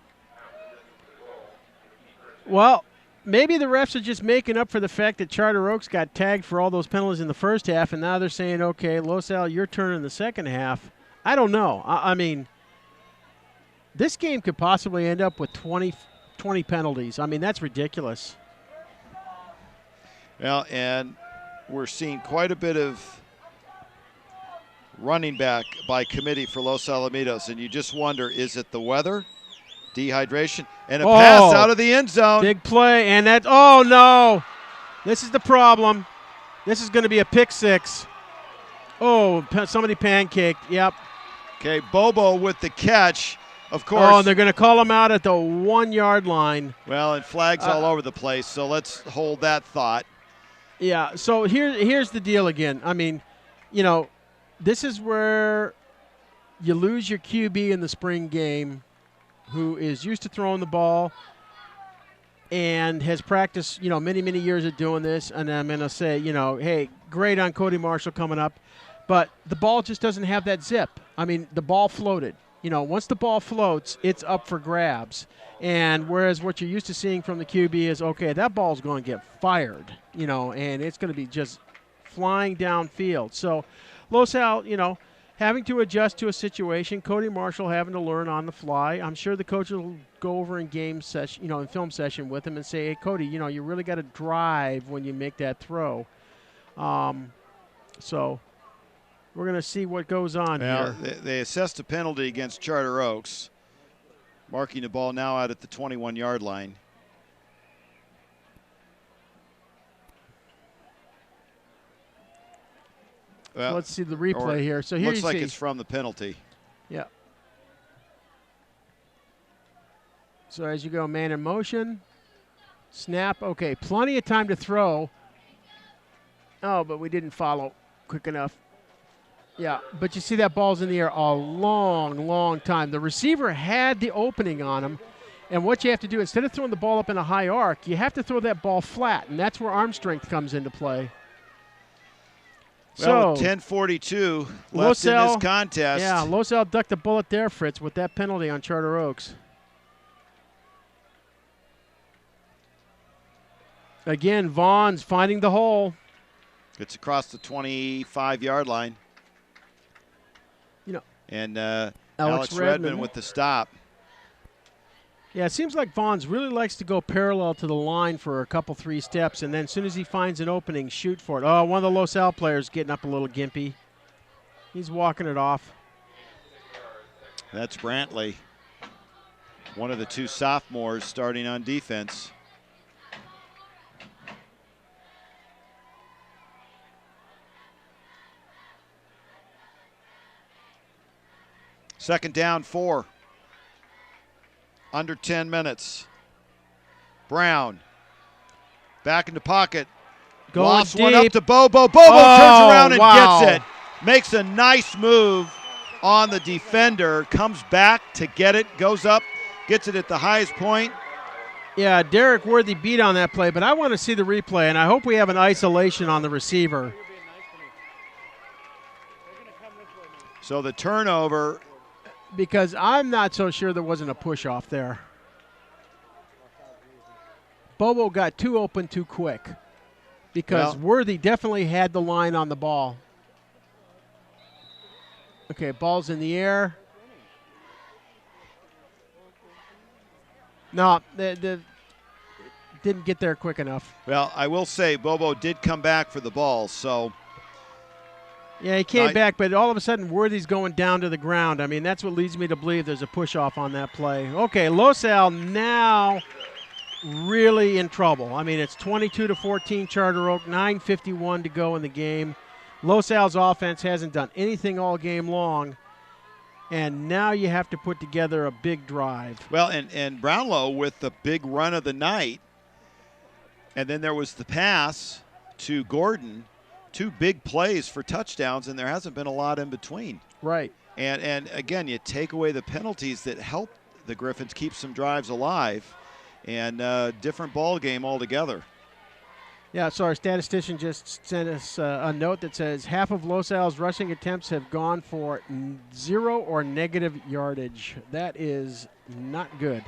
Well, maybe the refs are just making up for the fact that Charter Oaks got tagged for all those penalties in the first half, and now they're saying, okay, Los Al, your turn in the second half. I don't know. I mean, this game could possibly end up with 20 penalties. I mean, that's ridiculous. Well, and we're seeing quite a bit of running back by committee for Los Alamitos, and you just wonder, is it the weather, dehydration, and a pass out of the end zone? Big play, and that, oh no, this is the problem. This is going to be a pick six. Oh, somebody pancaked, yep. Okay, Bobo with the catch, of course. Oh, they're going to call him out at the 1 yard line. Well, and flags all over the place, so let's hold that thought. Yeah, so here's the deal again. I mean, you know, this is where you lose your QB in the spring game, who is used to throwing the ball and has practiced, you know, many, many years of doing this. And I'm going to say, you know, hey, great on Cody Marshall coming up, but the ball just doesn't have that zip. I mean, the ball floated. You know, once the ball floats, it's up for grabs. And whereas what you're used to seeing from the QB is, okay, that ball's going to get fired, you know, and it's going to be just flying downfield. So Los Al, you know, having to adjust to a situation, Cody Marshall having to learn on the fly. I'm sure the coach will go over in game session, you know, in film session with him and say, hey, Cody, you know, you really got to drive when you make that throw. So we're going to see what goes on here. They assessed a penalty against Charter Oaks, marking the ball now out at the 21-yard line. Well, let's see the replay here. So here looks like see. it's from the penalty. Yeah. So as you go, man in motion. Snap. Okay, plenty of time to throw. Oh, but we didn't follow quick enough. Yeah, but you see that ball's in the air a long, long time. The receiver had the opening on him. And what you have to do, instead of throwing the ball up in a high arc, you have to throw that ball flat, and that's where arm strength comes into play. Well, so, with 10:42 left in this contest. Yeah, Los Al ducked a bullet there, Fritz, with that penalty on Charter Oaks. Again, Vaughn's finding the hole. It's across the 25-yard line. You know, and Alex Redmond with the stop. Yeah, it seems like Vaughn's really likes to go parallel to the line for a couple, 3 steps, and then as soon as he finds an opening, shoot for it. Oh, one of the Los Al players getting up a little gimpy. He's walking it off. That's Brantley, one of the 2 sophomores starting on defense. Second down, 4. Under 10 minutes. Brown back into pocket. Going Lofts deep. one up to Bobo. Bobo turns around and gets it. Makes a nice move on the defender. Comes back to get it. Goes up. Gets it at the highest point. Yeah, Derek Worthy beat on that play, but I want to see the replay, and I hope we have an isolation on the receiver. So the turnover. Because I'm not so sure there wasn't a push off there. Bobo got too open too quick because Worthy definitely had the line on the ball. Okay, ball's in the air. No, the didn't get there quick enough. Well, I will say Bobo did come back for the ball, so. Yeah, he came back, but all of a sudden Worthy's going down to the ground. I mean, that's what leads me to believe there's a push-off on that play. Okay, Los Al now really in trouble. I mean, it's 22-14 Charter Oak, 9:51 to go in the game. Los Al's offense hasn't done anything all game long, and now you have to put together a big drive. Well, and Brownlow with the big run of the night, and then there was the pass to Gordon. 2 big plays for touchdowns, and there hasn't been a lot in between. Right. And again, you take away the penalties that help the Griffins keep some drives alive, and different ball game altogether. Yeah, so our statistician just sent us a note that says half of Los Al's rushing attempts have gone for 0 or negative yardage. That is not good.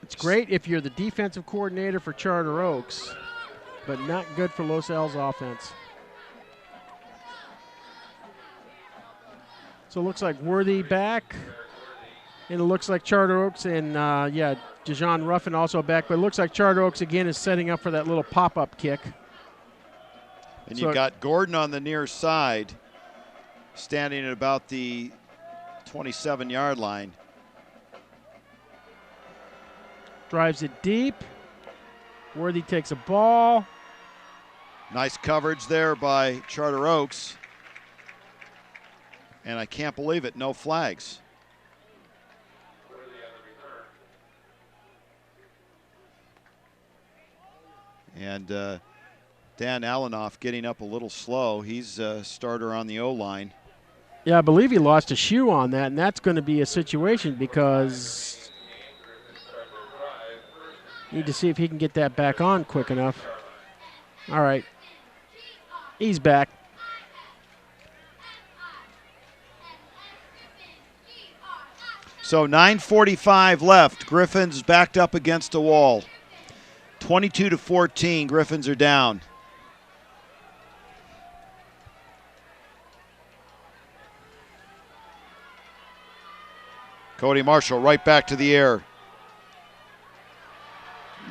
It's great if you're the defensive coordinator for Charter Oaks, but not good for Los Al's offense. So it looks like Worthy back, and it looks like Charter Oaks and, Dejon Ruffin also back, but it looks like Charter Oaks again is setting up for that little pop-up kick. And you've got Gordon on the near side, standing at about the 27-yard line. Drives it deep. Worthy takes a ball. Nice coverage there by Charter Oaks. And I can't believe it, no flags. And Dan Alanoff getting up a little slow. He's a starter on the O-line. Yeah, I believe he lost a shoe on that, and that's going to be a situation because need to see if he can get that back on quick enough. All right. He's back. So 9:45 left. Griffins backed up against a wall. 22-14. Griffins are down. Cody Marshall right back to the air.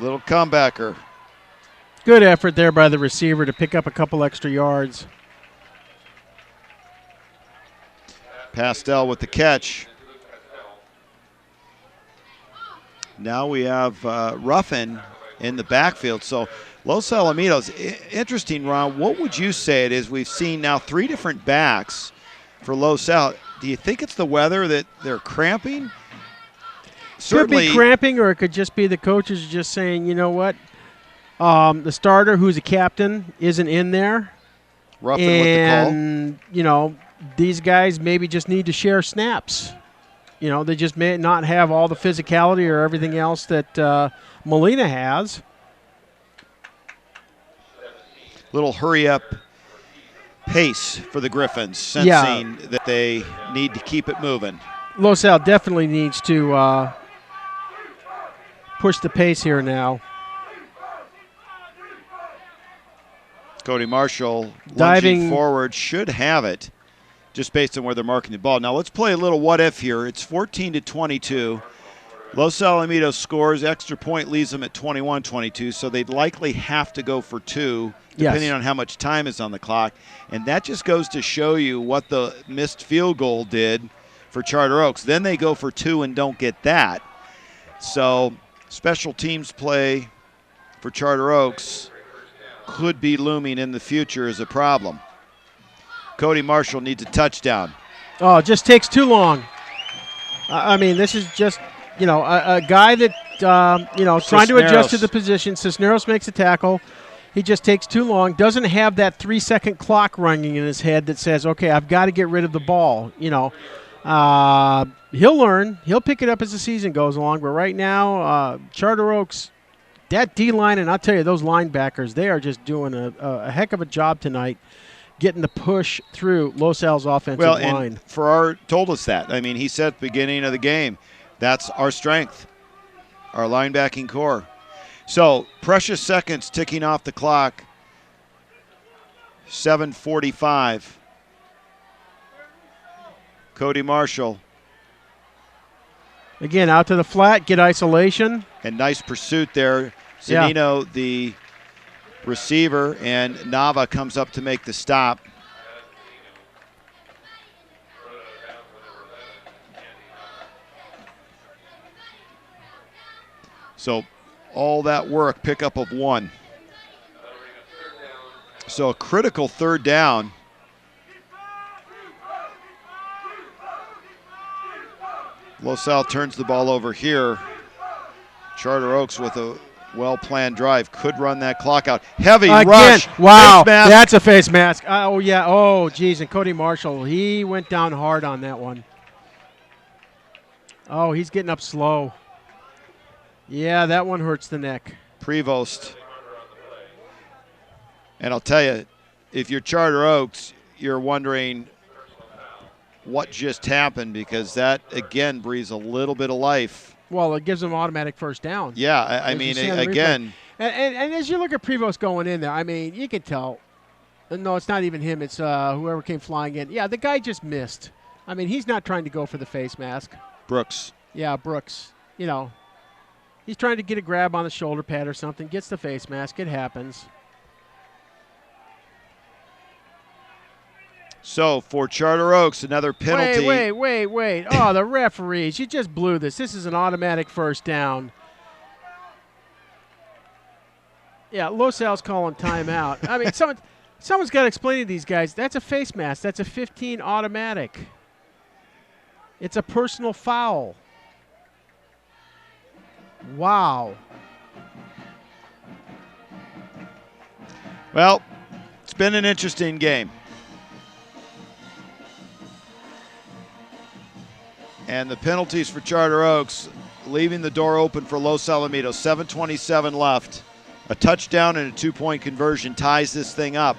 Little comebacker. Good effort there by the receiver to pick up a couple extra yards. Pastel with the catch. Now we have Ruffin in the backfield. So Los Alamitos, interesting, Ron. What would you say it is? We've seen now 3 different backs for Los Al. Do you think it's the weather that they're cramping? Could be cramping, or it could just be the coaches just saying, you know what, the starter, who's a captain, isn't in there. Roughing with the call. And, you know, these guys maybe just need to share snaps. You know, they just may not have all the physicality or everything else that Molina has. Little hurry-up pace for the Griffins, sensing that they need to keep it moving. Los Al definitely needs to push the pace here now. Cody Marshall diving lunging forward, should have it, just based on where they're marking the ball. Now let's play a little what-if here. It's 14-22. Los Alamitos scores. Extra point leaves them at 21-22, so they'd likely have to go for two, depending on how much time is on the clock. And that just goes to show you what the missed field goal did for Charter Oaks. Then they go for two and don't get that. So special teams play for Charter Oaks could be looming in the future as a problem. Cody Marshall needs a touchdown. Oh, it just takes too long. I mean, this is just, you know, a guy that, you know, trying to adjust to the position. Cisneros makes a tackle. He just takes too long. Doesn't have that 3-second clock running in his head that says, okay, I've got to get rid of the ball. You know, he'll learn. He'll pick it up as the season goes along. But right now, Charter Oaks, that D-line, and I'll tell you, those linebackers, they are just doing a heck of a job tonight getting the push through Los Al's offensive line. And Farrar told us that. I mean, he said at the beginning of the game, that's our strength, our linebacking core. So, precious seconds ticking off the clock. 7:45. Cody Marshall. Again, out to the flat, get isolation. And nice pursuit there. Zanino, the receiver, and Nava comes up to make the stop. So all that work, pickup of one. So a critical third down. Los Al turns the ball over here. Charter Oaks with a well-planned drive could run that clock out. Heavy rush. Wow, that's a face mask. Oh, yeah. Oh, geez. And Cody Marshall, he went down hard on that one. Oh, he's getting up slow. Yeah, that one hurts the neck. Prevost. And I'll tell you, if you're Charter Oaks, you're wondering what just happened, because that, again, breathes a little bit of life. Well, it gives them automatic first down. Yeah, I mean, again. And as you look at Prevost going in there, I mean, you can tell. No, it's not even him. It's whoever came flying in. Yeah, the guy just missed. I mean, he's not trying to go for the face mask. Brooks. Yeah, Brooks. You know, he's trying to get a grab on the shoulder pad or something, gets the face mask. It happens. So for Charter Oaks, another penalty. Wait. Oh, the referees. You just blew this. This is an automatic first down. Yeah, Los Al's calling timeout. I mean, someone's got to explain to these guys, that's a face mask. That's a 15 automatic. It's a personal foul. Wow. Well, it's been an interesting game. And the penalties for Charter Oaks, leaving the door open for Los Alamitos. 7:27 left. A touchdown and a two-point conversion ties this thing up.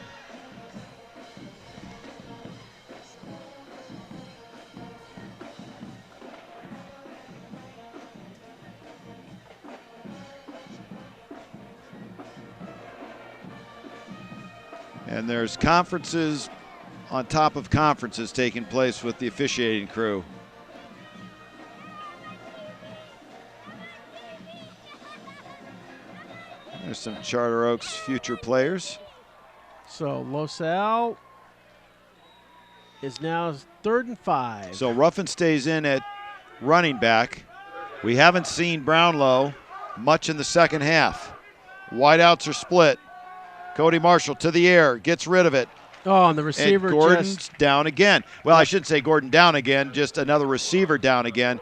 And there's conferences on top of conferences taking place with the officiating crew. There's some Charter Oaks future players. So Los Al is now 3rd and 5. So Ruffin stays in at running back. We haven't seen Brownlow much in the second half. Wideouts are split. Cody Marshall to the air, gets rid of it. Oh, and the receiver and Gordon's down again. Well, I shouldn't say Gordon down again, just another receiver down again.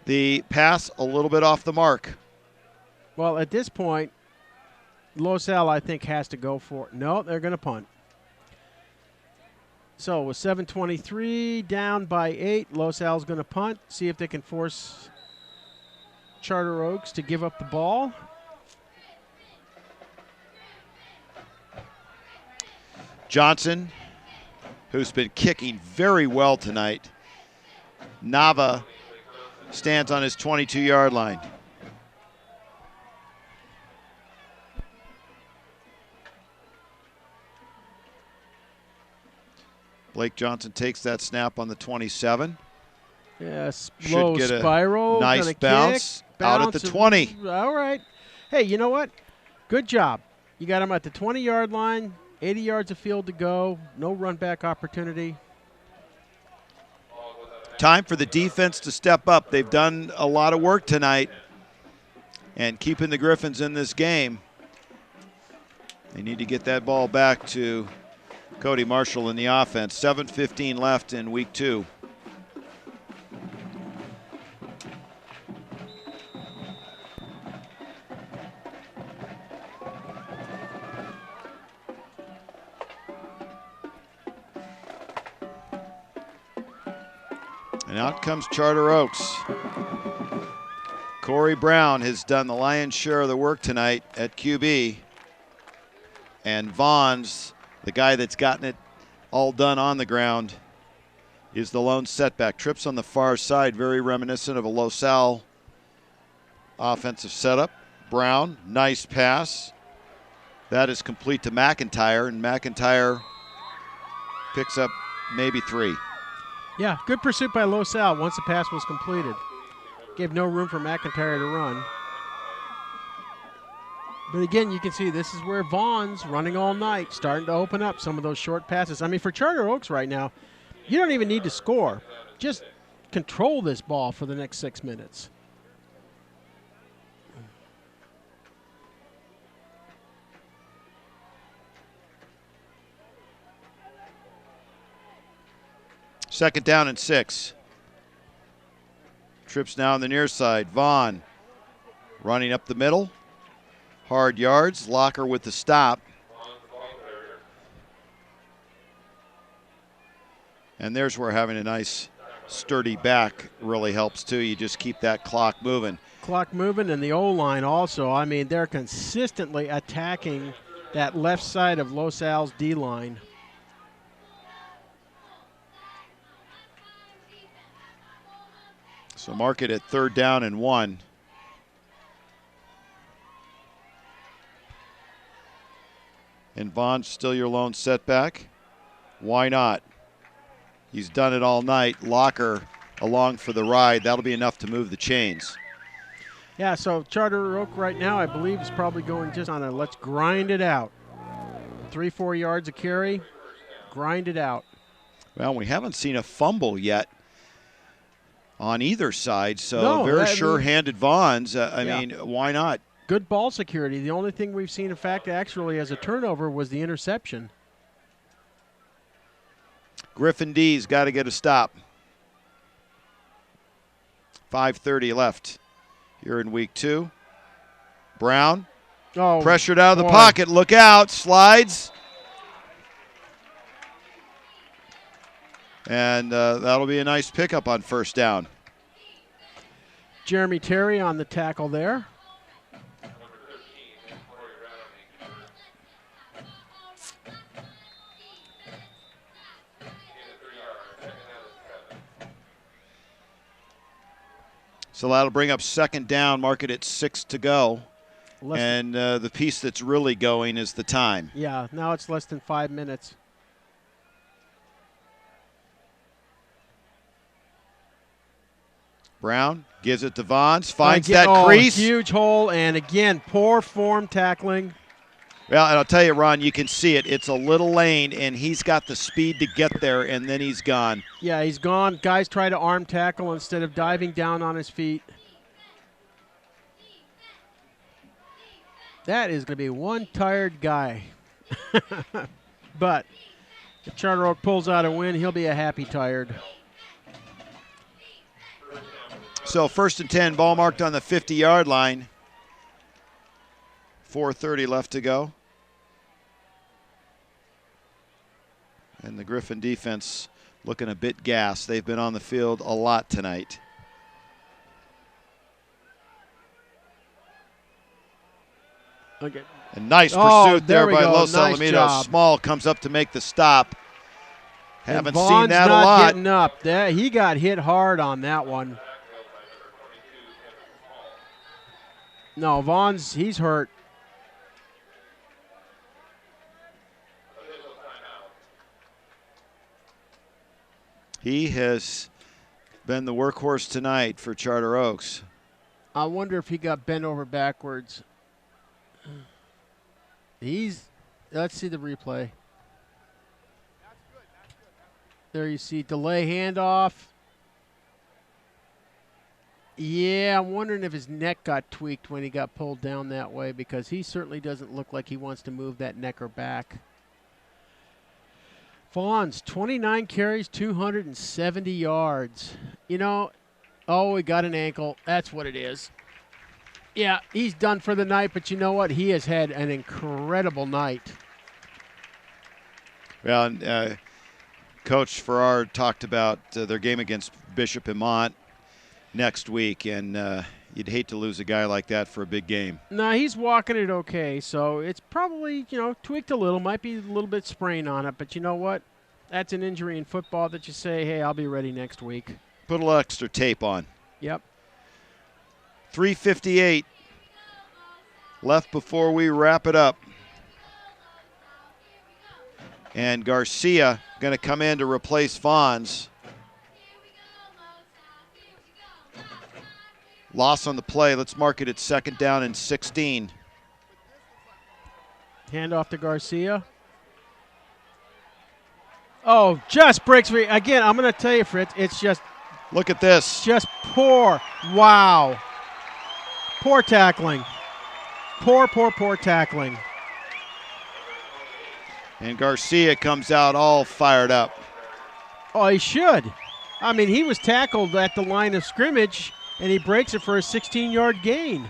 The pass a little bit off the mark. Well, at this point, Los Al, I think, has to go for it. No, they're going to punt. So with 7:23 down by 8, Los Al's going to punt, see if they can force Charter Oaks to give up the ball. Johnson, who's been kicking very well tonight. Nava stands on his 22-yard line. Blake Johnson takes that snap on the 27. Yes, Should low get a spiral. nice bounce out at the 20. All right. Hey, you know what? Good job. You got him at the 20-yard line, 80 yards of field to go, no run-back opportunity. Time for the defense to step up. They've done a lot of work tonight and keeping the Griffins in this game. They need to get that ball back to Cody Marshall in the offense. 7:15 left in week 2. And out comes Charter Oaks. Corey Brown has done the lion's share of the work tonight at QB. And Vaughn's, the guy that's gotten it all done on the ground, is the lone setback. Trips on the far side, very reminiscent of a Los Al offensive setup. Brown, nice pass. That is complete to McIntyre, and McIntyre picks up maybe 3. Yeah, good pursuit by Los Al once the pass was completed. Gave no room for McIntyre to run. But again, you can see this is where Vaughn's running all night, starting to open up some of those short passes. I mean, for Charter Oaks right now, you don't even need to score. Just control this ball for the next 6 minutes. Second down and 6. Trips now on the near side. Vaughn running up the middle. Hard yards. Locker with the stop. And there's where having a nice sturdy back really helps too. You just keep that clock moving. Clock moving, and the O-line also. I mean, they're consistently attacking that left side of Los Al's D-line. So mark it at 3rd down and 1. And Vaughn's still your lone setback. Why not? He's done it all night. Locker along for the ride. That'll be enough to move the chains. Yeah, so Charter Oak right now, I believe, is probably going just on a let's grind it out. 3-4 yards a carry, grind it out. Well, we haven't seen a fumble yet on either side, so No, very I mean- sure-handed Vaughn's. I Yeah. mean, why not? Good ball security. The only thing we've seen, in fact, actually as a turnover was the interception. Griffin D's got to get a stop. 5:30 left here in week 2. Brown, Oh, pressured out of the boy. pocket. Look out, slides. And that'll be a nice pickup on 1st down. Jeremy Terry on the tackle there. So that'll bring up 2nd down, mark it at 6 to go. Less And the piece that's really going is the time. Yeah, now it's less than 5 minutes. Brown gives it to Vaughns, finds that Oh, crease. huge hole, and again, poor form tackling. Well, and I'll tell you, Ron, you can see it. It's a little lane, and he's got the speed to get there, and then he's gone. Yeah, he's gone. Guys try to arm tackle instead of diving down on his feet. That is going to be one tired guy. But If Charter Oak pulls out a win, he'll be a happy tired. So 1st and 10, ball marked on the 50-yard line. 4:30 left to go. And the Griffin defense looking a bit gassed. They've been on the field a lot tonight. Okay. A nice pursuit there by go. Los Nice Alamitos. job. Small comes up to make the stop. Haven't and seen that a not lot. Getting up. He got hit hard on that one. No, he's hurt. He has been the workhorse tonight for Charter Oaks. I wonder if he got bent over backwards. Let's see the replay. There you see delay handoff. Yeah, I'm wondering if his neck got tweaked when he got pulled down that way, because he certainly doesn't look like he wants to move that neck or back. Vaughns, 29 carries, 270 yards. You know, oh, he got an ankle. That's what it is. Yeah, he's done for the night, but you know what? He has had an incredible night. Well, Coach Farrar talked about their game against Bishop Immont next week, and you'd hate to lose a guy like that for a big game. No, he's walking it okay, so it's probably, tweaked a little. Might be a little bit sprain on it, but you know what? That's an injury in football that you say, hey, I'll be ready next week. Put a little extra tape on. Yep. 3:58 left before we wrap it up. And Garcia going to come in to replace Vaughns. Loss on the play. Let's mark it at 2nd down and 16. Hand off to Garcia. Oh, just breaks free. Again, I'm going to tell you, Fritz, it's just. Look at this. Just poor. Wow. Poor tackling. Poor tackling. And Garcia comes out all fired up. Oh, he should. I mean, he was tackled at the line of scrimmage, and he breaks it for a 16-yard gain.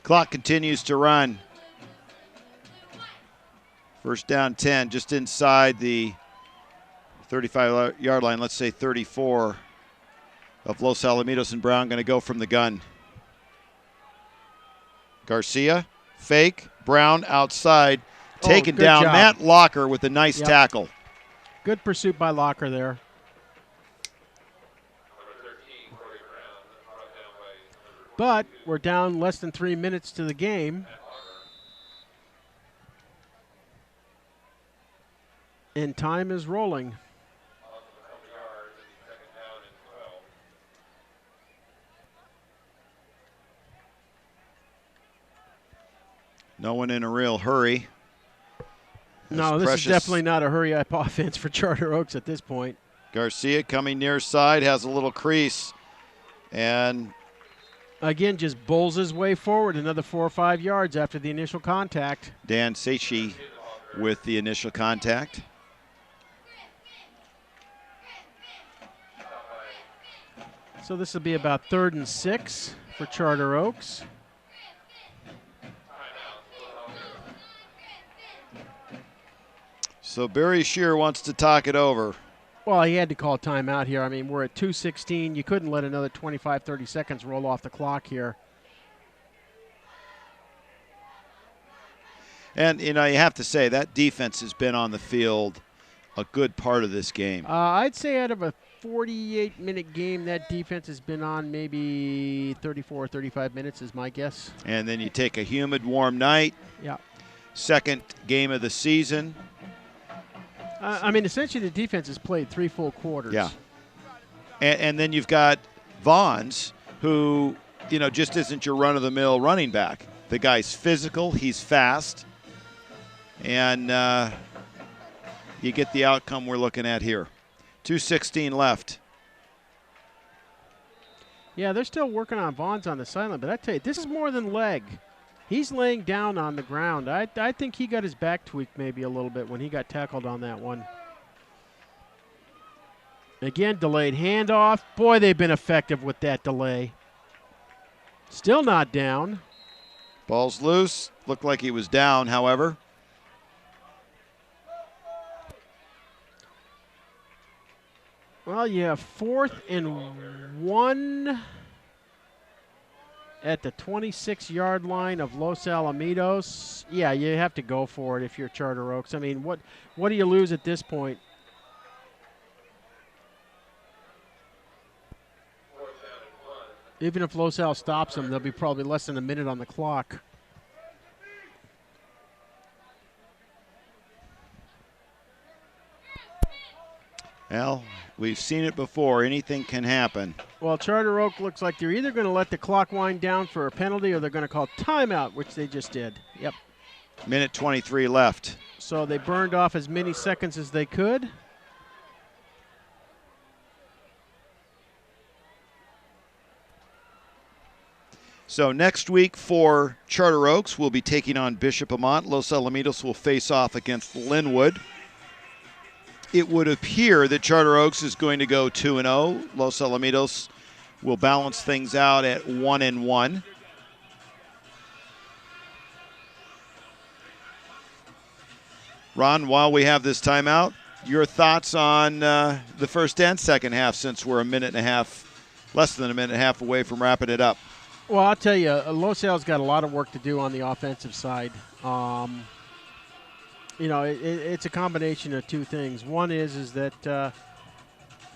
Clock continues to run. 1st down 10, just inside the 35-yard line, let's say 34 of Los Alamitos, and Brown going to go from the gun. Garcia, fake, Brown outside, taken down. Job. Matt Locker with a nice tackle. Good pursuit by Locker there. But we're down less than 3 minutes to the game. And time is rolling. No one in a real hurry. No, this is definitely not a hurry-up offense for Charter Oaks at this point. Garcia coming near side, has a little crease. And again, just bowls his way forward another 4 or 5 yards after the initial contact. Dan Seishi with the initial contact. So this will be about 3rd and 6 for Charter Oaks. So Barry Shear wants to talk it over. Well, he had to call timeout here. I mean, we're at 2:16. You couldn't let another 25, 30 seconds roll off the clock here. And, you have to say that defense has been on the field a good part of this game. I'd say out of a 48-minute game, that defense has been on maybe 34 or 35 minutes is my guess. And then you take a humid, warm night. Yeah. 2nd game of the season. I mean, essentially the defense has played 3 full quarters. Yeah. And then you've got Vaughns, who, just isn't your run-of-the-mill running back. The guy's physical. He's fast. And you get the outcome we're looking at here. 2:16 left. Yeah, they're still working on Vaughn's on the sideline, but I tell you, this is more than leg. He's laying down on the ground. I think he got his back tweaked maybe a little bit when he got tackled on that one. Again, delayed handoff. Boy, they've been effective with that delay. Still not down. Ball's loose. Looked like he was down, however. Well, you have 4th and 1 at the 26-yard line of Los Alamitos. Yeah, you have to go for it if you're Charter Oaks. I mean, what do you lose at this point? Even if Los Al stops them, there'll be probably less than a minute on the clock. Well, we've seen it before. Anything can happen. Well, Charter Oak looks like they're either going to let the clock wind down for a penalty or they're going to call timeout, which they just did. Yep. Minute 23 left. So they burned off as many seconds as they could. So next week for Charter Oaks, we'll be taking on Bishop Amat. Los Alamitos will face off against Linwood. It would appear that Charter Oaks is going to go 2-0. Los Alamitos will balance things out at 1-1. Ron, while we have this timeout, your thoughts on the first and second half, since we're less than a minute and a half away from wrapping it up. Well, I'll tell you, Los Al's got a lot of work to do on the offensive side. It's a combination of two things. One is that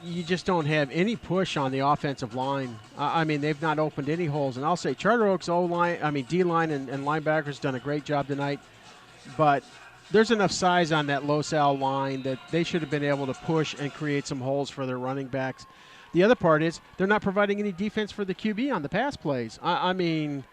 you just don't have any push on the offensive line. I mean, they've not opened any holes. And I'll say Charter Oaks D-line and linebackers done a great job tonight. But there's enough size on that Los Al line that they should have been able to push and create some holes for their running backs. The other part is they're not providing any defense for the QB on the pass plays. And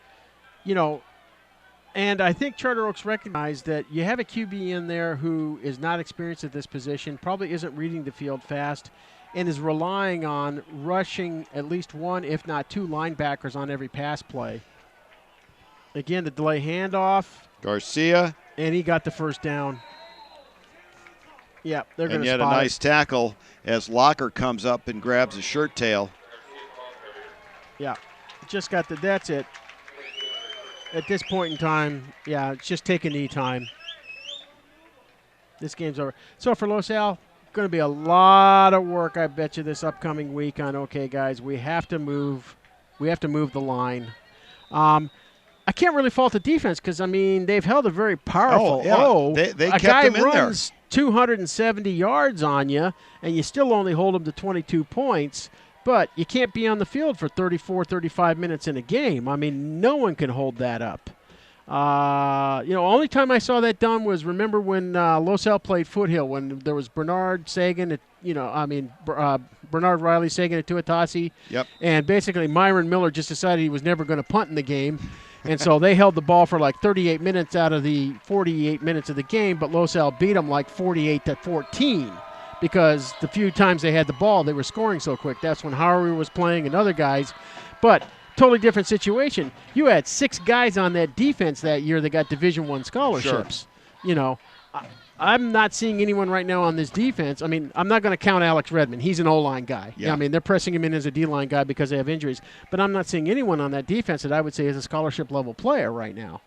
I think Charter Oaks recognized that you have a QB in there who is not experienced at this position, probably isn't reading the field fast, and is relying on rushing at least one, if not two, linebackers on every pass play. Again, the delay handoff. Garcia. And he got the first down. Yeah, they're going to spot And yet a nice tackle as Locker comes up and grabs a shirt tail. Yeah, just got that's it. At this point in time, yeah, it's just take a knee time. This game's over. So for Los Al, going to be a lot of work, I bet you, this upcoming week on, okay, guys, we have to move the line. I can't really fault the defense because, I mean, they've held a very powerful They kept guy them in there. runs 270 yards on you, and you still only hold them to 22 points, but you can't be on the field for 34, 35 minutes in a game. I mean, no one can hold that up. Only time I saw that done was, remember when Los Al played Foothill, when there was Bernard Riley Sagan at Tuatasi. Yep. And basically Myron Miller just decided he was never going to punt in the game. And so they held the ball for like 38 minutes out of the 48 minutes of the game, but Los Al beat them like 48-14 because the few times they had the ball, they were scoring so quick. That's when Howery was playing and other guys. But totally different situation. You had 6 guys on that defense that year that got Division I scholarships. Sure. I'm not seeing anyone right now on this defense. I mean, I'm not going to count Alex Redmond. He's an O-line guy. Yeah. I mean, they're pressing him in as a D-line guy because they have injuries. But I'm not seeing anyone on that defense that I would say is a scholarship-level player right now.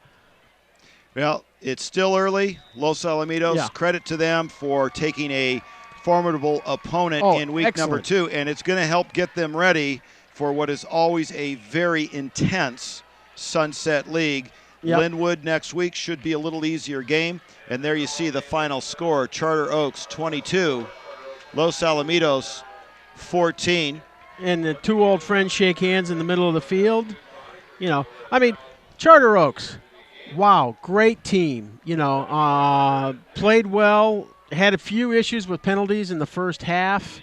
Well, it's still early. Los Alamitos, credit to them for taking a formidable opponent in week number 2, and it's going to help get them ready for what is always a very intense Sunset League. Yep. Linwood next week should be a little easier game. And there you see the final score. Charter Oaks 22, Los Alamitos 14. And the two old friends shake hands in the middle of the field. Charter Oaks, wow, great team. Played well, had a few issues with penalties in the first half.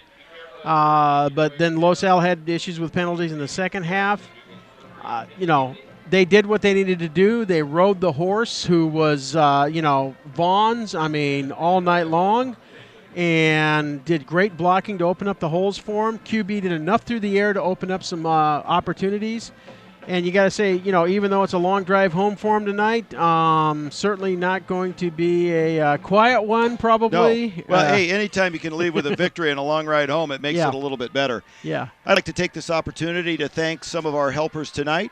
But then Los Al had issues with penalties in the second half. They did what they needed to do. They rode the horse, who was, Vaughn's, all night long. and did great blocking to open up the holes for him. QB did enough through the air to open up some opportunities. And you got to say, even though it's a long drive home for him tonight, certainly not going to be a quiet one, probably. No. Well, hey, anytime you can leave with a victory and a long ride home, it makes it a little bit better. Yeah. I'd like to take this opportunity to thank some of our helpers tonight.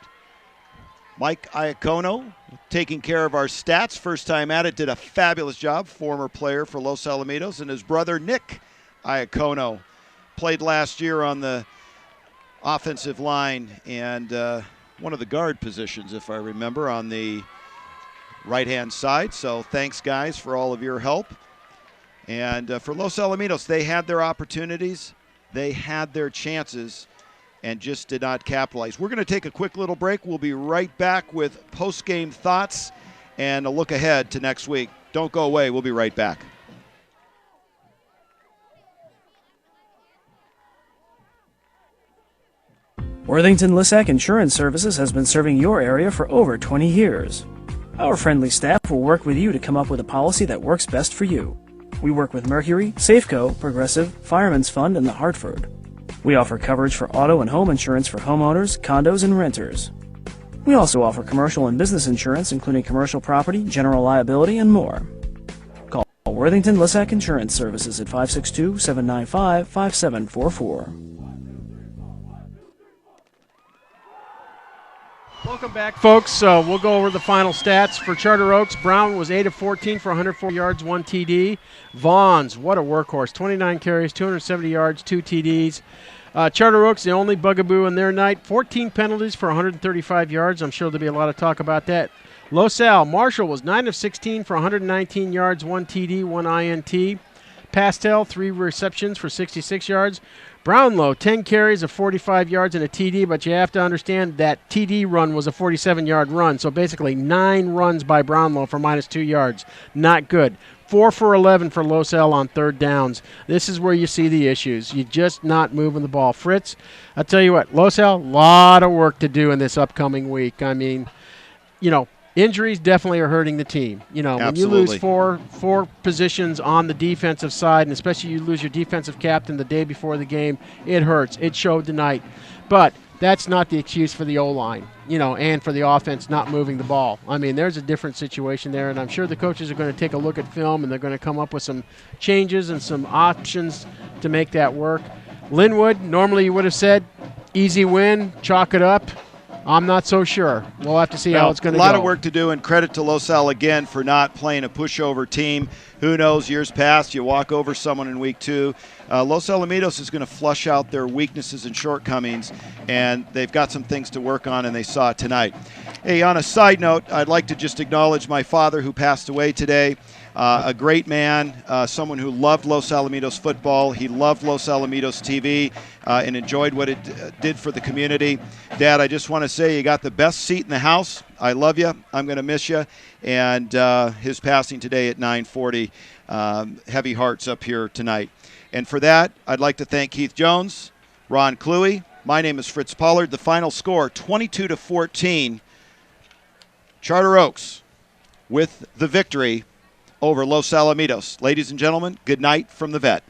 Mike Iacono, taking care of our stats, first time at it, did a fabulous job, former player for Los Alamitos, and his brother Nick Iacono played last year on the offensive line and one of the guard positions, if I remember, on the right-hand side. So thanks, guys, for all of your help. And for Los Alamitos, they had their opportunities, they had their chances, and just did not capitalize. We're going to take a quick little break. We'll be right back with post-game thoughts and a look ahead to next week. Don't go away. We'll be right back. Worthington Lissack Insurance Services has been serving your area for over 20 years. Our friendly staff will work with you to come up with a policy that works best for you. We work with Mercury, Safeco, Progressive, Fireman's Fund, and the Hartford. We offer coverage for auto and home insurance for homeowners, condos, and renters. We also offer commercial and business insurance, including commercial property, general liability, and more. Call Worthington Lissack Insurance Services at 562-795-5744. Welcome back, folks. We'll go over the final stats for Charter Oaks. Brown was 8 of 14 for 104 yards, 1 TD. Vaughns, what a workhorse, 29 carries, 270 yards, 2 TDs. Charter Oaks, the only bugaboo in their night, 14 penalties for 135 yards. I'm sure there'll be a lot of talk about that. Los Al, Marshall was 9 of 16 for 119 yards, 1 TD, 1 INT. Pastel, 3 receptions for 66 yards. Brownlow, 10 carries of 45 yards and a TD, but you have to understand that TD run was a 47-yard run, so basically 9 runs by Brownlow for -2 yards. Not good. 4 for 11 for Los Al on third downs. This is where you see the issues. You're just not moving the ball. Fritz, I'll tell you what, Los Al, a lot of work to do in this upcoming week. I mean, injuries definitely are hurting the team. When you lose four positions on the defensive side, and especially you lose your defensive captain the day before the game, it hurts. It showed tonight. But that's not the excuse for the O-line, and for the offense not moving the ball. I mean, there's a different situation there, and I'm sure the coaches are going to take a look at film, and they're going to come up with some changes and some options to make that work. Linwood, normally you would have said, easy win, chalk it up. I'm not so sure. We'll have to see how it's going to go. A lot of work to do, and credit to Los Al again for not playing a pushover team. Who knows, years past, you walk over someone in week 2. Los Alamitos is going to flush out their weaknesses and shortcomings, and they've got some things to work on, and they saw it tonight. Hey, on a side note, I'd like to just acknowledge my father who passed away today. A great man, someone who loved Los Alamitos football. He loved Los Alamitos TV and enjoyed what it did for the community. Dad, I just want to say you got the best seat in the house. I love you. I'm going to miss you. And his passing today at 9:40, heavy hearts up here tonight. And for that, I'd like to thank Keith Jones, Ron Cluey. My name is Fritz Pollard. The final score, 22-14. Charter Oaks with the victory over Los Alamitos. Ladies and gentlemen, good night from the Vet.